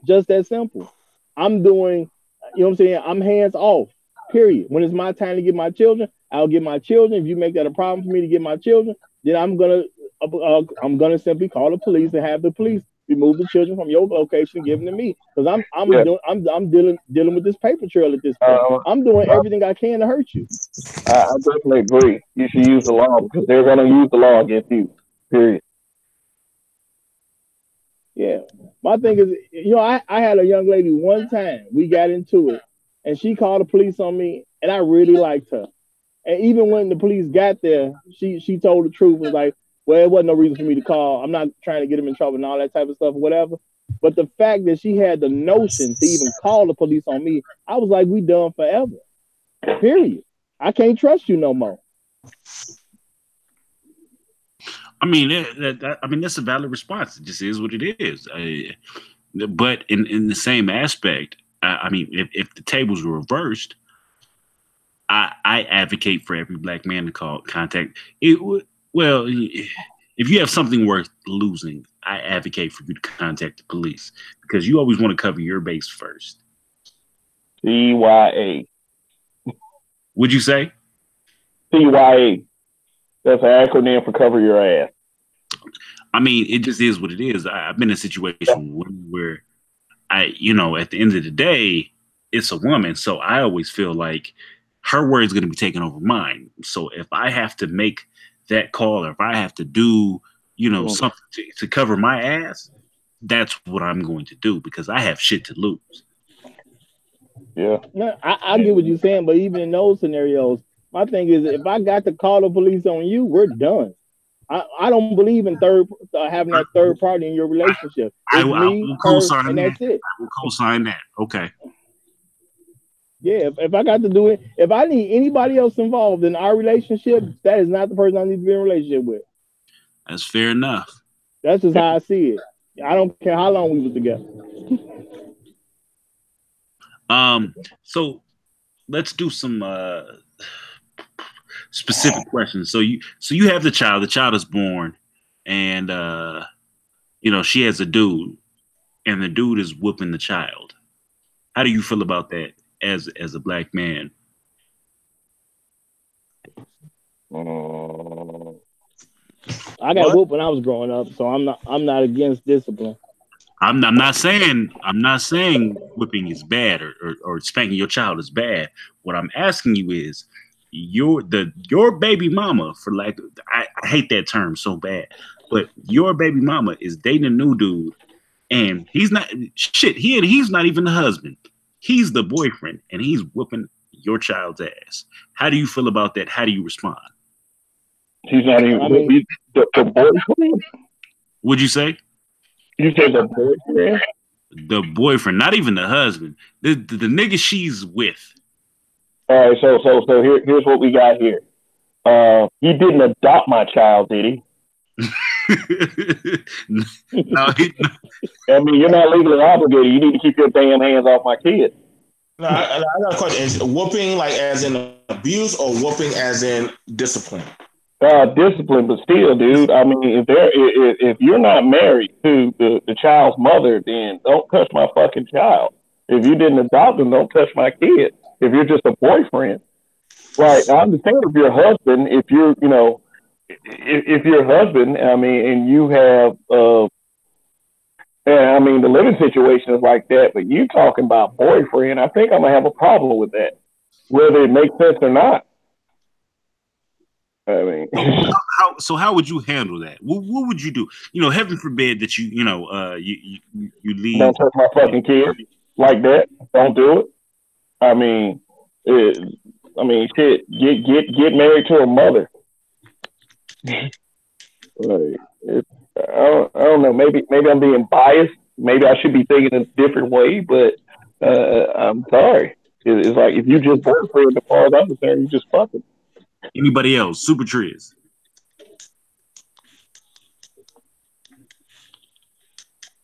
Just that simple. I'm doing, you know what I'm saying? I'm hands off. Period. When it's my time to get my children, I'll get my children. If you make that a problem for me to get my children, then I'm gonna simply call the police and have the police remove the children from your location and give them to me, because I'm dealing with this paper trail at this point. I'm doing everything I can to hurt you. I definitely agree. You should use the law, because they're going to use the law against you. Period. Yeah. My thing is, I had a young lady one time, we got into it, and she called the police on me, and I really liked her. And even when the police got there, she told the truth. Was like, well, it wasn't no reason for me to call. I'm not trying to get him in trouble and all that type of stuff or whatever. But the fact that she had the notion to even call the police on me, I was like, we done forever. Period. I can't trust you no more. I mean, that's a valid response. It just is what it is. But in the same aspect, I mean, if the tables were reversed, I advocate for every black man to contact it. Well, if you have something worth losing, I advocate for you to contact the police, because you always want to cover your base first. CYA. Would you say? CYA. That's an acronym for cover your ass. I mean, it just is what it is. I've been in a situation where at the end of the day, it's a woman. So I always feel like her word is going to be taken over mine. So if I have to make that call, or if I have to do, something to cover my ass, that's what I'm going to do, because I have shit to lose. Yeah. No, I get what you're saying, but even in those scenarios, my thing is, if I got to call the police on you, we're done. I don't believe in having that third party in your relationship. I It's me, will her, co-sign and that. that's it. I will co-sign that. Okay. Yeah, if I got to do it, if I need anybody else involved in our relationship, that is not the person I need to be in a relationship with. That's fair enough. That's just how I see it. I don't care how long we was together. So let's do some specific questions. So you have the child is born, and she has a dude, and the dude is whooping the child. How do you feel about that as a black man? I got whooped when I was growing up, so I'm not against discipline. I'm not saying whipping is bad or spanking your child is bad. What I'm asking you is your baby mama, for like, I hate that term so bad, but your baby mama is dating a new dude, and he's not even the husband. He's the boyfriend, and he's whooping your child's ass. How do you feel about that? How do you respond? He's not even the boyfriend. Would you say? You said the boyfriend? The boyfriend, not even the husband. The nigga she's with. All right, so here's what we got here. He didn't adopt my child, did he? No, I mean, you're not legally obligated. You need to keep your damn hands off my kid. No, I got a question. Is whooping like as in abuse or whooping as in discipline? Discipline, but still, dude. I mean, if you're not married to the child's mother, then don't touch my fucking child. If you didn't adopt them, don't touch my kid. If you're just a boyfriend, right? I understand if you're a husband, if you're your husband, I mean, and you have, I mean, the living situation is like that, but you talking about boyfriend, I think I'm gonna have a problem with that, whether it makes sense or not. I mean, how would you handle that? What would you do? Heaven forbid that you leave. Don't touch my fucking kid like that. Don't do it. I mean, shit. Get married to a mother. Like, I don't know. Maybe I'm being biased. Maybe I should be thinking a different way. But I'm sorry. It's like if you just boyfriend, as far as I'm concerned, you just fucking. Anybody else? Super Triz.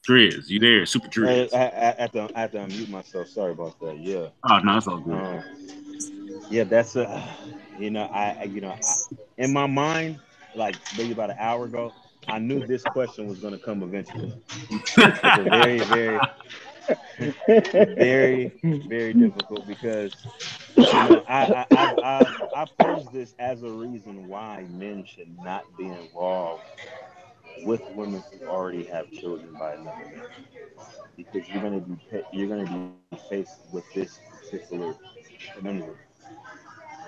Triz, you there? Super Triz. I have to unmute myself. Sorry about that. Yeah. Oh no, it's all good. Yeah, that's in my mind, like maybe about an hour ago, I knew this question was going to come eventually. It's a very, very, very, very difficult because I posed this as a reason why men should not be involved with women who already have children by another man, because you're gonna be faced with this particular conundrum.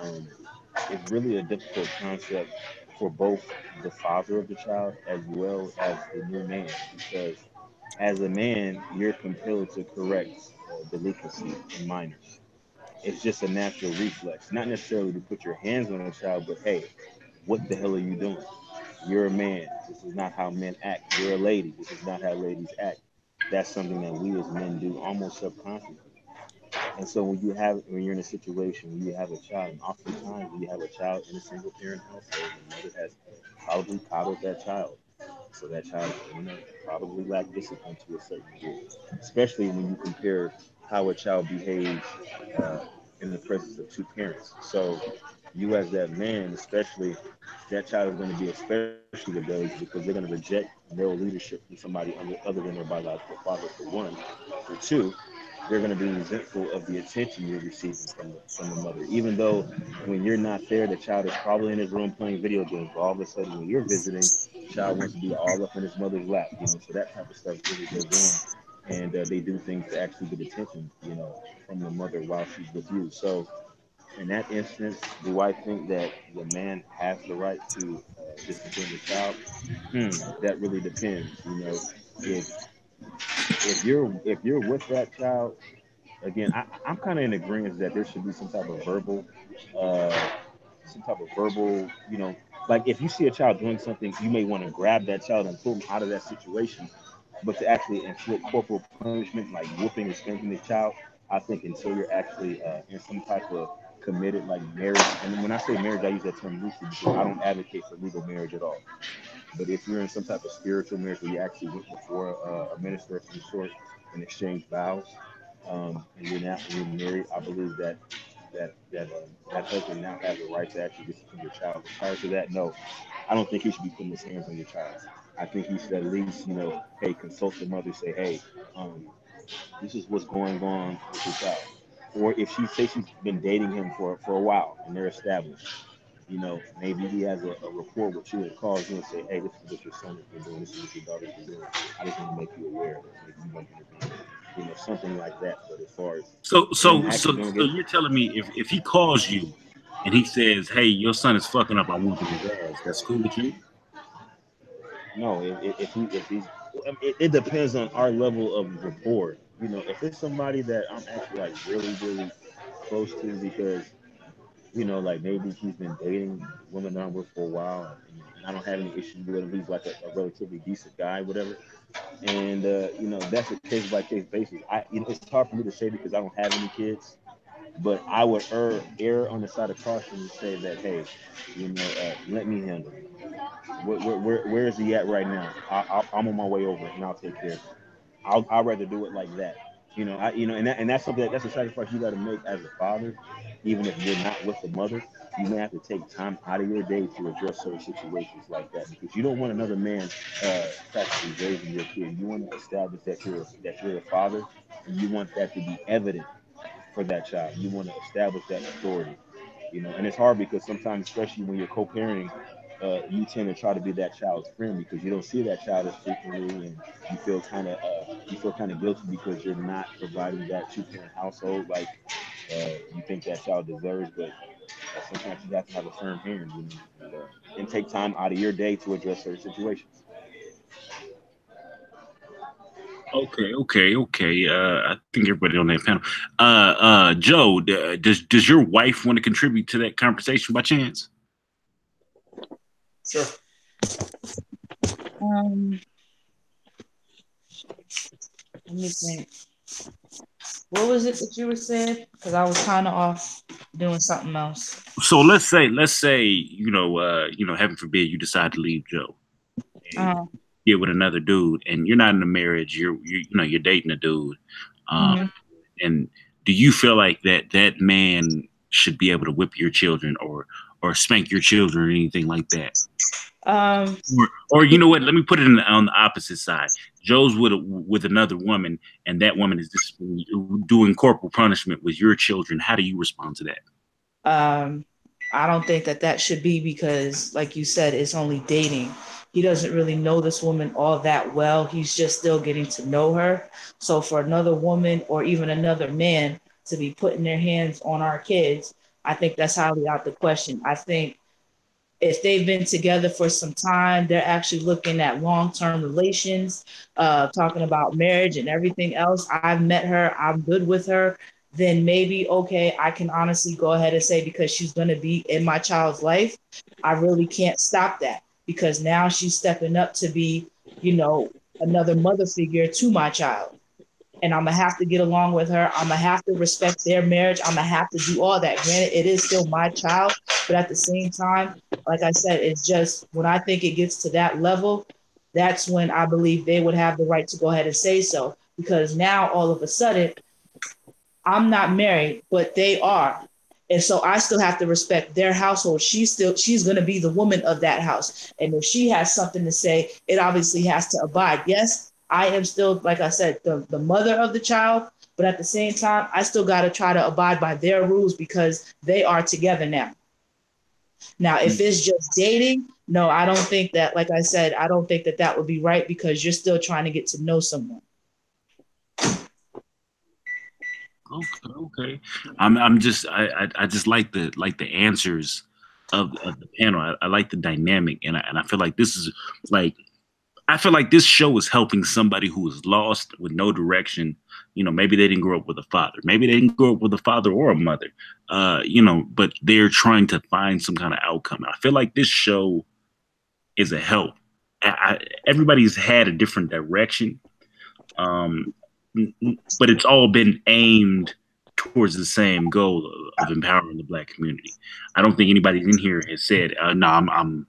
Um, it's really a difficult concept for both the father of the child as well as the new man, because as a man, you're compelled to correct delinquency in minors. It's just a natural reflex, not necessarily to put your hands on a child, but hey, what the hell are you doing? You're a man. This is not how men act. You're a lady. This is not how ladies act. That's something that we as men do almost subconsciously. And so when you're in a situation where you have a child, and oftentimes when you have a child in a single parent household, the mother has probably coddled that child. So that child, probably lack discipline to a certain degree, especially when you compare how a child behaves uh, in the presence of two parents. So you as that man, especially, that child is going to be especially rebellious because they're going to reject male leadership from somebody other than their biological father, for one. For two, they're going to be resentful of the attention you're receiving from the mother. Even though when you're not there, the child is probably in his room playing video games. But all of a sudden, when you're visiting, the child wants to be all up in his mother's lap. So that type of stuff really goes on, and they do things to actually get attention, from the mother while she's with you. So in that instance, do I think that the man has the right to discipline the child? That really depends. If you're with that child, again, I'm kind of in agreement that there should be uh, some type of verbal, Like if you see a child doing something, you may want to grab that child and pull them out of that situation. But to actually inflict corporal punishment, like whooping or spanking the child, I think until you're actually in some type of committed like marriage, and when I say marriage, I use that term loosely because I don't advocate for legal marriage at all. But if you're in some type of spiritual marriage where you actually went before a minister of some sort and exchanged vows, and you're married, I believe that husband now has the right to actually discipline your child. But prior to that, no, I don't think he should be putting his hands on your child. I think he should at least, hey, consult the mother, say, hey, um, this is what's going on with your child. Or if she say she's been dating him for a while and they're established, maybe he has a rapport with you and calls you and say, hey, this is what your son has been doing, this is what your daughter's been doing. I just want to make you aware of it. Maybe you want to intervene, something like that. But as far as So them so actually so doing so it, you're telling me if he calls you and he says, "Hey, your son is fucking up. I want him his ass." That's cool with you? no, if he's, it depends on our level of rapport. If it's somebody that I'm actually like really, really close to because like maybe he's been dating women that I'm with for a while, and I don't have any issues with him. He's like a relatively decent guy, whatever. And that's a case by case basis. It's hard for me to say because I don't have any kids, but I would err on the side of caution and say that, hey, let me handle it. Where is he at right now? I'm on my way over, and I'll take care of it. I'd rather do it like that. And that's something that's a sacrifice you got to make as a father, even if you're not with the mother. You may have to take time out of your day to address certain situations like that because you don't want another man practically raising your kid. You want to establish that you're a father, and you want that to be evident for that child. You want to establish that authority. And it's hard because sometimes, especially when you're co-parenting, you tend to try to be that child's friend because you don't see that child as frequently, and you feel kind of guilty because you're not providing that two-parent household like you think that child deserves. But sometimes you have to have a firm hand, and take time out of your day to address certain situations. Okay. I think everybody on that panel. Joe, does your wife want to contribute to that conversation by chance? Sure. Let me think. What was it that you were saying? Because I was kind of off doing something else. So let's say heaven forbid you decide to leave Joe and Uh, get with another dude, and you're not in a marriage. You're dating a dude. mhm. And do you feel like that man should be able to whip your children or spank your children or anything like that? Um, Or you know what? Let me put it on the opposite side. Joe's with another woman, and that woman is just doing corporal punishment with your children. How do you respond to that? I don't think that should be because, like you said, it's only dating. He doesn't really know this woman all that well. He's just still getting to know her. So for another woman or even another man to be putting their hands on our kids, I think that's highly out the question. I think if they've been together for some time, they're actually looking at long-term relations, talking about marriage and everything else. I've met her, I'm good with her. Then maybe, okay, I can honestly go ahead and say because she's going to be in my child's life, I really can't stop that because now she's stepping up to be, another mother figure to my child, and I'm gonna have to get along with her. I'm gonna have to respect their marriage. I'm gonna have to do all that. Granted, it is still my child, but at the same time, like I said, it's just when I think it gets to that level, that's when I believe they would have the right to go ahead and say so. Because now all of a sudden, I'm not married, but they are. And so I still have to respect their household. She's gonna be the woman of that house. And if she has something to say, it obviously has to abide. Yes, I am still, like I said, the mother of the child, but at the same time, I still gotta try to abide by their rules because they are together now. Now, if it's just dating, no, I don't think that, like I said, I don't think that would be right because you're still trying to get to know someone. Okay. I'm just I just like the answers of the panel. I like the dynamic, and I feel like this is like I feel like this show is helping somebody who is lost with no direction. You know, maybe they didn't grow up with a father. Maybe they didn't grow up with a father or a mother. You know, but they're trying to find some kind of outcome. I feel like this show is a help. Everybody's had a different direction, but it's all been aimed towards the same goal of empowering the Black community. I don't think anybody in here has said, "No, I'm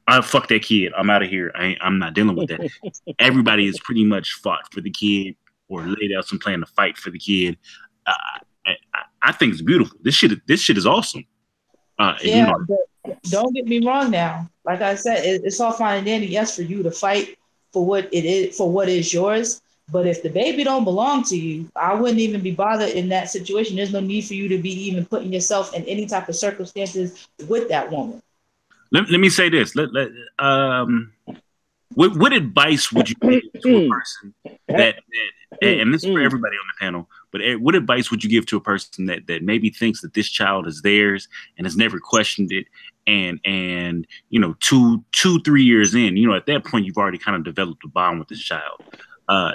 I fuck that kid. I'm out of here. I'm not dealing with that." Everybody has pretty much fought for the kid or laid out some plan to fight for the kid. I think it's beautiful. This shit is awesome. You Yeah, know, but don't get me wrong now. Like I said, it's all fine and dandy, yes, for you to fight for what it is, for what is yours. But if the baby don't belong to you, I wouldn't even be bothered in that situation. There's no need for you to be even putting yourself in any type of circumstances with that woman. let me say this. What advice would you give to a person that and this is for everybody on the panel, but what advice would you give to a person that maybe thinks that this child is theirs and has never questioned it, and you know, 3 years in, you know, at that point you've already kind of developed a bond with this child.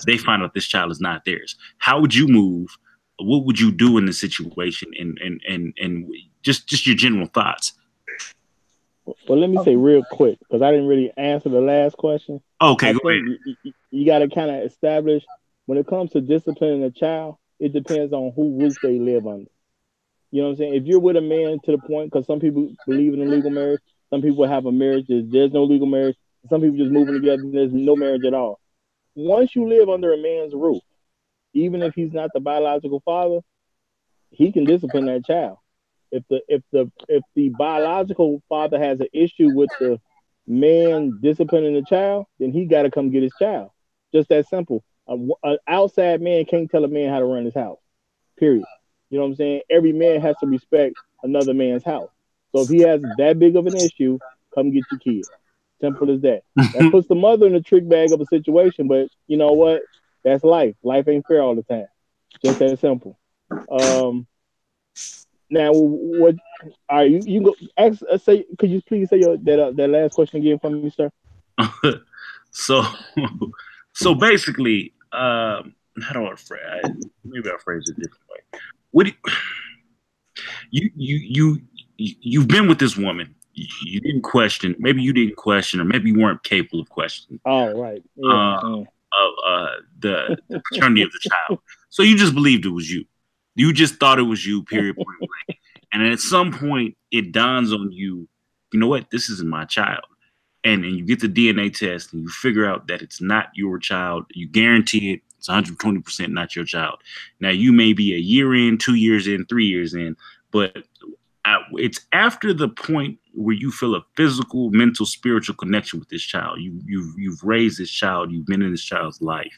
They find out this child is not theirs. How would you move? What would you do in this situation? And just your general thoughts. Well, let me say real quick, because I didn't really answer the last question. Okay, I go think ahead. you got to kind of establish, when it comes to disciplining a child, it depends on who roof they live under. You know what I'm saying? If you're with a man to the point, because some people believe in a legal marriage, some people have a marriage, there's no legal marriage, some people just moving together, there's no marriage at all. Once you live under a man's roof, even if he's not the biological father, he can discipline that child. If the biological father has an issue with the man disciplining the child, then he got to come get his child. Just that simple. An outside man can't tell a man how to run his house. Period. You know what I'm saying? Every man has to respect another man's house. So if he has that big of an issue, come get your kid. Simple as that. That puts the mother in a trick bag of a situation, but you know what? That's life. Life ain't fair all the time. Just that simple. Now, what? All right, you go. Ask. Say, could you please say that last question again for me, sir? so so basically, how do I phrase? Maybe I'll phrase it a different way. What do you've been with this woman? You didn't question. Maybe you didn't question, or maybe you weren't capable of questioning. Oh, right. Yeah. The paternity of the child. So you just believed it was you. You just thought it was you. Period. Point blank. And then at some point, it dawns on you. You know what? This isn't my child. And you get the DNA test, and you figure out that it's not your child. You guarantee it. It's 120% not your child. Now, you may be a year in, 2 years in, 3 years in, but it's after the point where you feel a physical, mental, spiritual connection with this child. You've raised this child. You've been in this child's life.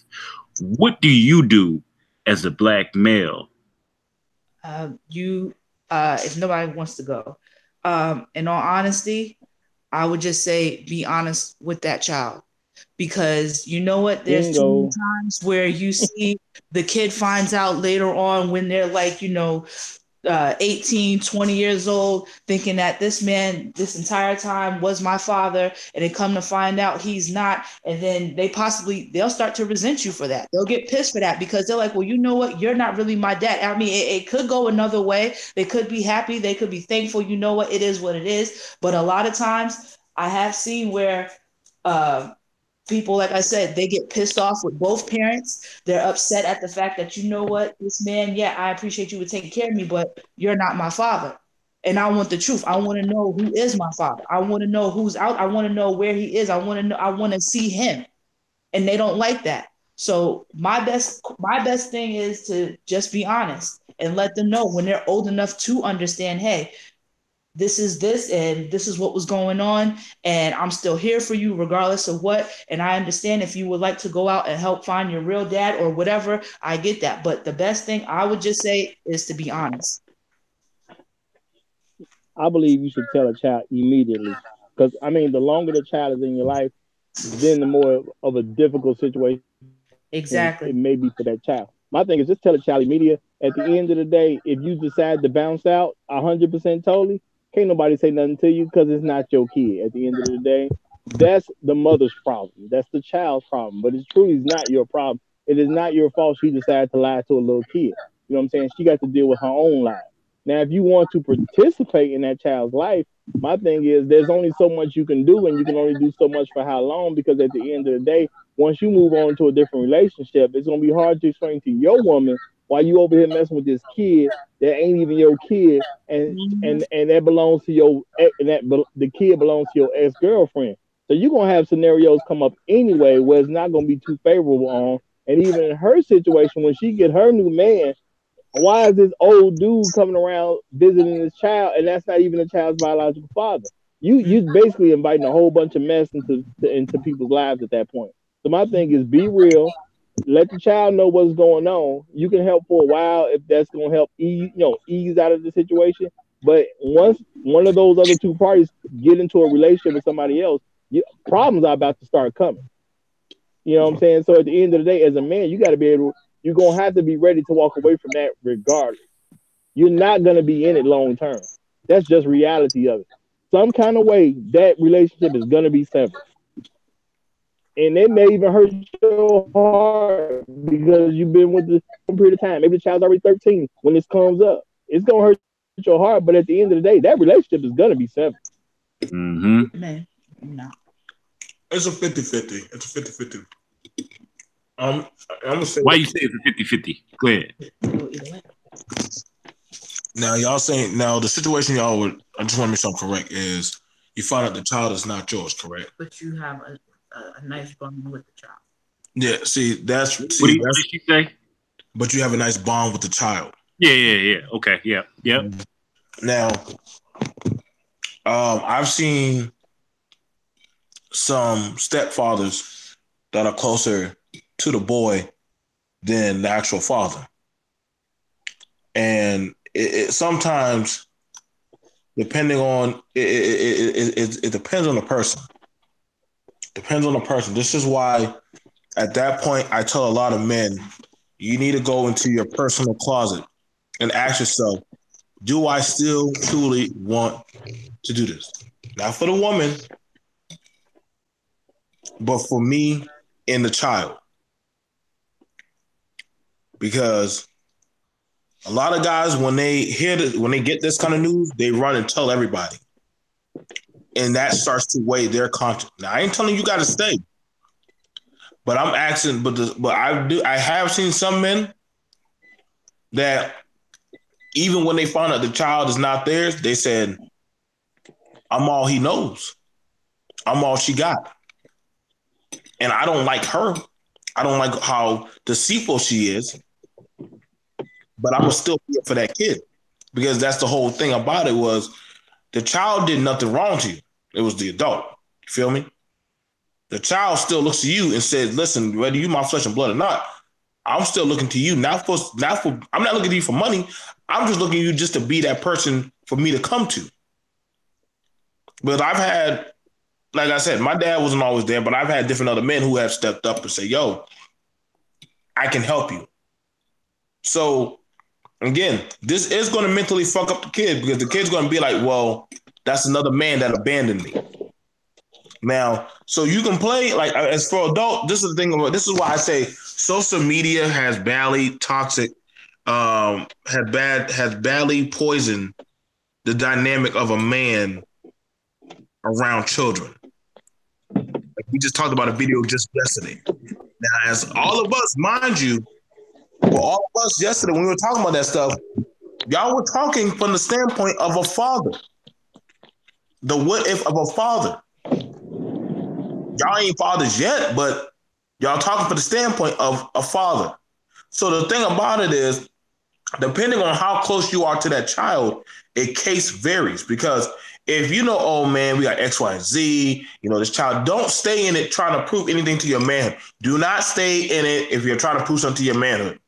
What do you do as a Black male? If nobody wants to go, in all honesty, I would just say be honest with that child. Because you know what, there's too many times where you see the kid finds out later on when they're like, 18, 20 years old, thinking that this man this entire time was my father, and they come to find out he's not. And then they'll start to resent you for that. They'll get pissed for that, because they're like, well, you know what? You're not really my dad. I mean, it could go another way. They could be happy. They could be thankful. You know what? It is what it is. But a lot of times I have seen where, people, like I said, they get pissed off with both parents. They're upset at the fact that, you know what, this man, yeah, I appreciate you for taking care of me, but you're not my father. And I want the truth. I want to know who is my father. I want to know who's out. I want to know where he is. I want to know. I want to see him. And they don't like that. So my best thing is to just be honest and let them know when they're old enough to understand, hey, this is this, and this is what was going on, and I'm still here for you regardless of what. And I understand if you would like to go out and help find your real dad or whatever, I get that. But the best thing I would just say is to be honest. I believe you should tell a child immediately, because I mean, the longer the child is in your life, then the more of a difficult situation Exactly. it may be for that child. My thing is just tell a child immediately. At the end of the day, if you decide to bounce out 100% totally, can't nobody say nothing to you, because it's not your kid. At the end of the day, that's the mother's problem. That's the child's problem. But it's truly not your problem. It is not your fault she decided to lie to a little kid. You know what I'm saying? She got to deal with her own life. Now, if you want to participate in that child's life, my thing is there's only so much you can do, and you can only do so much for how long, because at the end of the day, once you move on to a different relationship, it's gonna be hard to explain to your woman why you over here messing with this kid that ain't even your kid, and Mhm. that belongs to your the kid belongs to your ex girlfriend. So you're gonna have scenarios come up anyway where it's not gonna be too favorable on. And even in her situation, when she get her new man, why is this old dude coming around visiting this child, and that's not even the child's biological father? You basically inviting a whole bunch of mess into people's lives at that point. So my thing is, be real, let the child know what's going on. You can help for a while if that's going to help ease out of the situation. But once one of those other two parties get into a relationship with somebody else, problems are about to start coming. You know what I'm saying? So at the end of the day, as a man, you got to be able. You're gonna have to be ready to walk away from that regardless. You're not gonna be in it long term. That's just reality of it. Some kind of way that relationship is gonna be severed, and it may even hurt your heart because you've been with the some period of time. Maybe the child's already 13 when this comes up. It's gonna hurt your heart, but at the end of the day, that relationship is gonna be severed. Mm-hmm. Man, no. It's a 50-50. It's a 50-50. I'm gonna say Why you say it's a 50-50? Go ahead. now y'all saying now the situation y'all would I just want to make sure I'm correct is you find out the child is not yours, correct? But you have a nice bond with the child. Yeah, What did she say? but you have a nice bond with the child. Yeah. Okay, yeah. Now, I've seen some stepfathers that are closer to the boy than the actual father. And it sometimes, depending on it depends on the person. Depends on the person. This is why, at that point, I tell a lot of men, you need to go into your personal closet and ask yourself, do I still truly want to do this? Not for the woman, but for me and the child. Because a lot of guys, when they get this kind of news, they run and tell everybody. And that starts to weigh their conscience. Now, I ain't telling you got to stay. But I'm asking, but I have seen some men that even when they found out the child is not theirs, they said, I'm all he knows. I'm all she got. And I don't like her. I don't like how deceitful she is. But I'm going to still be for that kid. Because that's the whole thing about it was the child did nothing wrong to you. It was the adult. You feel me? The child still looks to you and says, listen, whether you my flesh and blood or not, I'm still looking to you. Not for I'm not looking to you for money. I'm just looking at you just to be that person for me to come to. But I've had, like I said, my dad wasn't always there, but I've had different other men who have stepped up and say, yo, I can help you. So again, this is going to mentally fuck up the kid because the kid's going to be like, well, that's another man that abandoned me. Now, so you can play like as for adult. This is the thing. This is why I say social media has badly toxic, has badly poisoned the dynamic of a man around children. Like we just talked about a video just yesterday. Now, as all of us, mind you, for all of us yesterday when we were talking about that stuff, y'all were talking from the standpoint of a father. The what if of a father. Y'all ain't fathers yet, but y'all talking from the standpoint of a father. So the thing about it is, depending on how close you are to that child, a case varies. Because if you know, oh man, we got X, Y, and Z, this child, don't stay in it trying to prove anything to your manhood. Do not stay in it if you're trying to prove something to your manhood.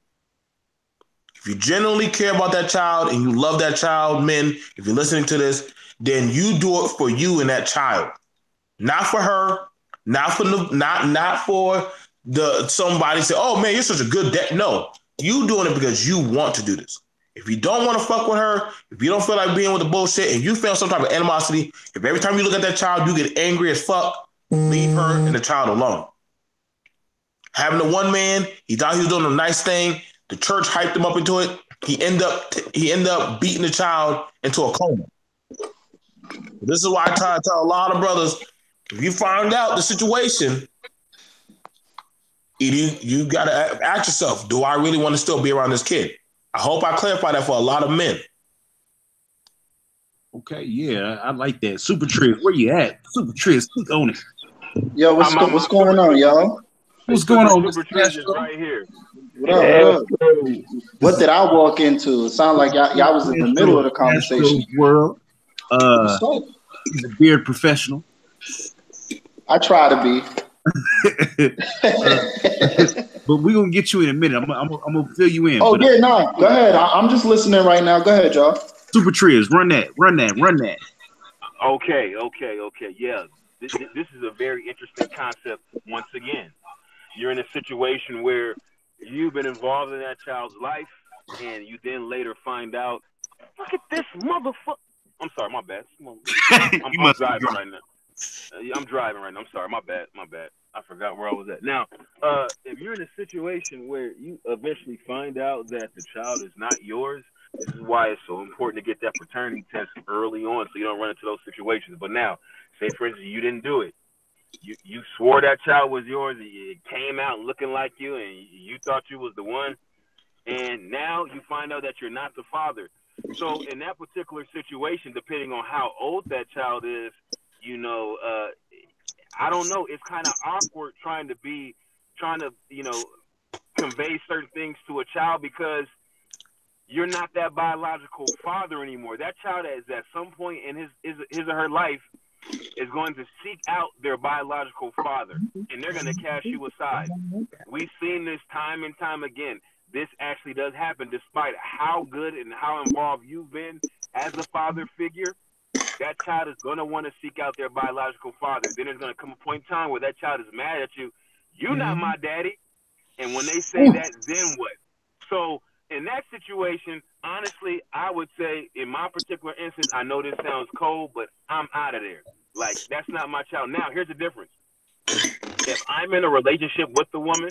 If you genuinely care about that child and you love that child, men, if you're listening to this, then you do it for you and that child. Not for her, not for the somebody say, oh man, you're such a good dad. No, you doing it because you want to do this. If you don't want to fuck with her, if you don't feel like being with the bullshit and you feel some type of animosity, if every time you look at that child, you get angry as fuck, Leave her and the child alone. Having the one man, he thought he was doing a nice thing. The church hyped him up into it. He ended up beating the child into a coma. This is why I try to tell a lot of brothers, if you find out the situation, you got to ask yourself, do I really want to still be around this kid? I hope I clarify that for a lot of men. Okay, yeah, I like that. Super Triz, where you at? Super Triz, click on it. Yo, what's going on, y'all? What's going on, Super Triz is right here. What up? What did I walk into? It sounded like y'all was in the middle of the conversation. World. He's a beard professional. I try to be. But we're going to get you in a minute. I'm going to fill you in. Oh, yeah, no. Go ahead. I'm just listening right now. Go ahead, y'all. Super Triz, run that. Okay. Yeah, this is a very interesting concept once again. You're in a situation where you've been involved in that child's life, and you then later find out, look at this motherfucker. I'm sorry, my bad. I'm driving right now. I'm driving right now. I'm sorry, my bad. I forgot where I was at. Now, if you're in a situation where you eventually find out that the child is not yours, this is why it's so important to get that paternity test early on so you don't run into those situations. But now, say for instance, you didn't do it. You swore that child was yours. It came out looking like you, and you thought you was the one. And now you find out that you're not the father. So in that particular situation, depending on how old that child is, I don't know. It's kind of awkward trying to convey certain things to a child because you're not that biological father anymore. That child is at some point in his or her life is going to seek out their biological father, and they're going to cast you aside. We've seen this time and time again. This actually does happen despite how good and how involved you've been as a father figure. That child is going to want to seek out their biological father. Then there's going to come a point in time where that child is mad at you. You're not my daddy. And when they say that, then what? So in that situation, honestly, I would say in my particular instance, I know this sounds cold, but I'm out of there. Like, that's not my child. Now, here's the difference. If I'm in a relationship with the woman,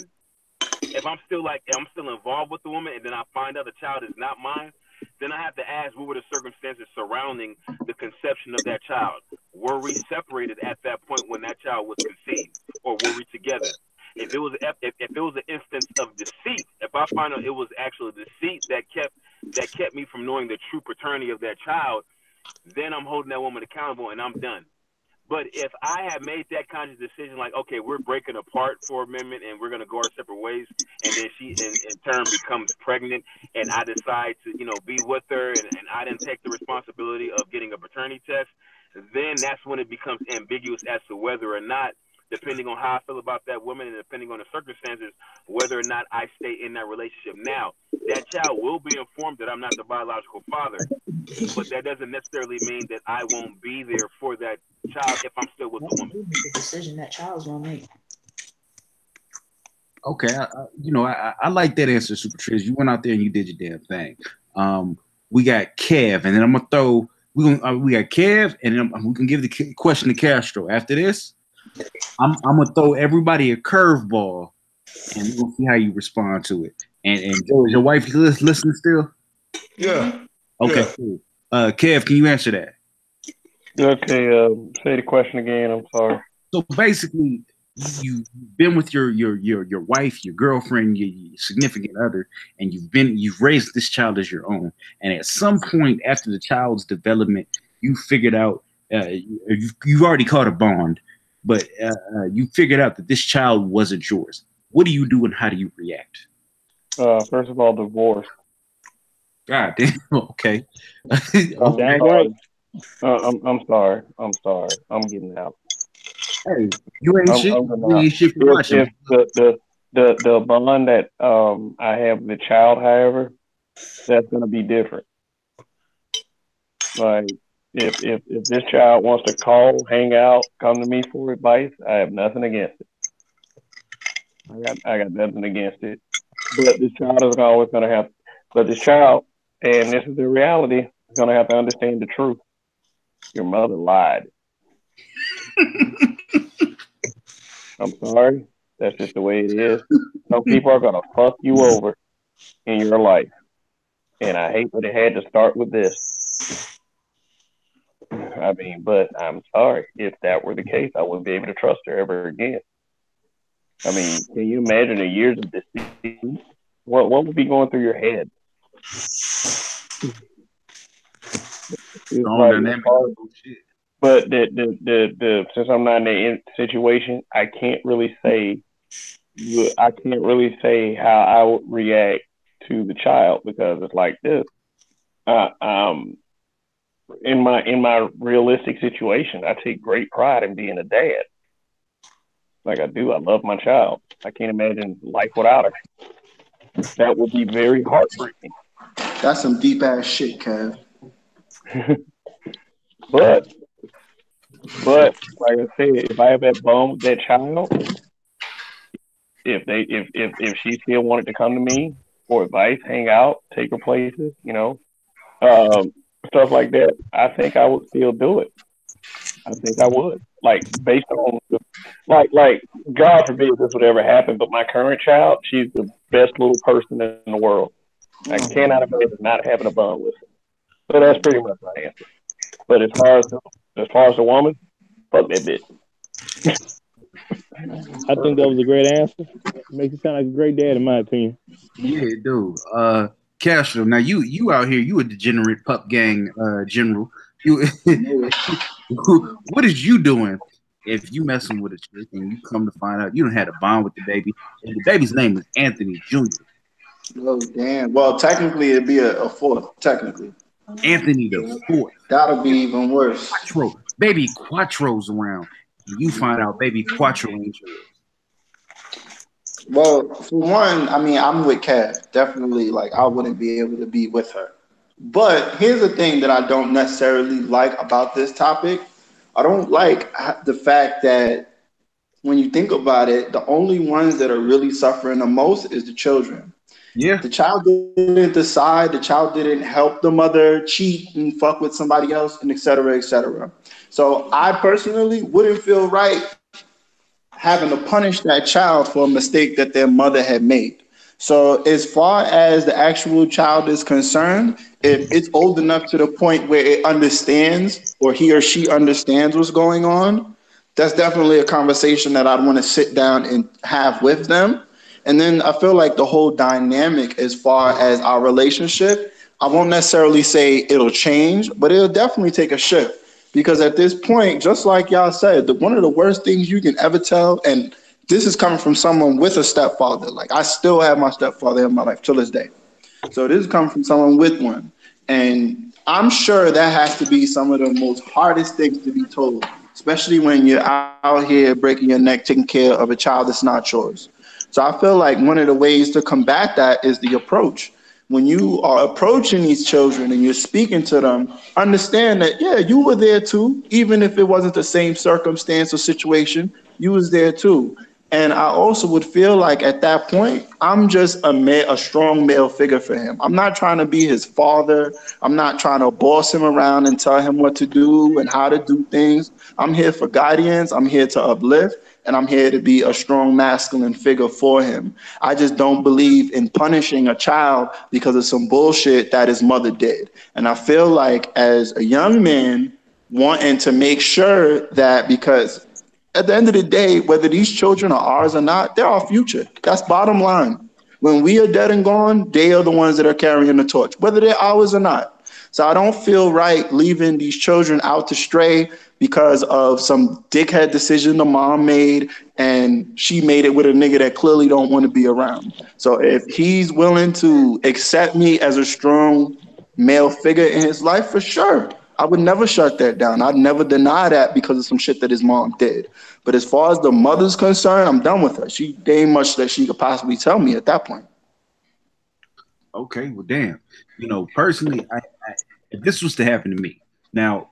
if I'm still involved with the woman, and then I find out the child is not mine, then I have to ask what were the circumstances surrounding the conception of that child. Were we separated at that point when that child was conceived, or were we together? If it was an instance of deceit, if I find out it was actually deceit that kept me from knowing the true paternity of that child, then I'm holding that woman accountable and I'm done. But if I have made that conscious decision, like, okay, we're breaking apart for a minute and we're going to go our separate ways, and then she in turn becomes pregnant and I decide to, be with her and I didn't take the responsibility of getting a paternity test, then that's when it becomes ambiguous as to whether or not, depending on how I feel about that woman and depending on the circumstances, whether or not I stay in that relationship. Now, that child will be informed that I'm not the biological father, but that doesn't necessarily mean that I won't be there for that child if I'm still with the woman. The decision that child's gonna make. Okay, I like that answer, Super Triz. You went out there and you did your damn thing. We got Kev, and then I'm gonna throw. We got Kev, and then we can give the question to Castro. After this, I'm gonna throw everybody a curveball, and we're gonna see how you respond to it. And Joe, is your wife listening still? Yeah. Okay, yeah. Cool. Kev, can you answer that? Okay, say the question again. I'm sorry. So basically, you've been with your wife, your girlfriend, your significant other, and you've raised this child as your own. And at some point after the child's development, you figured out you've already caught a bond, but you figured out that this child wasn't yours. What do you do and how do you react? First of all, divorce. God damn. Okay. I'm sorry. I'm getting out. Hey, you ain't shit. You ain't shit for watching. The bond that I have with the child, however, that's going to be different. Like if this child wants to call, hang out, come to me for advice, I have nothing against it. I got nothing against it. But this child is always going to have. But this child, and this is the reality, is going to have to understand the truth. Your mother lied. I'm sorry. That's just the way it is. Some people are gonna fuck you over in your life, and I hate that it had to start with this. I mean, but I'm sorry. If that were the case, I wouldn't be able to trust her ever again. I mean, can you imagine the years of deceit? What would be going through your head? It's like, but the since I'm not in the situation, I can't really say how I would react to the child because it's like this. In my realistic situation, I take great pride in being a dad. Like I do, I love my child. I can't imagine life without her. That would be very heartbreaking. That's some deep ass shit, Kev. but like I said, if I have that bond with that child, if she still wanted to come to me for advice, hang out, take her places, stuff like that, I think I would still do it. I think I would. Like based on like God forbid this would ever happen, but my current child, she's the best little person in the world. I cannot imagine not having a bond with her. So that's pretty much my answer. But as far as the woman, fuck that bitch. I think that was a great answer. Makes you sound like a great dad, in my opinion. Yeah, dude. Castro, now you out here, you a degenerate pup gang general. You what is you doing if you messing with a chick and you come to find out you don't had a bond with the baby and the baby's name is Anthony Jr. Oh damn. Well, technically it'd be a fourth, technically. Anthony the fourth. That'll be even worse. Quattro. Baby Quattro's around. And you find out baby Quattro ain't yours. Well, for one, I mean, I'm with Kev. Definitely, like, I wouldn't be able to be with her. But here's the thing that I don't necessarily like about this topic. I don't like the fact that when you think about it, the only ones that are really suffering the most is the children. Yeah. The child didn't decide. The child didn't help the mother cheat and fuck with somebody else, and et cetera, et cetera. So I personally wouldn't feel right having to punish that child for a mistake that their mother had made. So as far as the actual child is concerned, if it's old enough to the point where it understands or he or she understands what's going on, that's definitely a conversation that I'd want to sit down and have with them. And then I feel like the whole dynamic as far as our relationship, I won't necessarily say it'll change, but it'll definitely take a shift. Because at this point, just like y'all said, one of the worst things you can ever tell, and this is coming from someone with a stepfather. Like I still have my stepfather in my life till this day. So this is coming from someone with one. And I'm sure that has to be some of the most hardest things to be told, especially when you're out here breaking your neck, taking care of a child that's not yours. So I feel like one of the ways to combat that is the approach. When you are approaching these children and you're speaking to them, understand that, yeah, you were there too. Even if it wasn't the same circumstance or situation, you was there too. And I also would feel like at that point, I'm just a strong male figure for him. I'm not trying to be his father. I'm not trying to boss him around and tell him what to do and how to do things. I'm here for guidance. I'm here to uplift. And I'm here to be a strong masculine figure for him. I just don't believe in punishing a child because of some bullshit that his mother did. And I feel like as a young man, wanting to make sure that because at the end of the day, whether these children are ours or not, they're our future. That's bottom line. When we are dead and gone, they are the ones that are carrying the torch, whether they're ours or not. So I don't feel right leaving these children out to stray because of some dickhead decision the mom made, and she made it with a nigga that clearly don't want to be around. So if he's willing to accept me as a strong male figure in his life, for sure, I would never shut that down. I'd never deny that because of some shit that his mom did. But as far as the mother's concerned, I'm done with her. There ain't much that she could possibly tell me at that point. Okay, well, damn. Personally, if this was to happen to me, now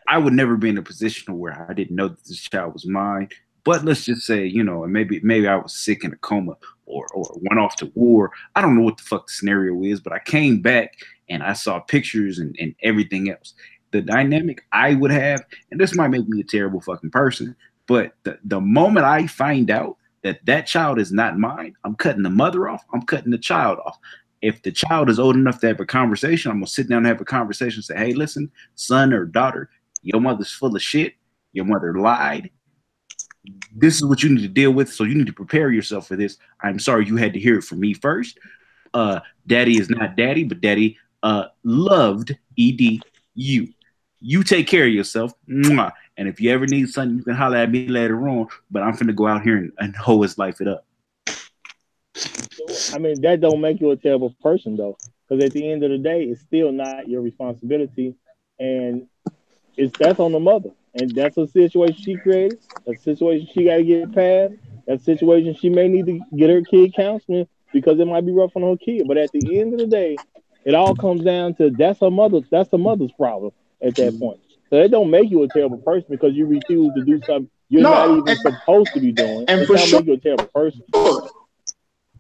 I would never be in a position where I didn't know that this child was mine. But let's just say, and maybe I was sick in a coma or went off to war. I don't know what the fuck the scenario is, but I came back and I saw pictures and everything else. The dynamic I would have, and this might make me a terrible fucking person, But the moment I find out that child is not mine, I'm cutting the mother off. I'm cutting the child off. If the child is old enough to have a conversation, I'm gonna sit down and have a conversation and say, hey, listen, son or daughter, your mother's full of shit. Your mother lied. This is what you need to deal with. So you need to prepare yourself for this. I'm sorry you had to hear it from me first. Daddy is not daddy, but daddy loved you. You take care of yourself. Mwah. And if you ever need something, you can holler at me later on. But I'm finna go out here and hoe his life it up. I mean, that don't make you a terrible person though, because at the end of the day, it's still not your responsibility, and that's on the mother, and that's a situation she created. That's a situation she got to get past. That's a situation she may need to get her kid counseling because it might be rough on her kid. But at the end of the day, it all comes down to that's her mother. That's the mother's problem at that point. So it don't make you a terrible person because you refuse to do something you're not even supposed to be doing. And it for don't sure, make you a terrible person.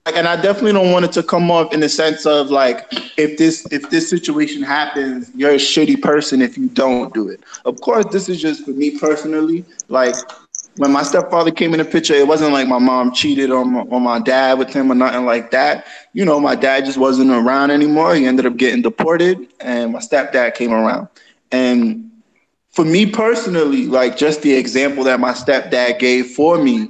And I definitely don't want it to come off in the sense of like, if this situation happens, you're a shitty person if you don't do it. Of course, this is just for me personally. Like, when my stepfather came in the picture, it wasn't like my mom cheated on my dad with him or nothing like that. You know, my dad just wasn't around anymore. He ended up getting deported, and my stepdad came around. And for me personally, like, just the example that my stepdad gave for me,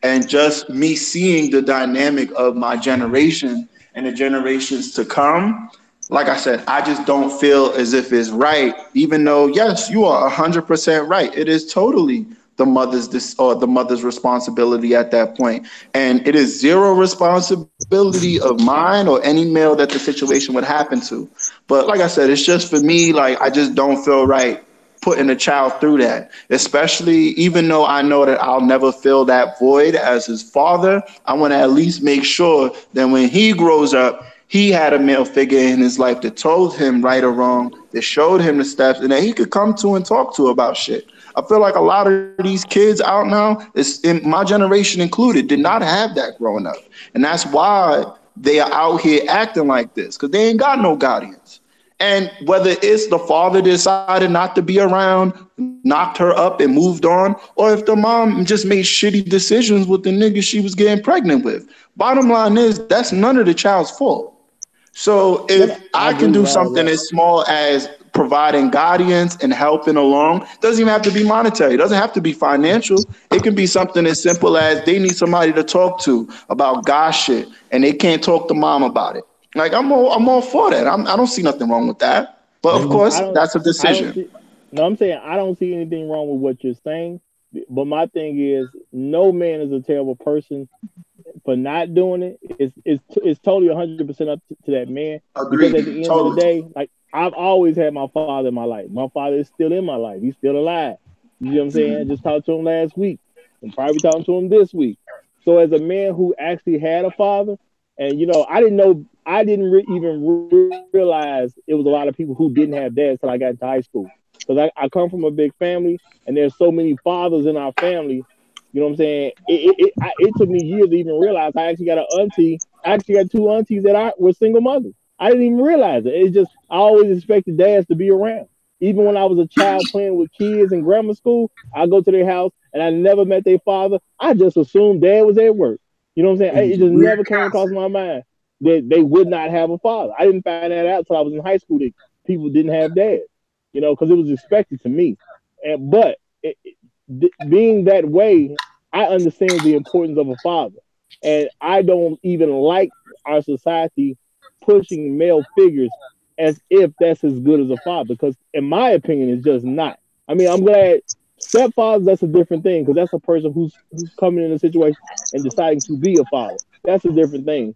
and just me seeing the dynamic of my generation and the generations to come, like I said, I just don't feel as if it's right, even though, yes, you are 100% right. It is totally the mother's responsibility at that point. And it is zero responsibility of mine or any male that the situation would happen to. But like I said, it's just for me, like, I just don't feel right putting a child through that, especially even though I know that I'll never fill that void as his father. I want to at least make sure that when he grows up, he had a male figure in his life that told him right or wrong, that showed him the steps, and that he could come to and talk to about shit. I feel like a lot of these kids out now, in my generation included, did not have that growing up. And that's why they are out here acting like this, because they ain't got no guardians. And whether it's the father decided not to be around, knocked her up and moved on, or if the mom just made shitty decisions with the nigga she was getting pregnant with. Bottom line is, that's none of the child's fault. So if I can do something as small as providing guardians and helping along, doesn't even have to be monetary. It doesn't have to be financial. It can be something as simple as they need somebody to talk to about gosh shit, and they can't talk to mom about it. Like, I'm all for that. I don't see nothing wrong with that. But of course, that's a decision. I'm saying I don't see anything wrong with what you're saying. But my thing is, no man is a terrible person for not doing it. It's totally 100% up to that man. Agreed. Because at the end of the day, like, I've always had my father in my life. My father is still in my life. He's still alive. You know what I'm saying? I just talked to him last week. I'm probably talking to him this week. So as a man who actually had a father, and I didn't even realize it was a lot of people who didn't have dads till I got into high school. Because I come from a big family, and there's so many fathers in our family. You know what I'm saying? It took me years to even realize I actually got an auntie. I actually got two aunties that were single mothers. I didn't even realize it. It's just I always expected dads to be around. Even when I was a child playing with kids in grammar school, I go to their house and I never met their father. I just assumed dad was at work. You know what I'm saying? It just never came across my mind that they would not have a father. I didn't find that out until I was in high school that people didn't have dads, because it was expected to me. But being that way, I understand the importance of a father. And I don't even like our society pushing male figures as if that's as good as a father, because in my opinion, it's just not. I mean, I'm glad stepfathers, that's a different thing, because that's a person who's coming in a situation and deciding to be a father. That's a different thing.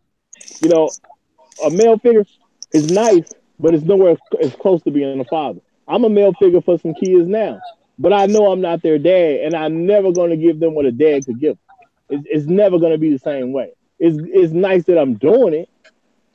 A male figure is nice, but it's nowhere as close to being a father. I'm a male figure for some kids now, but I know I'm not their dad, and I'm never going to give them what a dad could give them. It's never going to be the same way. It's nice that I'm doing it,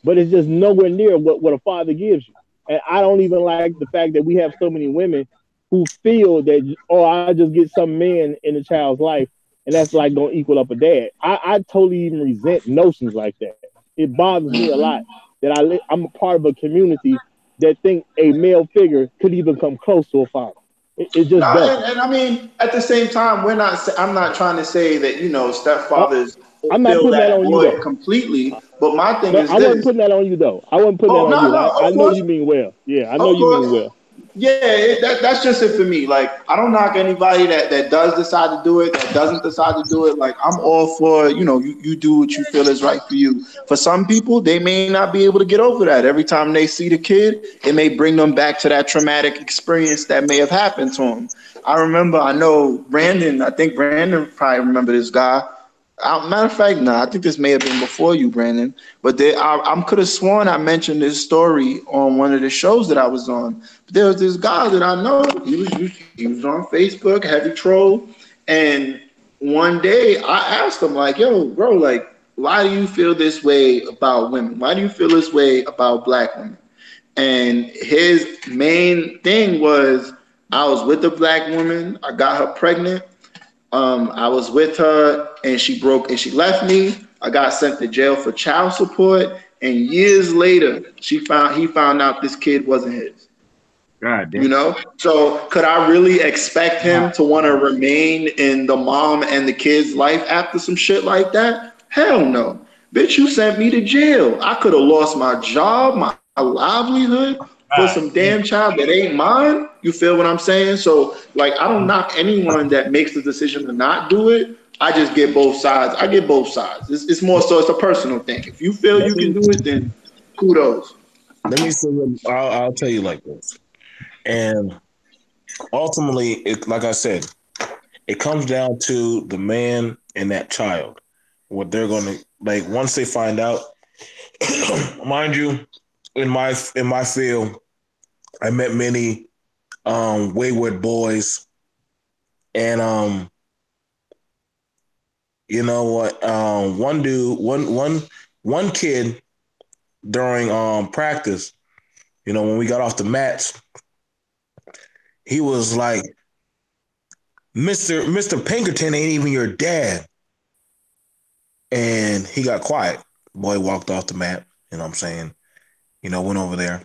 but it's just nowhere near what a father gives you. And I don't even like the fact that we have so many women who feel that, I just get some man in a child's life, and that's like going to equal up a dad. I totally even resent notions like that. It bothers me a lot that I'm a part of a community that think a male figure could even come close to a father. It's just No, better. and I mean, at the same time, I'm not trying to say that stepfathers I'm not fill putting that that on you void though. completely. But my thing No, is I wasn't this. putting that on you though. I wasn't putting that Oh on no, you. no, I of know course, you mean well. Yeah, I know of you mean course. well. Yeah, that's just it for me. Like, I don't knock anybody that does decide to do it, that doesn't decide to do it. Like, I'm all for, you do what you feel is right for you. For some people, they may not be able to get over that. Every time they see the kid, it may bring them back to that traumatic experience that may have happened to them. I know Brandon, I think Brandon probably remember this guy. Matter of fact, no, I think this may have been before you, Brandon. But I could have sworn I mentioned this story on one of the shows that I was on. But there was this guy that I know. He was on Facebook, heavy troll, and one day I asked him, like, "Yo, bro, like, why do you feel this way about women? Why do you feel this way about black women?" And his main thing was, I was with a black woman. I got her pregnant. I was with her and she left me. I got sent to jail for child support. And years later, he found out this kid wasn't his. God damn. So could I really expect him to want to remain in the mom and the kid's life after some shit like that? Hell no. Bitch, you sent me to jail. I could have lost my job, my livelihood for some damn child that ain't mine. You feel what I'm saying? So, like, I don't knock anyone that makes the decision to not do it. I just get both sides. I get both sides. It's more so it's a personal thing. If you feel you can do it, then kudos. Let me say, I'll tell you like this. And ultimately, like I said, it comes down to the man and that child. What they're going to, like, once they find out, mind you, in my field, I met many wayward boys, and you know what? One kid during practice, when we got off the mats, he was like, Mr. Pinkerton ain't even your dad. And he got quiet. Boy walked off the mat, you know what I'm saying? Went over there.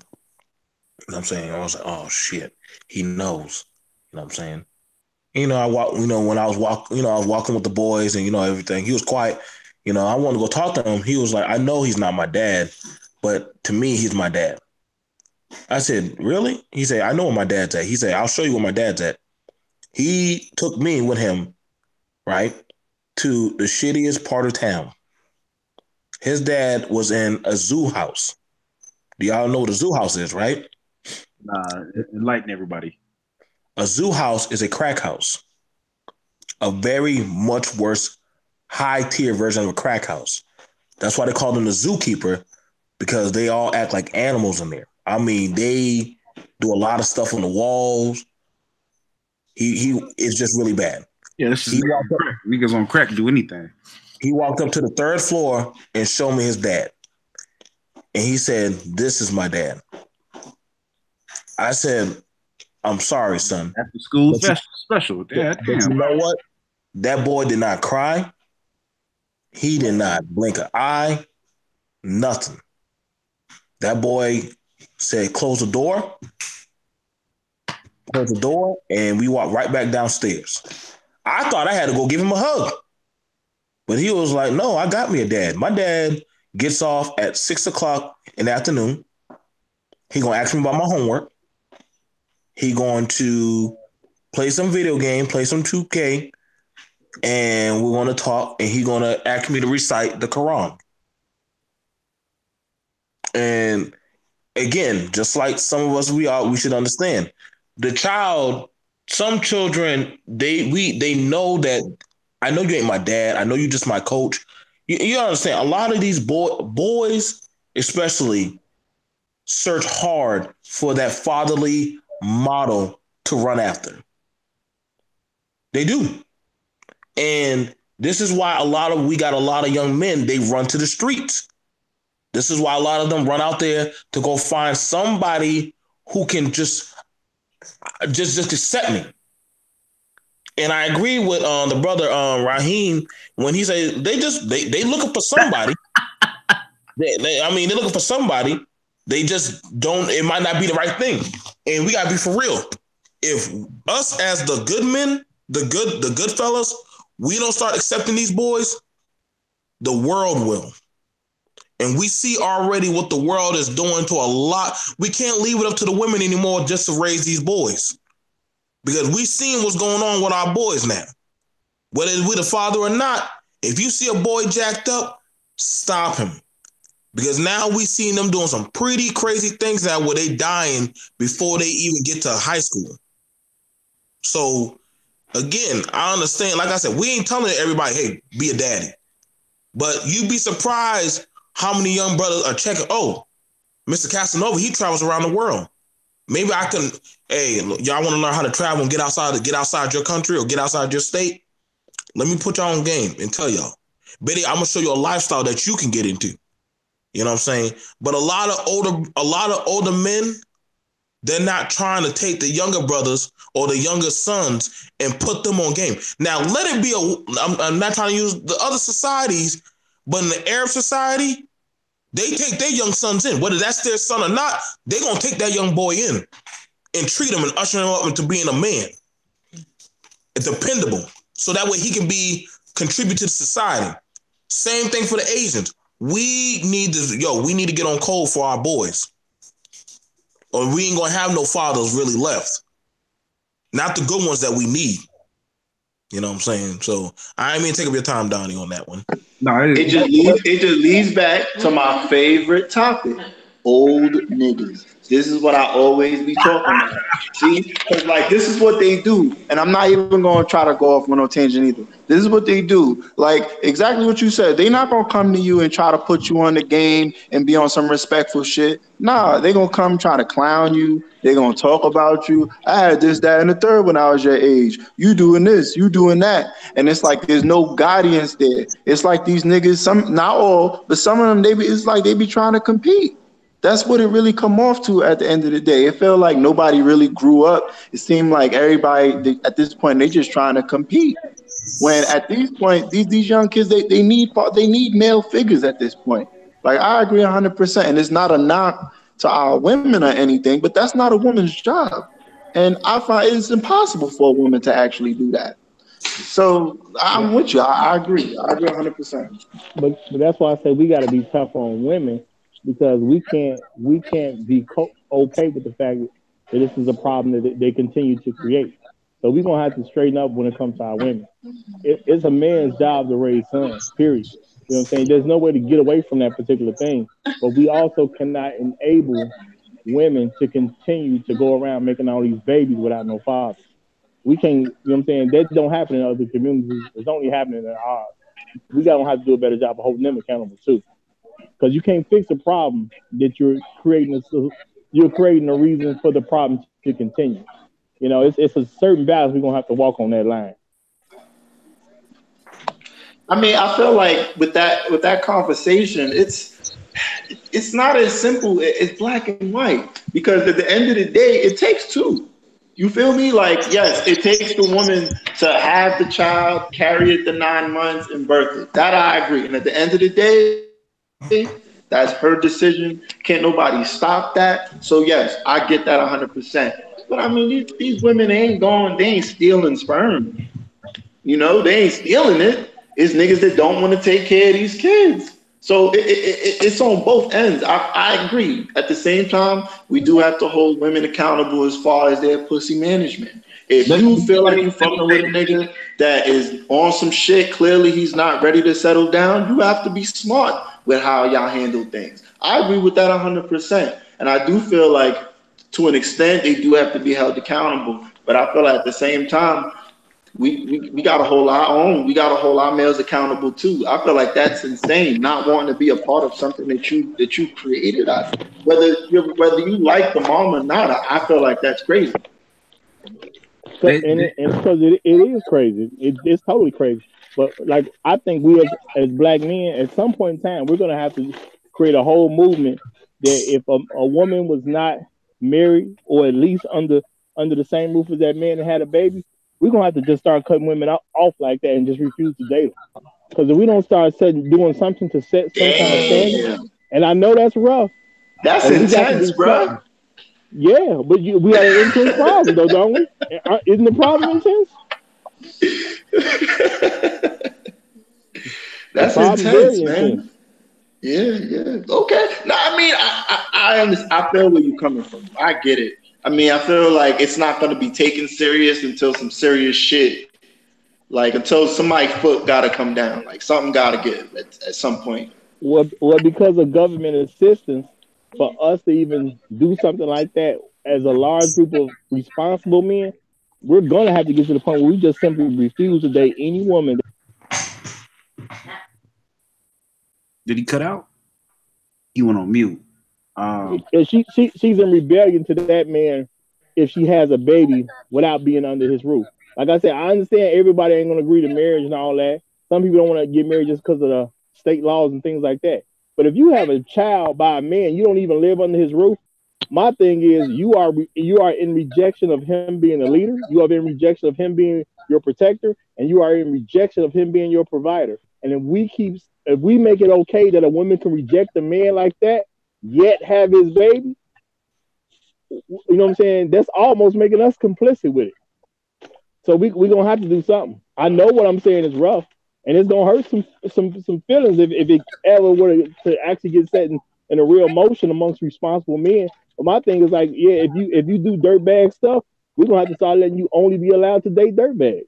You know what I'm saying? I was like, oh shit, he knows. You know what I'm saying? I walk, when I was walking with the boys and everything. He was quiet. I wanted to go talk to him. He was like, I know he's not my dad, but to me, he's my dad. I said, really? He said, I know where my dad's at. He said, I'll show you where my dad's at. He took me with him, right, to the shittiest part of town. His dad was in a zoo house. Do y'all know what a zoo house is, right? Nah, enlighten everybody. A zoo house is a crack house. A very much worse, high-tier version of a crack house. That's why they call them the zookeeper, because they all act like animals in there. I mean, they do a lot of stuff on the walls. He is just really bad. Yeah, this is crack. Niggas on crack do anything. He walked up to the third floor and showed me his dad. And he said, this is my dad. I said, I'm sorry, son. After school special. Yeah, but you know what? That boy did not cry. He did not blink an eye. Nothing. That boy said, close the door. Close the door. And we walked right back downstairs. I thought I had to go give him a hug. But he was like, no, I got me a dad. My dad gets off at 6 o'clock in the afternoon. He going to ask me about my homework. He going to play some video game, play some 2K, and we're going to talk, and he going to ask me to recite the Quran. And again, just like some of us, we should understand. The child, some children, they know that I know you ain't my dad. I know you just my coach. You understand? A lot of these boys, especially, search hard for that fatherly model to run after. They do. And this is why we got a lot of young men, they run to the streets. This is why a lot of them run out there to go find somebody who can just accept me. And I agree with the brother Raheem when he said they looking for somebody. They're looking for somebody. They just don't. It might not be the right thing, and we gotta be for real. if us as the good men, the good fellas, we don't start accepting these boys, the world will. And we see already what the world is doing to a lot. We can't leave it up to the women anymore just to raise these boys. Because we seen what's going on with our boys now. Whether it's with a father or not, if you see a boy jacked up, stop him. Because now we seen them doing some pretty crazy things now where they dying before they even get to high school. So, again, I understand. Like I said, we ain't telling everybody, hey, be a daddy. But you'd be surprised how many young brothers are checking, oh, Mr. Casanova, he travels around the world. Maybe I can, hey, y'all want to learn how to travel and get outside your country or get outside your state? Let me put y'all on game and tell y'all. Betty, I'm going to show you a lifestyle that you can get into. You know what I'm saying? But a lot of older men, they're not trying to take the younger brothers or the younger sons and put them on game. Now, let it be I'm not trying to use the other societies, but in the Arab society, they take their young sons in. Whether that's their son or not, they're going to take that young boy in and treat him and usher him up into being a man. It's dependable. So that way he can contribute to society. Same thing for the Asians. We need to get on code for our boys. Or we ain't going to have no fathers really left. Not the good ones that we need. You know what I'm saying? So I ain't mean to take up your time, Donnie, on that one. No, it just leads back to my favorite topic: old niggas. This is what I always be talking about. See, because like this is what they do, and I'm not even going to try to go off on no tangent either. This is what they do. Like exactly what you said. They're not going to come to you and try to put you on the game and be on some respectful shit. Nah, they're going to come try to clown you. They're going to talk about you. I had this, that, and the third when I was your age. You doing this, you doing that. And it's like there's no guidance there. It's like these niggas, some, not all, but some of them, it's like they be trying to compete. That's what it really come off to at the end of the day. It felt like nobody really grew up. It seemed like everybody, at this point, they just trying to compete. When at this point, these young kids, they need male figures at this point. Like I agree 100%. And it's not a knock to our women or anything, but that's not a woman's job. And I find it's impossible for a woman to actually do that. So I'm with you. I agree. I agree 100%. But that's why I say we got to be tough on women because we can't be okay with the fact that this is a problem that they continue to create. So we're gonna have to straighten up when it comes to our women. It's a man's job to raise sons. Period. You know what I'm saying? There's no way to get away from that particular thing. But we also cannot enable women to continue to go around making all these babies without no father. We can't, you know what I'm saying? That don't happen in other communities. It's only happening in ours. We gotta have to do a better job of holding them accountable too. Because you can't fix a problem that you're creating a reason for the problem to continue. You know, it's a certain balance we're gonna have to walk on that line. I mean, I feel like with that conversation, it's not as simple as black and white because at the end of the day, it takes two. You feel me? Like, yes, it takes the woman to have the child, carry it the 9 months, and birth it. That I agree. And at the end of the day, that's her decision. Can't nobody stop that. So yes, I get that 100%. But I mean, these women they ain't stealing sperm. You know, they ain't stealing it. It's niggas that don't want to take care of these kids. So it's on both ends. I agree. At the same time, we do have to hold women accountable as far as their pussy management. If you feel like you fucking with a nigga that is on some shit, clearly he's not ready to settle down, you have to be smart with how y'all handle things. I agree with that 100%. And I do feel like to an extent they do have to be held accountable. But I feel like at the same time, we gotta hold our own. We gotta hold our males accountable too. I feel like that's insane. Not wanting to be a part of something that you created. Whether you like the mom or not, I feel like that's crazy. And because it is crazy. It's totally crazy. But like I think we as black men, at some point in time, we're gonna have to create a whole movement that if a woman was not married or at least under the same roof as that man and had a baby, we're gonna have to just start cutting women off like that and just refuse to date them. Because if we don't start doing something to set some kind of standard, and I know that's rough. That's intense, bro. Yeah, but we got an intense problem though, don't we? Isn't the problem intense? That's intense, man. Yeah. Okay. No, I mean, I understand. I feel where you're coming from. I get it. I mean, I feel like it's not going to be taken serious until some serious shit, like until somebody's foot got to come down, like something got to give at some point. Well, because of government assistance, for us to even do something like that as a large group of responsible men, we're gonna have to get to the point where we just simply refuse to date any woman. Did he cut out? He went on mute. She's in rebellion to that man if she has a baby without being under his roof. Like I said, I understand everybody ain't gonna agree to marriage and all that. Some people don't want to get married just because of the state laws and things like that. But if you have a child by a man, you don't even live under his roof. My thing is, you are in rejection of him being a leader. You are in rejection of him being your protector, and you are in rejection of him being your provider. And if we make it okay that a woman can reject a man like that, yet have his baby, you know what I'm saying? That's almost making us complicit with it. So we gonna have to do something. I know what I'm saying is rough, and it's gonna hurt some feelings if it ever were to actually get set in a real motion amongst responsible men. But my thing is like, yeah, if you do dirtbag stuff, we're gonna have to start letting you only be allowed to date dirtbags.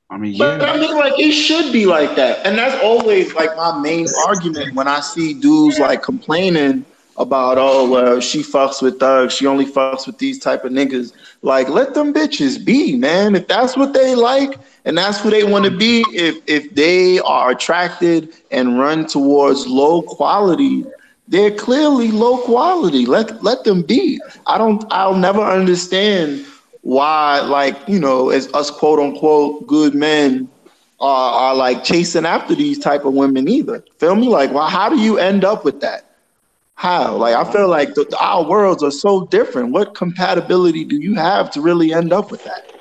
I mean, But I mean, like it should be like that, and that's always like my main argument when I see dudes like complaining about, oh well, she fucks with thugs, she only fucks with these type of niggas. Like, let them bitches be, man. If that's what they like and that's who they want to be, if they are attracted and run towards low quality, they're clearly low quality. Let them be. I'll never understand why, like, you know, as us quote unquote good men are like chasing after these type of women either. Feel me? Like, why? How do you end up with that? How? Like, I feel like our worlds are so different. What compatibility do you have to really end up with that?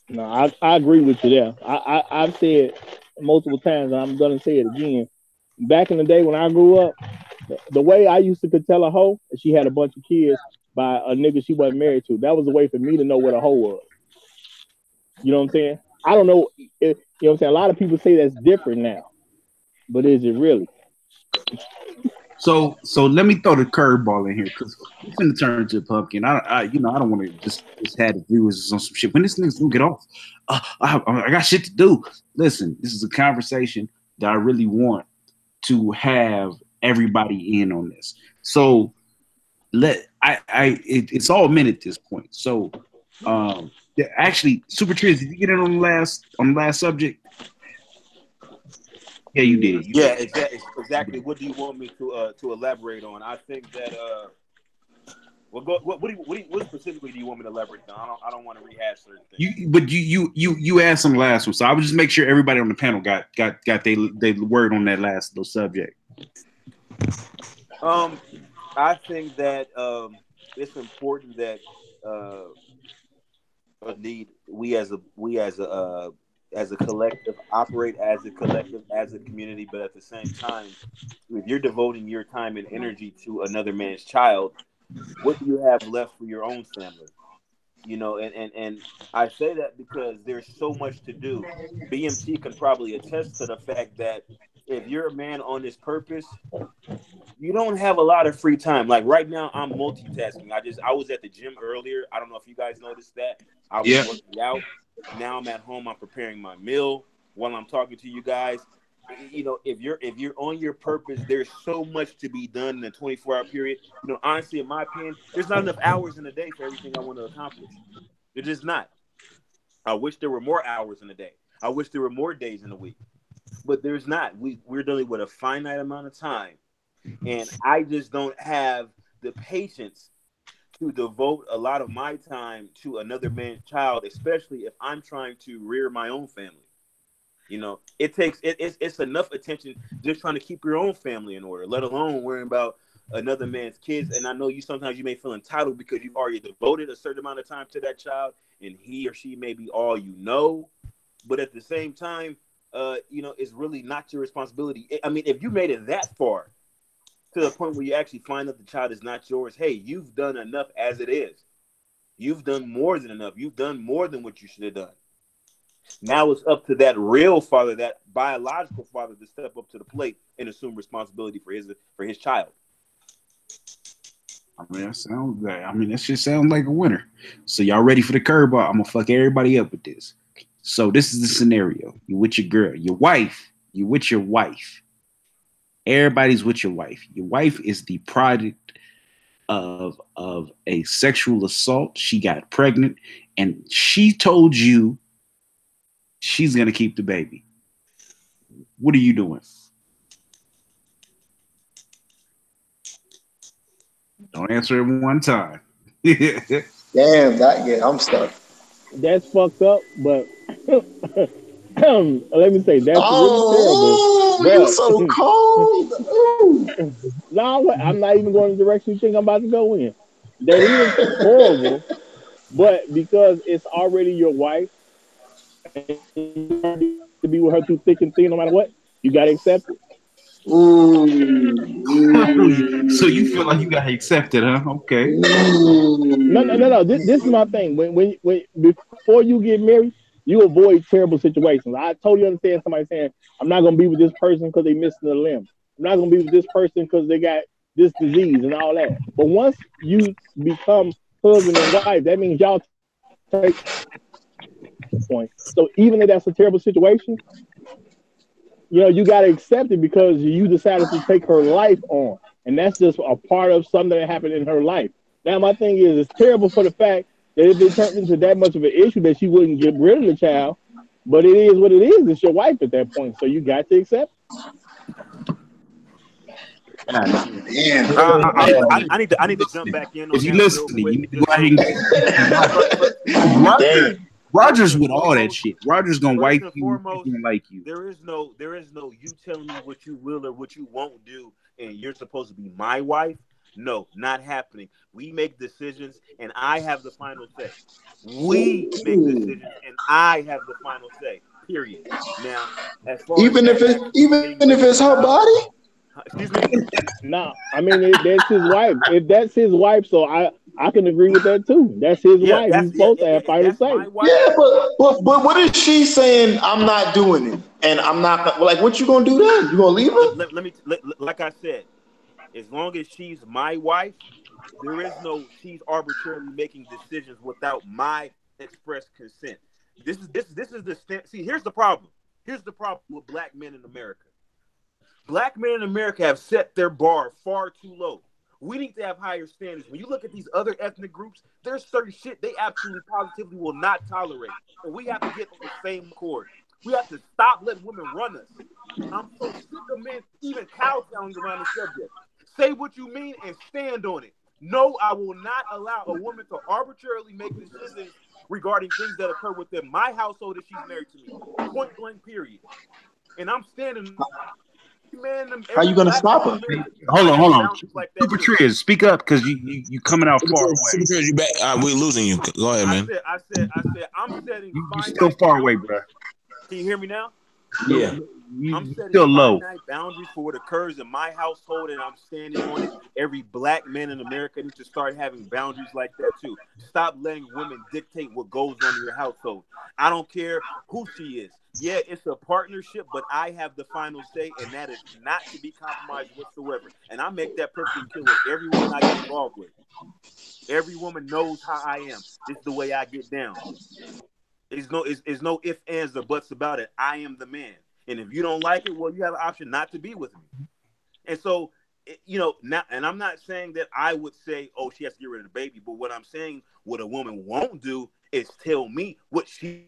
No, I agree with you there. I've said multiple times, and I'm gonna say it again. Back in the day when I grew up, the way I used to could tell a hoe that she had a bunch of kids by a nigga she wasn't married to. That was a way for me to know what a hoe was. You know what I'm saying? I don't know. You know what I'm saying? A lot of people say that's different now, but is it really? So let me throw the curveball in here because we're gonna turn into a pumpkin. I don't want to just have the viewers on some shit. When this nigga's gonna get off, I got shit to do. Listen, this is a conversation that I really want to have everybody in on this. So it's all men at this point. So actually, Super Triz, did you get in on the last subject? Yeah, you did. Yeah, exactly. What do you want me to elaborate on? I think that what specifically do you want me to elaborate on? I don't want to rehash certain things. You asked some last one, so I would just make sure everybody on the panel got they word on that last little subject. I think that it's important that we as a collective operate as a collective, as a community, but at the same time, if you're devoting your time and energy to another man's child, what do you have left for your own family? You know, and I say that because there's so much to do. BMT can probably attest to the fact that if you're a man on this purpose, you don't have a lot of free time. Like right now, I'm multitasking. I was at the gym earlier. I don't know if you guys noticed that. I was working out. Now I'm at home. I'm preparing my meal while I'm talking to you guys. You know, if you're on your purpose, there's so much to be done in a 24-hour period. You know, honestly, in my opinion, there's not enough hours in a day for everything I want to accomplish. There's just not. I wish there were more hours in a day. I wish there were more days in a week, but there's not. We're dealing with a finite amount of time, and I just don't have the patience to devote a lot of my time to another man's child, especially if I'm trying to rear my own family. You know, it's enough attention just trying to keep your own family in order, let alone worrying about another man's kids. And I know sometimes you may feel entitled because you've already devoted a certain amount of time to that child, and he or she may be all you know. But at the same time, you know, it's really not your responsibility. I mean, if you made it that far to the point where you actually find that the child is not yours, hey, you've done enough as it is. You've done more than enough. You've done more than what you should have done. Now it's up to that real father, that biological father, to step up to the plate and assume responsibility for his child. I mean, that shit sounds like a winner. So y'all ready for the curveball? I'm gonna fuck everybody up with this. So this is the scenario. You with your girl, your wife. You with your wife. Everybody's with your wife. Your wife is the product of a sexual assault. She got pregnant, and she told you she's gonna keep the baby. What are you doing? Don't answer it one time. Damn, I'm stuck. That's fucked up, but let me say that's really terrible. You're so cold. No, I'm not even going in the direction you think I'm about to go in. That is horrible, but because it's already your wife, and you to be with her through thick and thin, no matter what, you gotta accept it. So you feel like you gotta accept it, huh? Okay. No. This is my thing. When before you get married, you avoid terrible situations. I totally understand somebody saying, "I'm not gonna be with this person because they missing a limb. I'm not gonna be with this person because they got this disease and all that." But once you become husband and wife, that means y'all take point. So even if that's a terrible situation, you got to accept it because you decided to take her life on. And that's just a part of something that happened in her life. Now, my thing is, it's terrible for the fact that if it turned into that much of an issue that she wouldn't get rid of the child, but it is what it is. It's your wife at that point. So you got to accept I need to jump back in on if you that listening, real you need to quick. go ahead and Roger's with all that shit. Roger's gonna wipe you. Foremost, gonna like you. There is no you telling me what you will or what you won't do, and you're supposed to be my wife. No, not happening. We make decisions, and I have the final say. We make decisions, and I have the final say. Period. Now, as far even as if it's her body. Excuse me. No, I mean that's his wife. If that's his wife, so I can agree with that too. That's his wife. He's supposed to have final say. Yeah, but what is she saying? I'm not doing it, and I'm not like. What you gonna do then? You gonna leave her? Like I said, as long as she's my wife, there is no she's arbitrarily making decisions without my express consent. This is the see. Here's the problem. Here's the problem with black men in America. Black men in America have set their bar far too low. We need to have higher standards. When you look at these other ethnic groups, there's certain shit they absolutely positively will not tolerate. And we have to get on the same accord. We have to stop letting women run us. I'm so sick of men even kowtowing around the subject. Say what you mean and stand on it. No, I will not allow a woman to arbitrarily make decisions regarding things that occur within my household if she's married to me. Point blank, period. And I'm standing. Man, how you gonna stop her? Hold on. Like Super Triz, speak up because you coming out far away. Super Triz, you back? We're losing you. Go ahead, man. I said, I'm setting. You're still far away, bro. Can you hear me now? Yeah. I'm setting still low. finite boundaries for what occurs in my household, and I'm standing on it. Every black man in America needs to start having boundaries like that too. Stop letting women dictate what goes on in your household. I don't care who she is. Yeah, it's a partnership, but I have the final say, and that is not to be compromised whatsoever. And I make that perfectly clear with every woman I get involved with. Every woman knows how I am. This is the way I get down. There's no ifs, ands, or buts about it. I am the man. And if you don't like it, well, you have an option not to be with me. And so, now, and I'm not saying that I would say, oh, she has to get rid of the baby. But what I'm saying, what a woman won't do is tell me what she's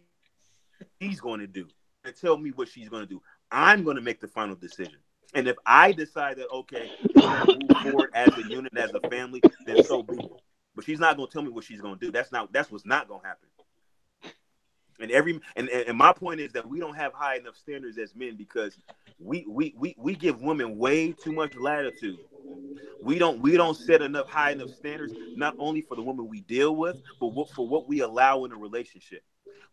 going to do. And tell me what she's going to do. I'm going to make the final decision. And if I decide that, okay, we're going to move forward as a unit, as a family, then so be it. But she's not going to tell me what she's going to do. That's what's not going to happen. And my point is that we don't have high enough standards as men because we give women way too much latitude. We don't set high enough standards, not only for the women we deal with, but for what we allow in a relationship.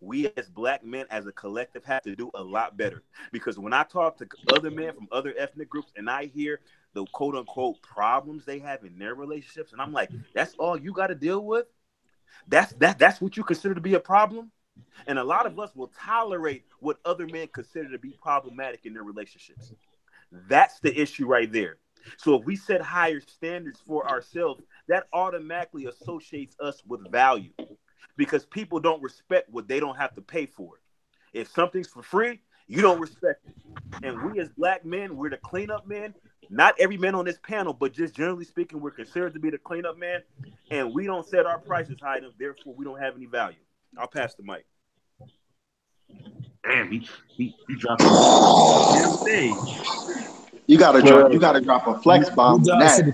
We as black men, as a collective, have to do a lot better. Because when I talk to other men from other ethnic groups and I hear the quote unquote problems they have in their relationships, and I'm like, that's all you got to deal with. That's what you consider to be a problem. And a lot of us will tolerate what other men consider to be problematic in their relationships. That's the issue right there. So if we set higher standards for ourselves, that automatically associates us with value, because people don't respect what they don't have to pay for. If something's for free, you don't respect it. And we as black men, we're the cleanup men. Not every man on this panel, but just generally speaking, we're considered to be the cleanup man. And we don't set our prices high enough, therefore we don't have any value. I'll pass the mic. Damn, he dropped the stage. You gotta drop a flex bomb on that.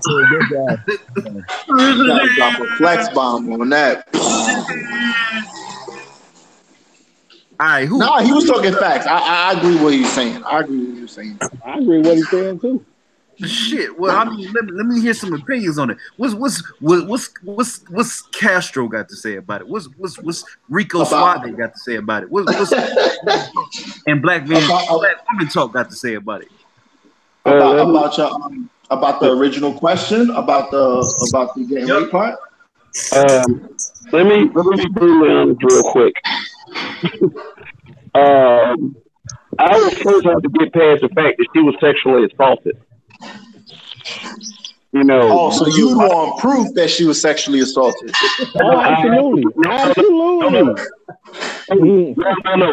You gotta drop a flex bomb on that. All right, who? Nah, he was talking facts. I agree what he's saying. I agree what he's saying too. Shit. Well, I mean, let me hear some opinions on it. What's Castro got to say about it? What's Rico Suave got to say about it? What's and Black Women Talk got to say about it? About the original question about the getting raped part. Let me be brutally honest real quick. I was first have to get past the fact that she was sexually assaulted. You know. Oh, so you want proof that she was sexually assaulted? Oh, absolutely. No.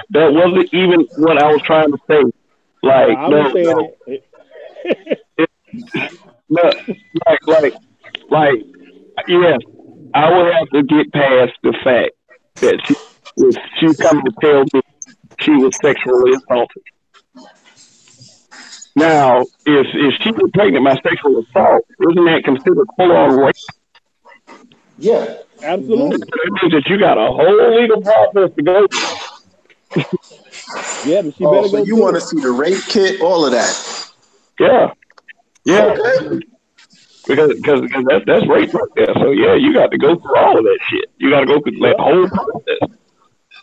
That wasn't even what I was trying to say. Like, yes, I would have to get past the fact that she come to tell me she was sexually assaulted. Now, if she was pregnant by sexual assault, isn't that considered full-on rape? Yeah, absolutely. That means that you got a whole legal process to go through. Yeah, but she better so go. You want to see the rape kit, all of that? Yeah. Okay. Because that's rape right there. So yeah, you got to go through all of that shit. You got to go through that whole process.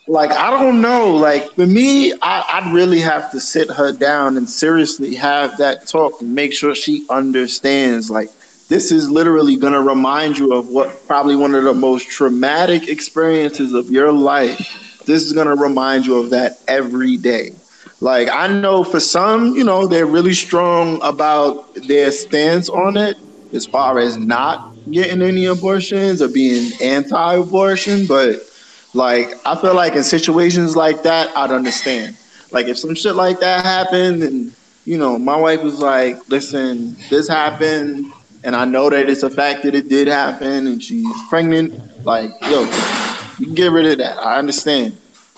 Like, I don't know. Like, for me, I'd really have to sit her down and seriously have that talk and make sure she understands, like, this is literally going to remind you of what probably one of the most traumatic experiences of your life. This is going to remind you of that every day. Like, I know for some, they're really strong about their stance on it as far as not getting any abortions or being anti-abortion, but like, I feel like in situations like that, I'd understand. Like, if some shit like that happened and, my wife was like, listen, this happened, and I know that it's a fact that it did happen, and she's pregnant, like, yo, you can get rid of that. I understand.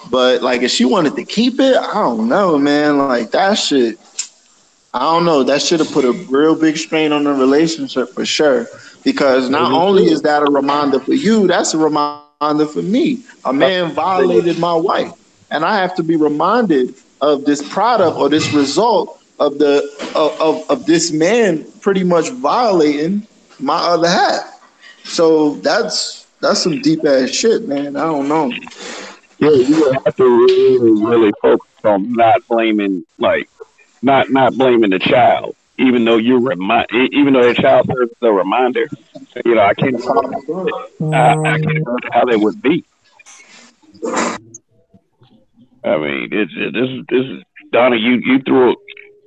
But, like, if she wanted to keep it, I don't know, man. Like, that shit, I don't know. That should have put a real big strain on the relationship for sure. Because not only is that a reminder for you, that's a reminder for me. A man violated my wife, and I have to be reminded of this product or this result of of this man pretty much violating my other half. So that's some deep ass shit, man. I don't know. Yeah, you have to really focus on not blaming blaming the child, even though even though the child serves as a reminder. I can't imagine how they would be. I mean, this is Donna. You threw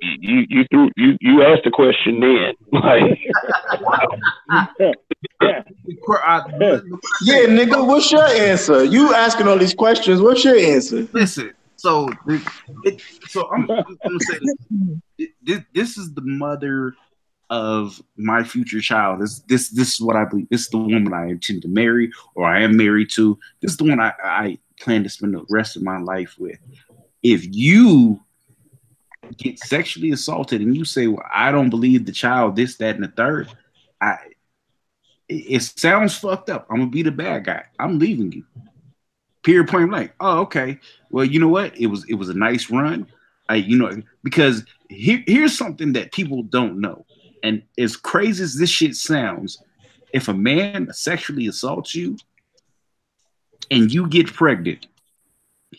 you asked the question then. Like, yeah, nigga, what's your answer? You asking all these questions. What's your answer? Listen, so I'm gonna say this is the mother of my future child. This is what I believe. This is the woman I intend to marry, or I am married to. This is the one I plan to spend the rest of my life with. If you get sexually assaulted and you say, well, I don't believe the child, this, that, and the third, it sounds fucked up. I'm gonna be the bad guy. I'm leaving you. Period, point blank. Oh, okay. Well, you know what? It was a nice run. Because here's something that people don't know. And as crazy as this shit sounds, if a man sexually assaults you and you get pregnant,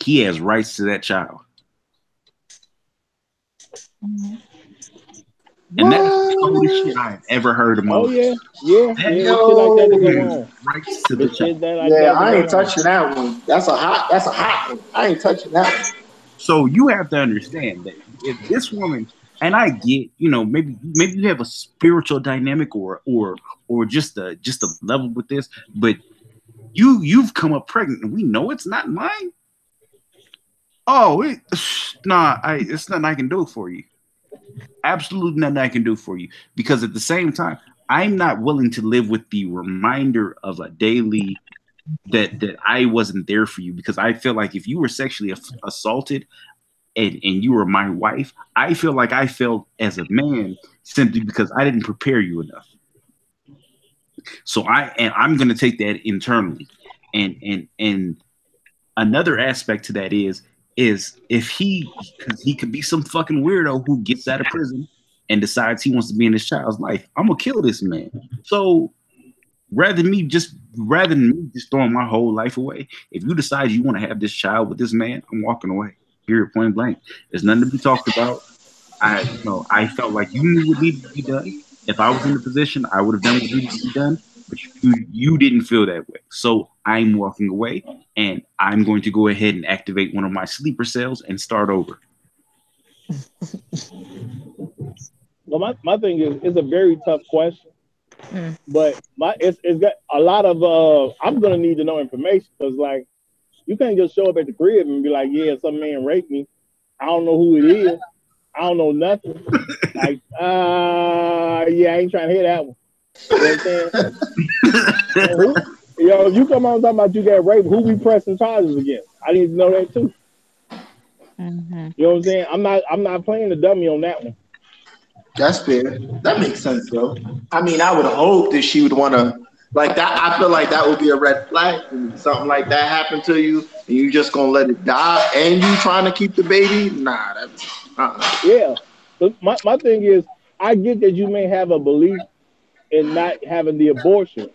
he has rights to that child. And that is the coldest shit I have ever heard in my life. Yeah. It's shit like that to go on. Rights to the It's shit child. that like that I ain't to go on. touching that one. That's a hot one. I ain't touching that one. So you have to understand that if this woman, and I get, maybe you have a spiritual dynamic or just a level with this, but you've come up pregnant and we know it's not mine. Oh, it's nothing I can do for you. Absolutely nothing I can do for you. Because at the same time, I'm not willing to live with the reminder of a daily that I wasn't there for you, because I feel like if you were sexually assaulted and you were my wife, I feel like I felt as a man simply because I didn't prepare you enough. So I'm going to take that internally. And another aspect to that is if he could be some fucking weirdo who gets out of prison and decides he wants to be in his child's life, I'm gonna kill this man. So rather than me just throwing my whole life away, if you decide you want to have this child with this man, I'm walking away. Period, point blank. There's nothing to be talked about. I felt like you knew what needed to be done. If I was in the position, I would have done what needed to be done. But you didn't feel that way. So I'm walking away, and I'm going to go ahead and activate one of my sleeper cells and start over. Well, my thing is, it's a very tough question, but it's got a lot of I'm gonna need to know information, because like you can't just show up at the crib and be like, yeah, some man raped me. I don't know who it is. I don't know nothing. Like, I ain't trying to hear that one. You know what I'm saying? You come on talking about you got raped, who we pressing charges against? I need to know that too. Mm-hmm. You know what I'm saying? I'm not playing the dummy on that one. That's fair. That makes sense, though. I mean, I would hope that she would want to, like that. I feel like that would be a red flag. Something like that happened to you, and you just gonna let it die, and you trying to keep the baby? Nah, that's Yeah. But my thing is, I get that you may have a belief in not having the abortion.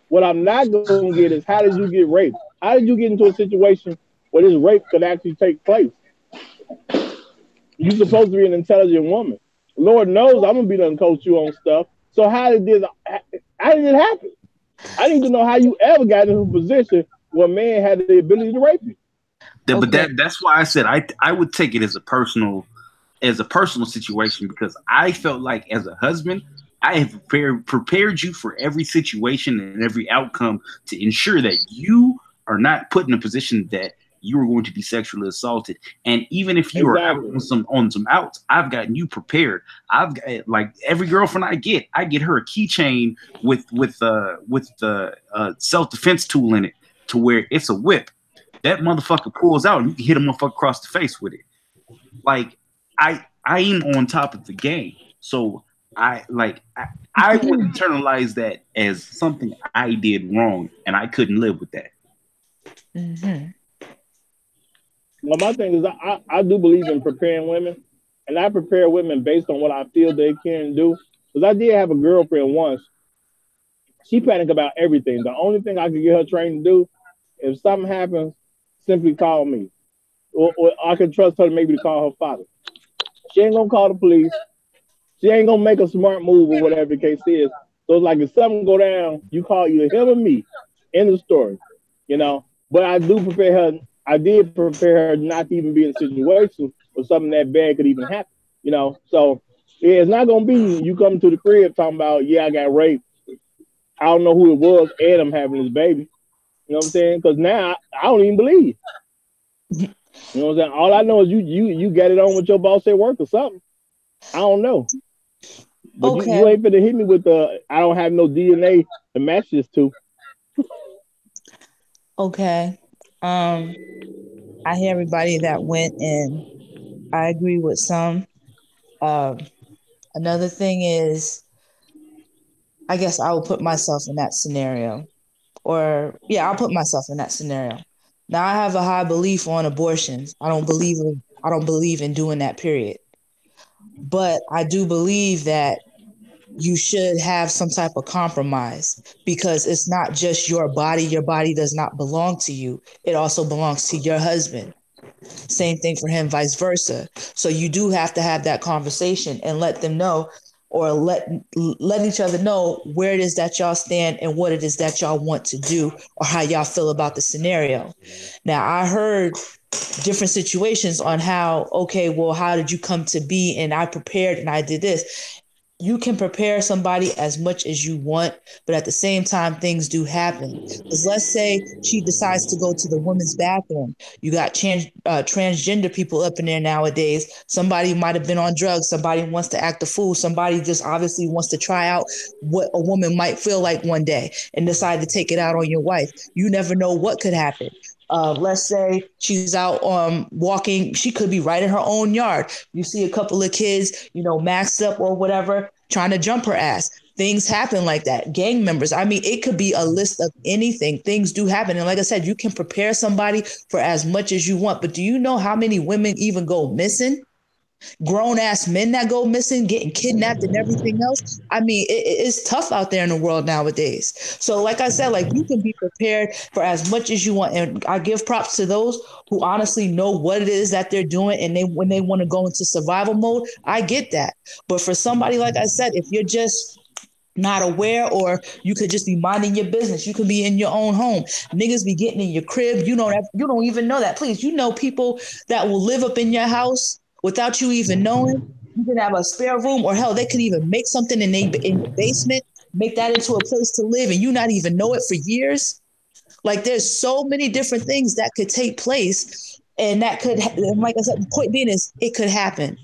What I'm not going to get is, how did you get raped? How did you get into a situation where this rape could actually take place? You're supposed to be an intelligent woman. Lord knows I'm going to be done coach you on stuff. So how did it happen? I need to know how you ever got into a position where a man had the ability to rape you. But that's why I said I would take it as a personal situation, because I felt like as a husband, I have prepared you for every situation and every outcome to ensure that you are not put in a position that you are going to be sexually assaulted. And even if you are out on some outs, I've gotten you prepared. I've got, like, every girlfriend I get her a keychain with the self-defense tool in it, to where it's a whip. That motherfucker pulls out and you can hit a motherfucker across the face with it. Like, I am on top of the game. So I would internalize that as something I did wrong, and I couldn't live with that. Mm-hmm. Well, my thing is, I do believe in preparing women, and I prepare women based on what I feel they can do. Because I did have a girlfriend once. She panicked about everything. The only thing I could get her trained to do, if something happens, simply call me. Or I can trust her maybe to call her father. She ain't going to call the police. She ain't going to make a smart move or whatever the case is. So it's like, if something go down, you call either him or me. End of the story. But I did prepare her not to even be in a situation where something that bad could even happen. So it's not going to be you come to the crib talking about, I got raped. I don't know who it was, and I'm having this baby. You know what I'm saying? Because now I don't even believe. You know what I'm saying? All I know is you got it on with your boss at work or something. I don't know. But you ain't finna hit me with I don't have no DNA to match this to. Okay. I hear everybody that went, and I agree with some. Another thing is, I guess I will put myself in that scenario. I'll put myself in that scenario. Now, I have a high belief on abortions. I don't believe in doing that, period. But I do believe that you should have some type of compromise, because it's not just your body. Your body does not belong to you. It also belongs to your husband. Same thing for him, vice versa. So you do have to have that conversation and let them know, or letting each other know where it is that y'all stand and what it is that y'all want to do or how y'all feel about the scenario. Now, I heard different situations on how, okay, well, how did you come to be? And I prepared and I did this. You can prepare somebody as much as you want, but at the same time, things do happen. Because let's say she decides to go to the women's bathroom. You got transgender people up in there nowadays. Somebody might have been on drugs. Somebody wants to act a fool. Somebody just obviously wants to try out what a woman might feel like one day and decide to take it out on your wife. You never know what could happen. Let's say she's out walking. She could be right in her own yard. You see a couple of kids, maxed up or whatever, trying to jump her ass. Things happen like that. Gang members. I mean, it could be a list of anything. Things do happen. And like I said, you can prepare somebody for as much as you want. But do you know how many women even go missing? Grown ass men that go missing, getting kidnapped and everything else. I mean, it's tough out there in the world nowadays. So like I said, like you can be prepared for as much as you want. And I give props to those who honestly know what it is that they're doing. And when they want to go into survival mode, I get that. But for somebody, like I said, if you're just not aware, or you could just be minding your business. You could be in your own home. Niggas be getting in your crib. You don't even know that. Please, people that will live up in your house without you even knowing. You can have a spare room, or hell, they could even make something in the basement, make that into a place to live, and you not even know it for years. Like there's so many different things that could take place, and that could, and like I said, the point being is it could happen.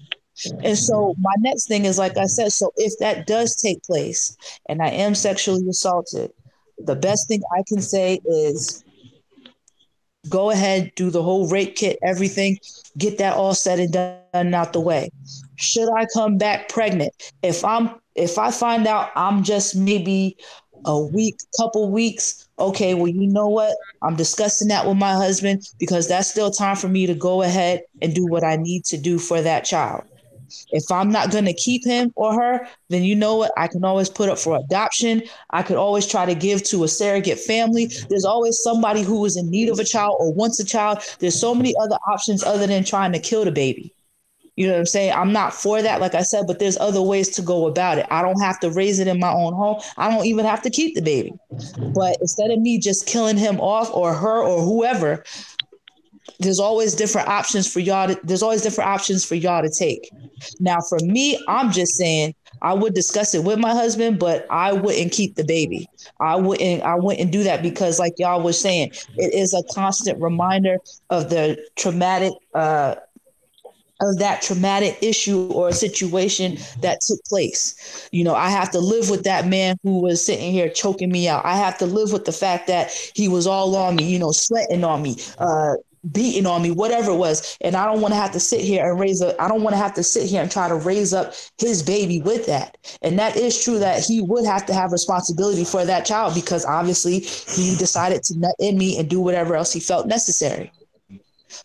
And so my next thing is, like I said, so if that does take place and I am sexually assaulted, the best thing I can say is go ahead, do the whole rape kit, everything, get that all said and done out the way. Should I come back pregnant? If I find out I'm just maybe a week, couple weeks, okay, well, you know what? I'm discussing that with my husband because that's still time for me to go ahead and do what I need to do for that child. If I'm not going to keep him or her, then you know what? I can always put up for adoption. I could always try to give to a surrogate family. There's always somebody who is in need of a child or wants a child. There's so many other options other than trying to kill the baby. You know what I'm saying? I'm not for that, like I said, but there's other ways to go about it. I don't have to raise it in my own home. I don't even have to keep the baby. But instead of me just killing him off or her or whoever, there's always different options for y'all to take. Now, for me, I'm just saying I would discuss it with my husband, but I wouldn't keep the baby. I wouldn't do that because, like y'all was saying, it is a constant reminder of the traumatic of that traumatic issue or situation that took place. I have to live with that man who was sitting here choking me out. I have to live with the fact that he was all on me, sweating on me, beating on me, whatever it was. And I don't want to have to sit here and try to raise up his baby with that. And that is true that he would have to have responsibility for that child because obviously he decided to nut in me and do whatever else he felt necessary.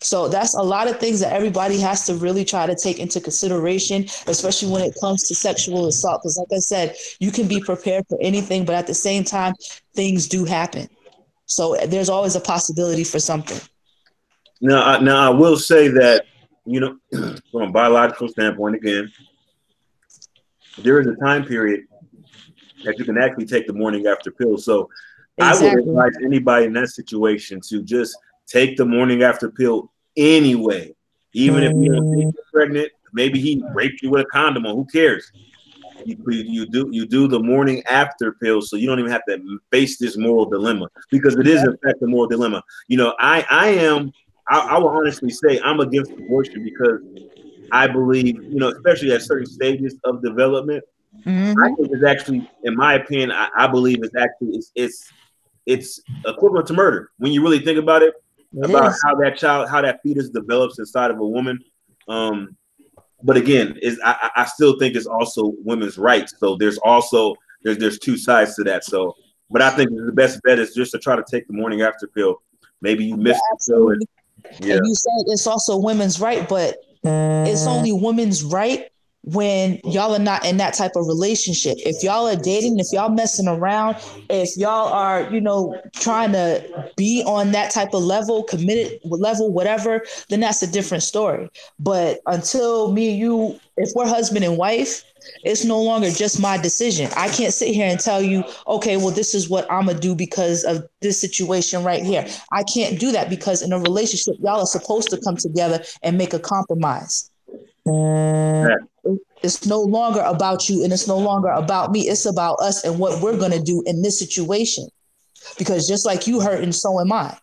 So that's a lot of things that everybody has to really try to take into consideration, especially when it comes to sexual assault. Because like I said, you can be prepared for anything, but at the same time, things do happen. So there's always a possibility for something. Now I will say that, from a biological standpoint, again, there is a time period that you can actually take the morning after pill. So exactly. I would advise anybody in that situation to just take the morning after pill anyway. Even if you don't think you're pregnant, maybe he raped you with a condom on, who cares? You do the morning after pill so you don't even have to face this moral dilemma, because it is in fact a moral dilemma. I will honestly say I'm against abortion because I believe, especially at certain stages of development, I think it's actually, in my opinion, I believe it's actually it's equivalent to murder when you really think about it, about how that fetus develops inside of a woman. But again, I still think it's also women's rights. So there's two sides to that. So, but I think the best bet is just to try to take the morning after pill. Maybe you missed the pill. And you said it's also women's right, but it's only women's right when y'all are not in that type of relationship. If y'all are dating, if y'all messing around, if y'all are, trying to be on that type of level, committed level, whatever, then that's a different story. But until me and you, if we're husband and wife, it's no longer just my decision. I can't sit here and tell you, okay, well, this is what I'm going to do because of this situation right here. I can't do that because in a relationship, y'all are supposed to come together and make a compromise. It's no longer about you and it's no longer about me. It's about us and what we're going to do in this situation. Because just like you hurt, and so am I.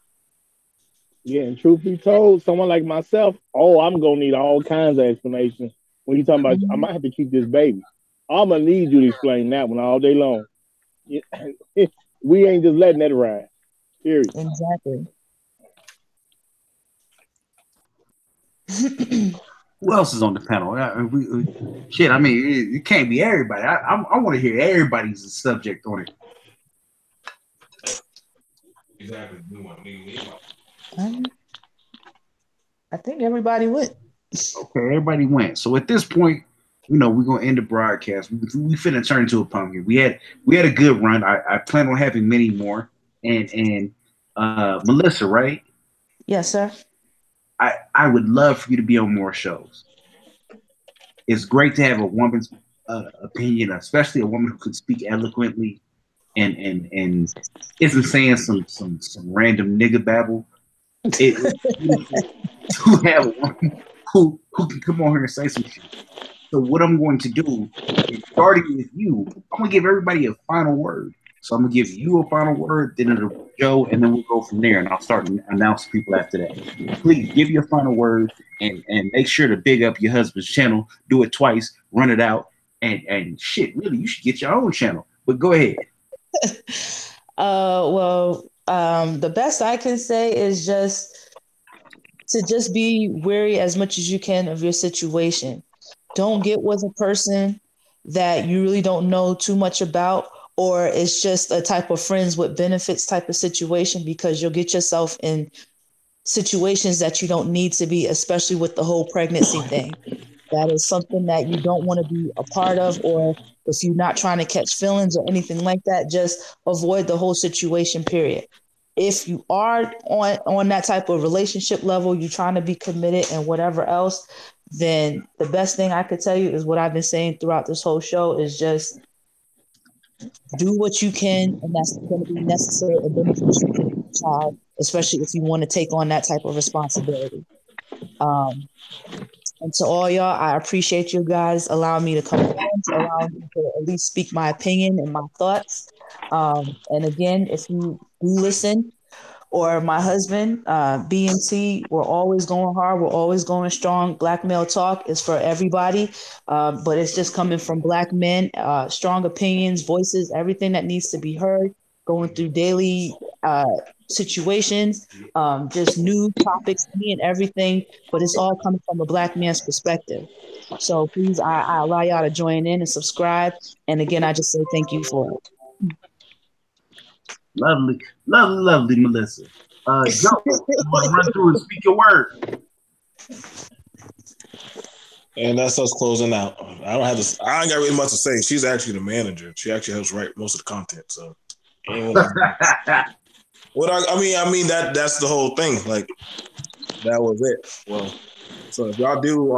Yeah, and truth be told, someone like myself, I'm gonna need all kinds of explanations. When you talking about, I might have to keep this baby. I'm gonna need you to explain that one all day long. We ain't just letting that ride. Period. Exactly. Who else is on the panel? Shit, I mean, it can't be everybody. I want to hear everybody's subject on it. Exactly. I think everybody went. Okay, everybody went. So at this point, we're gonna end the broadcast. We finna turn into a pumpkin. We had a good run. I plan on having many more. And Melissa, right? Yes, sir. I would love for you to be on more shows. It's great to have a woman's opinion, especially a woman who can speak eloquently and isn't saying some random nigga babble. It's beautiful to have a woman who can come on here and say some shit. So what I'm going to do is, starting with you, I'm gonna give everybody a final word. So I'm gonna give you a final word, then it'll be Joe, and then we'll go from there, and I'll start to announce people after that. Please give your final word and make sure to big up your husband's channel. Do it twice, run it out, and shit. Really, you should get your own channel. But go ahead. The best I can say is just be wary as much as you can of your situation. Don't get with a person that you really don't know too much about, or it's just a type of friends with benefits type of situation, because you'll get yourself in situations that you don't need to be, especially with the whole pregnancy thing. That is something that you don't want to be a part of, or if you're not trying to catch feelings or anything like that, just avoid the whole situation, period. If you are on that type of relationship level, you're trying to be committed and whatever else, then the best thing I could tell you is what I've been saying throughout this whole show is just do what you can, and that's going to be necessary and beneficial for the child, especially if you want to take on that type of responsibility. And to all y'all, I appreciate you guys allowing me to come on, to allow me to at least speak my opinion and my thoughts. And again, if you do listen, or my husband, BMT, we're always going hard. We're always going strong. Black Male Talk is for everybody, but it's just coming from Black men, strong opinions, voices, everything that needs to be heard, going through daily situations, just new topics, and everything, but it's all coming from a Black man's perspective. So please, I allow y'all to join in and subscribe. And again, I just say thank you for it. Lovely, Melissa. Joe, you want to run through and speak your word? And that's us closing out. I ain't got really much to say. She's actually the manager. She actually helps write most of the content. So, that's the whole thing. Like, that was it. Well, so if y'all do,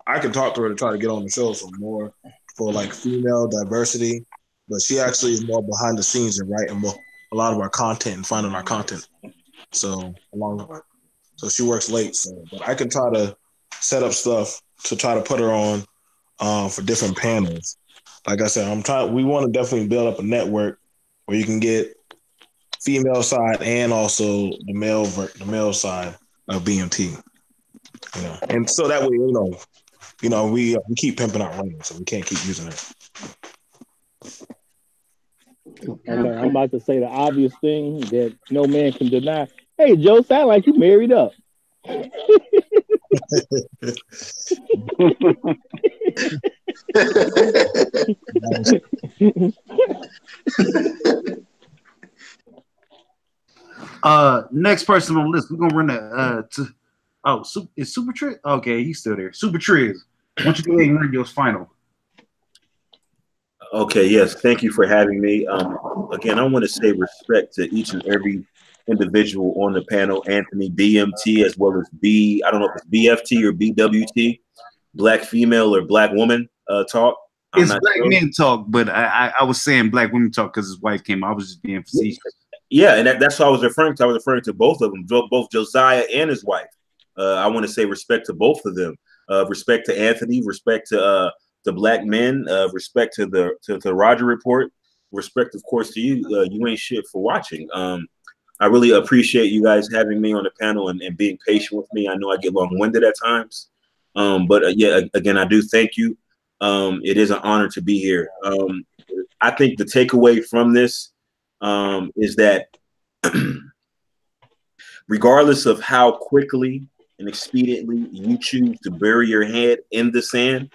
I can talk to her to try to get on the show some more for like female diversity. But she actually is more behind the scenes and writing a lot of our content and finding our content. So she works late. So, but I can try to set up stuff to try to put her on for different panels. Like I said, we want to definitely build up a network where you can get female side and also the male side of BMT. And so that way, we keep pimping our ring, so we can't keep using it. And I'm about to say the obvious thing that no man can deny. Hey, Joe, sound like you married up. Next person on the list, we're gonna run is Super Triz? Okay, he's still there. Super Triz. Why don't you go ahead and read yours final? Okay, yes. Thank you for having me. Again, I want to say respect to each and every individual on the panel, Anthony BMT, as well as I don't know if it's BFT or BWT, Black Female or Black Woman Talk. It's Black Men Talk, but I was saying Black Women Talk because his wife came. I was just being facetious. Yeah, and that's what I was referring to. I was referring to both of them, both Josiah and his wife. I want to say respect to both of them. Respect to Anthony, respect to the Black men, respect to the Roger Report, respect, of course, to you. You ain't shit for watching. I really appreciate you guys having me on the panel and being patient with me. I know I get long-winded at times, but yeah, again, I do thank you. It is an honor to be here. I think the takeaway from this is that regardless of how quickly and expediently you choose to bury your head in the sand,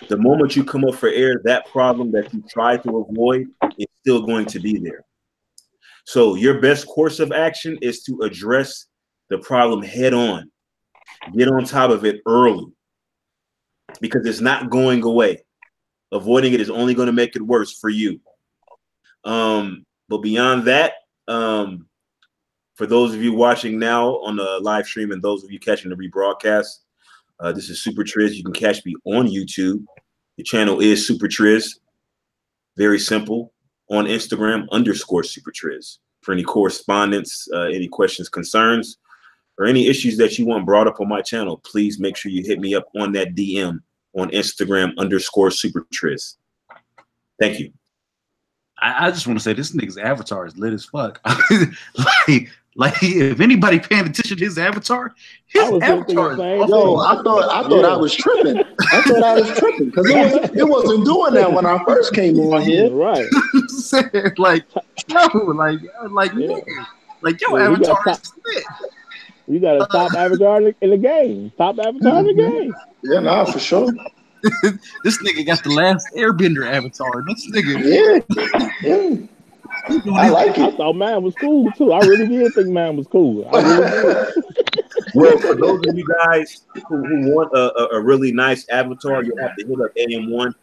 the moment you come up for air, that problem that you try to avoid is still going to be there. So your best course of action is to address the problem head on. Get on top of it early because it's not going away. Avoiding it is only going to make it worse for you. But beyond that, for those of you watching now on the live stream and those of you catching the rebroadcast, this is Super Triz. You can catch me on YouTube. The channel is Super Triz. Very simple. On Instagram, _Super Triz. For any correspondence, any questions, concerns, or any issues that you want brought up on my channel, please make sure you hit me up on that DM on Instagram _Super Triz. Thank you. I just want to say this nigga's avatar is lit as fuck. like if anybody paying attention to his avatar, his avatar is yo, I thought I was tripping. I thought I was tripping because it wasn't doing that when I first came on here. Right. like your avatar is lit. You got a top avatar in the game. Top avatar in the game. Yeah, nah, for sure. This nigga got the last Airbender avatar. This nigga, yeah. I like it. I thought mine was cool too. I really did think mine was cool. I really did. Well, for those of you guys who want a really nice avatar, you'll have to hit up AM1.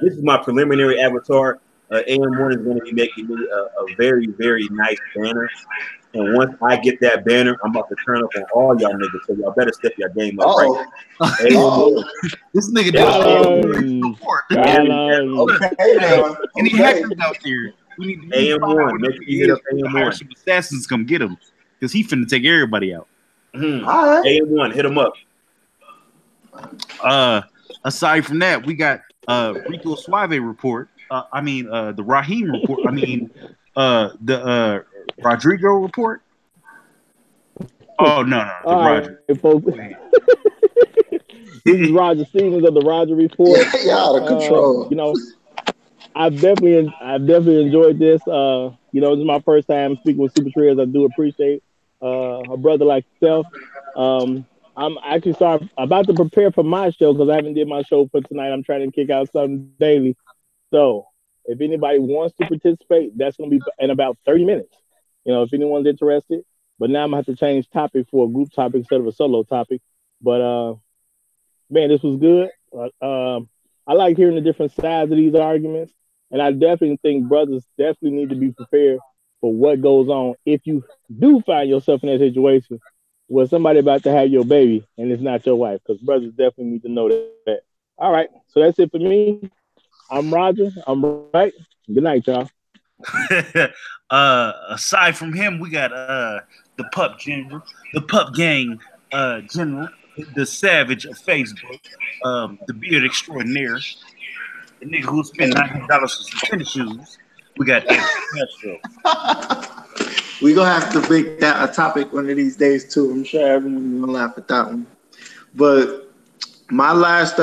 This is my preliminary avatar. AM1 is going to be making me a very, very nice banner. And once I get that banner, I'm about to turn up on all y'all niggas. So y'all better step your game up right now. This nigga any hackers out there? We need AM1. Make sure you hit up AM1. Some assassins come get him because he finna take everybody out. AM1, hit him up. Aside from that, we got Rico Suave report. The Raheem report. The Rodrigo report. Oh no, the Roger. Right, folks. This is Roger Stevens of the Roger Report. Yeah, out of control. I've definitely enjoyed this. This is my first time speaking with Super Triz. I do appreciate a brother like yourself. I'm actually about to prepare for my show because I haven't did my show for tonight. I'm trying to kick out something daily. So if anybody wants to participate, that's going to be in about 30 minutes. If anyone's interested. But now I'm going to have to change topic for a group topic instead of a solo topic. But, man, this was good. I like hearing the different sides of these arguments. And I definitely think brothers definitely need to be prepared for what goes on if you do find yourself in that situation where somebody about to have your baby and it's not your wife. Because brothers definitely need to know that. All right. So that's it for me. I'm Roger. I'm right. Good night, y'all. Aside from him, we got the pup general, the pup gang general, the savage of Facebook, the beard extraordinaire, the nigga who spent $900 for some tennis shoes. We got Castro. We gonna have to make that a topic one of these days too. I'm sure everyone's gonna laugh at that one. But my last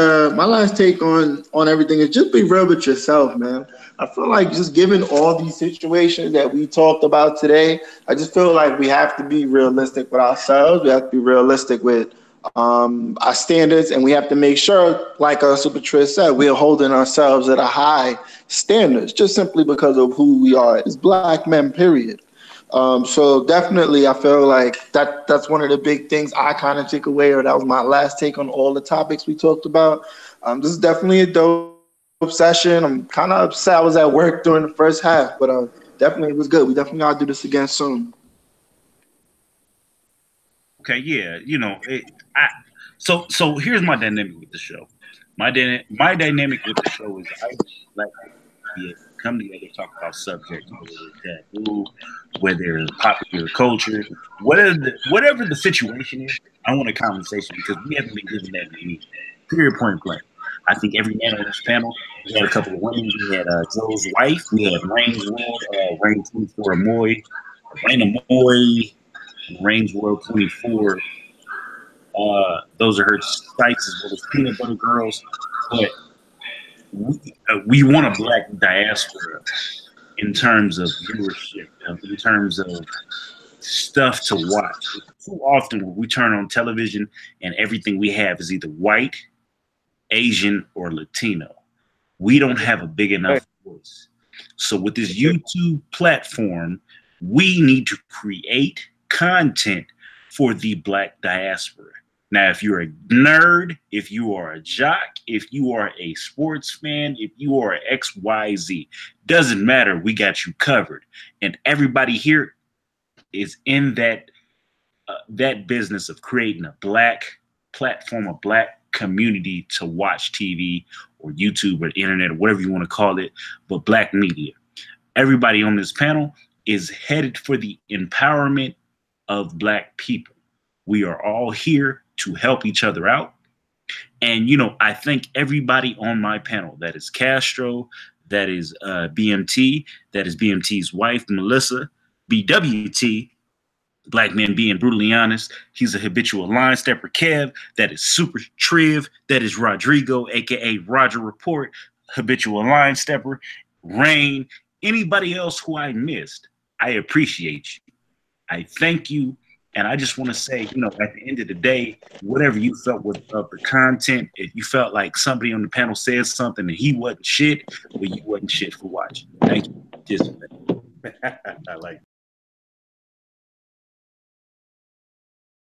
take on everything is just be real with yourself, man. I feel like just given all these situations that we talked about today, I just feel like we have to be realistic with ourselves. We have to be realistic with our standards, and we have to make sure, like Super Triz said, we're holding ourselves at a high standards, just simply because of who we are as Black men, period. So definitely, I feel like that's one of the big things I kind of take away, or that was my last take on all the topics we talked about. This is definitely a dope session. I'm kind of upset I was at work during the first half, but definitely it was good. We definitely gotta do this again soon. Okay, yeah, so here's my dynamic with the show. My dynamic with the show is I like be able to come together, talk about subjects, whether it's taboo, whether it's popular culture, whatever the situation is. I want a conversation because we haven't been given that many. Period. Point blank. I think every man on this panel. We had a couple of women. We had Joe's wife. We had Rain's World, Rain 24 Amoy, Rain Amoy, Rain's World 24. Those are her sites as well as Peanut Butter Girls. But we want a black diaspora in terms of viewership, in terms of stuff to watch. Too often when we turn on television and everything we have is either white, Asian, or Latino. We don't have a big enough voice. So with this YouTube platform, we need to create content for the black diaspora. Now, if you're a nerd, if you are a jock, if you are a sports fan, if you are XYZ, doesn't matter. We got you covered. And everybody here is in that business of creating a black platform, a black community to watch TV or YouTube or internet or whatever you want to call it, but black media. Everybody on this panel is headed for the empowerment of black people. We are all here to help each other out. And, I thank everybody on my panel. That is Castro, that is BMT, that is BMT's wife, Melissa, BWT, Black Men Being Brutally Honest. He's a habitual line stepper, Kev. That is Super Triv. That is Rodrigo, aka Roger Report, habitual line stepper, Rain. Anybody else who I missed, I appreciate you. I thank you. And I just want to say, at the end of the day, whatever you felt with the content, if you felt like somebody on the panel said something and he wasn't shit, well, you wasn't shit for watching. Thank you. I like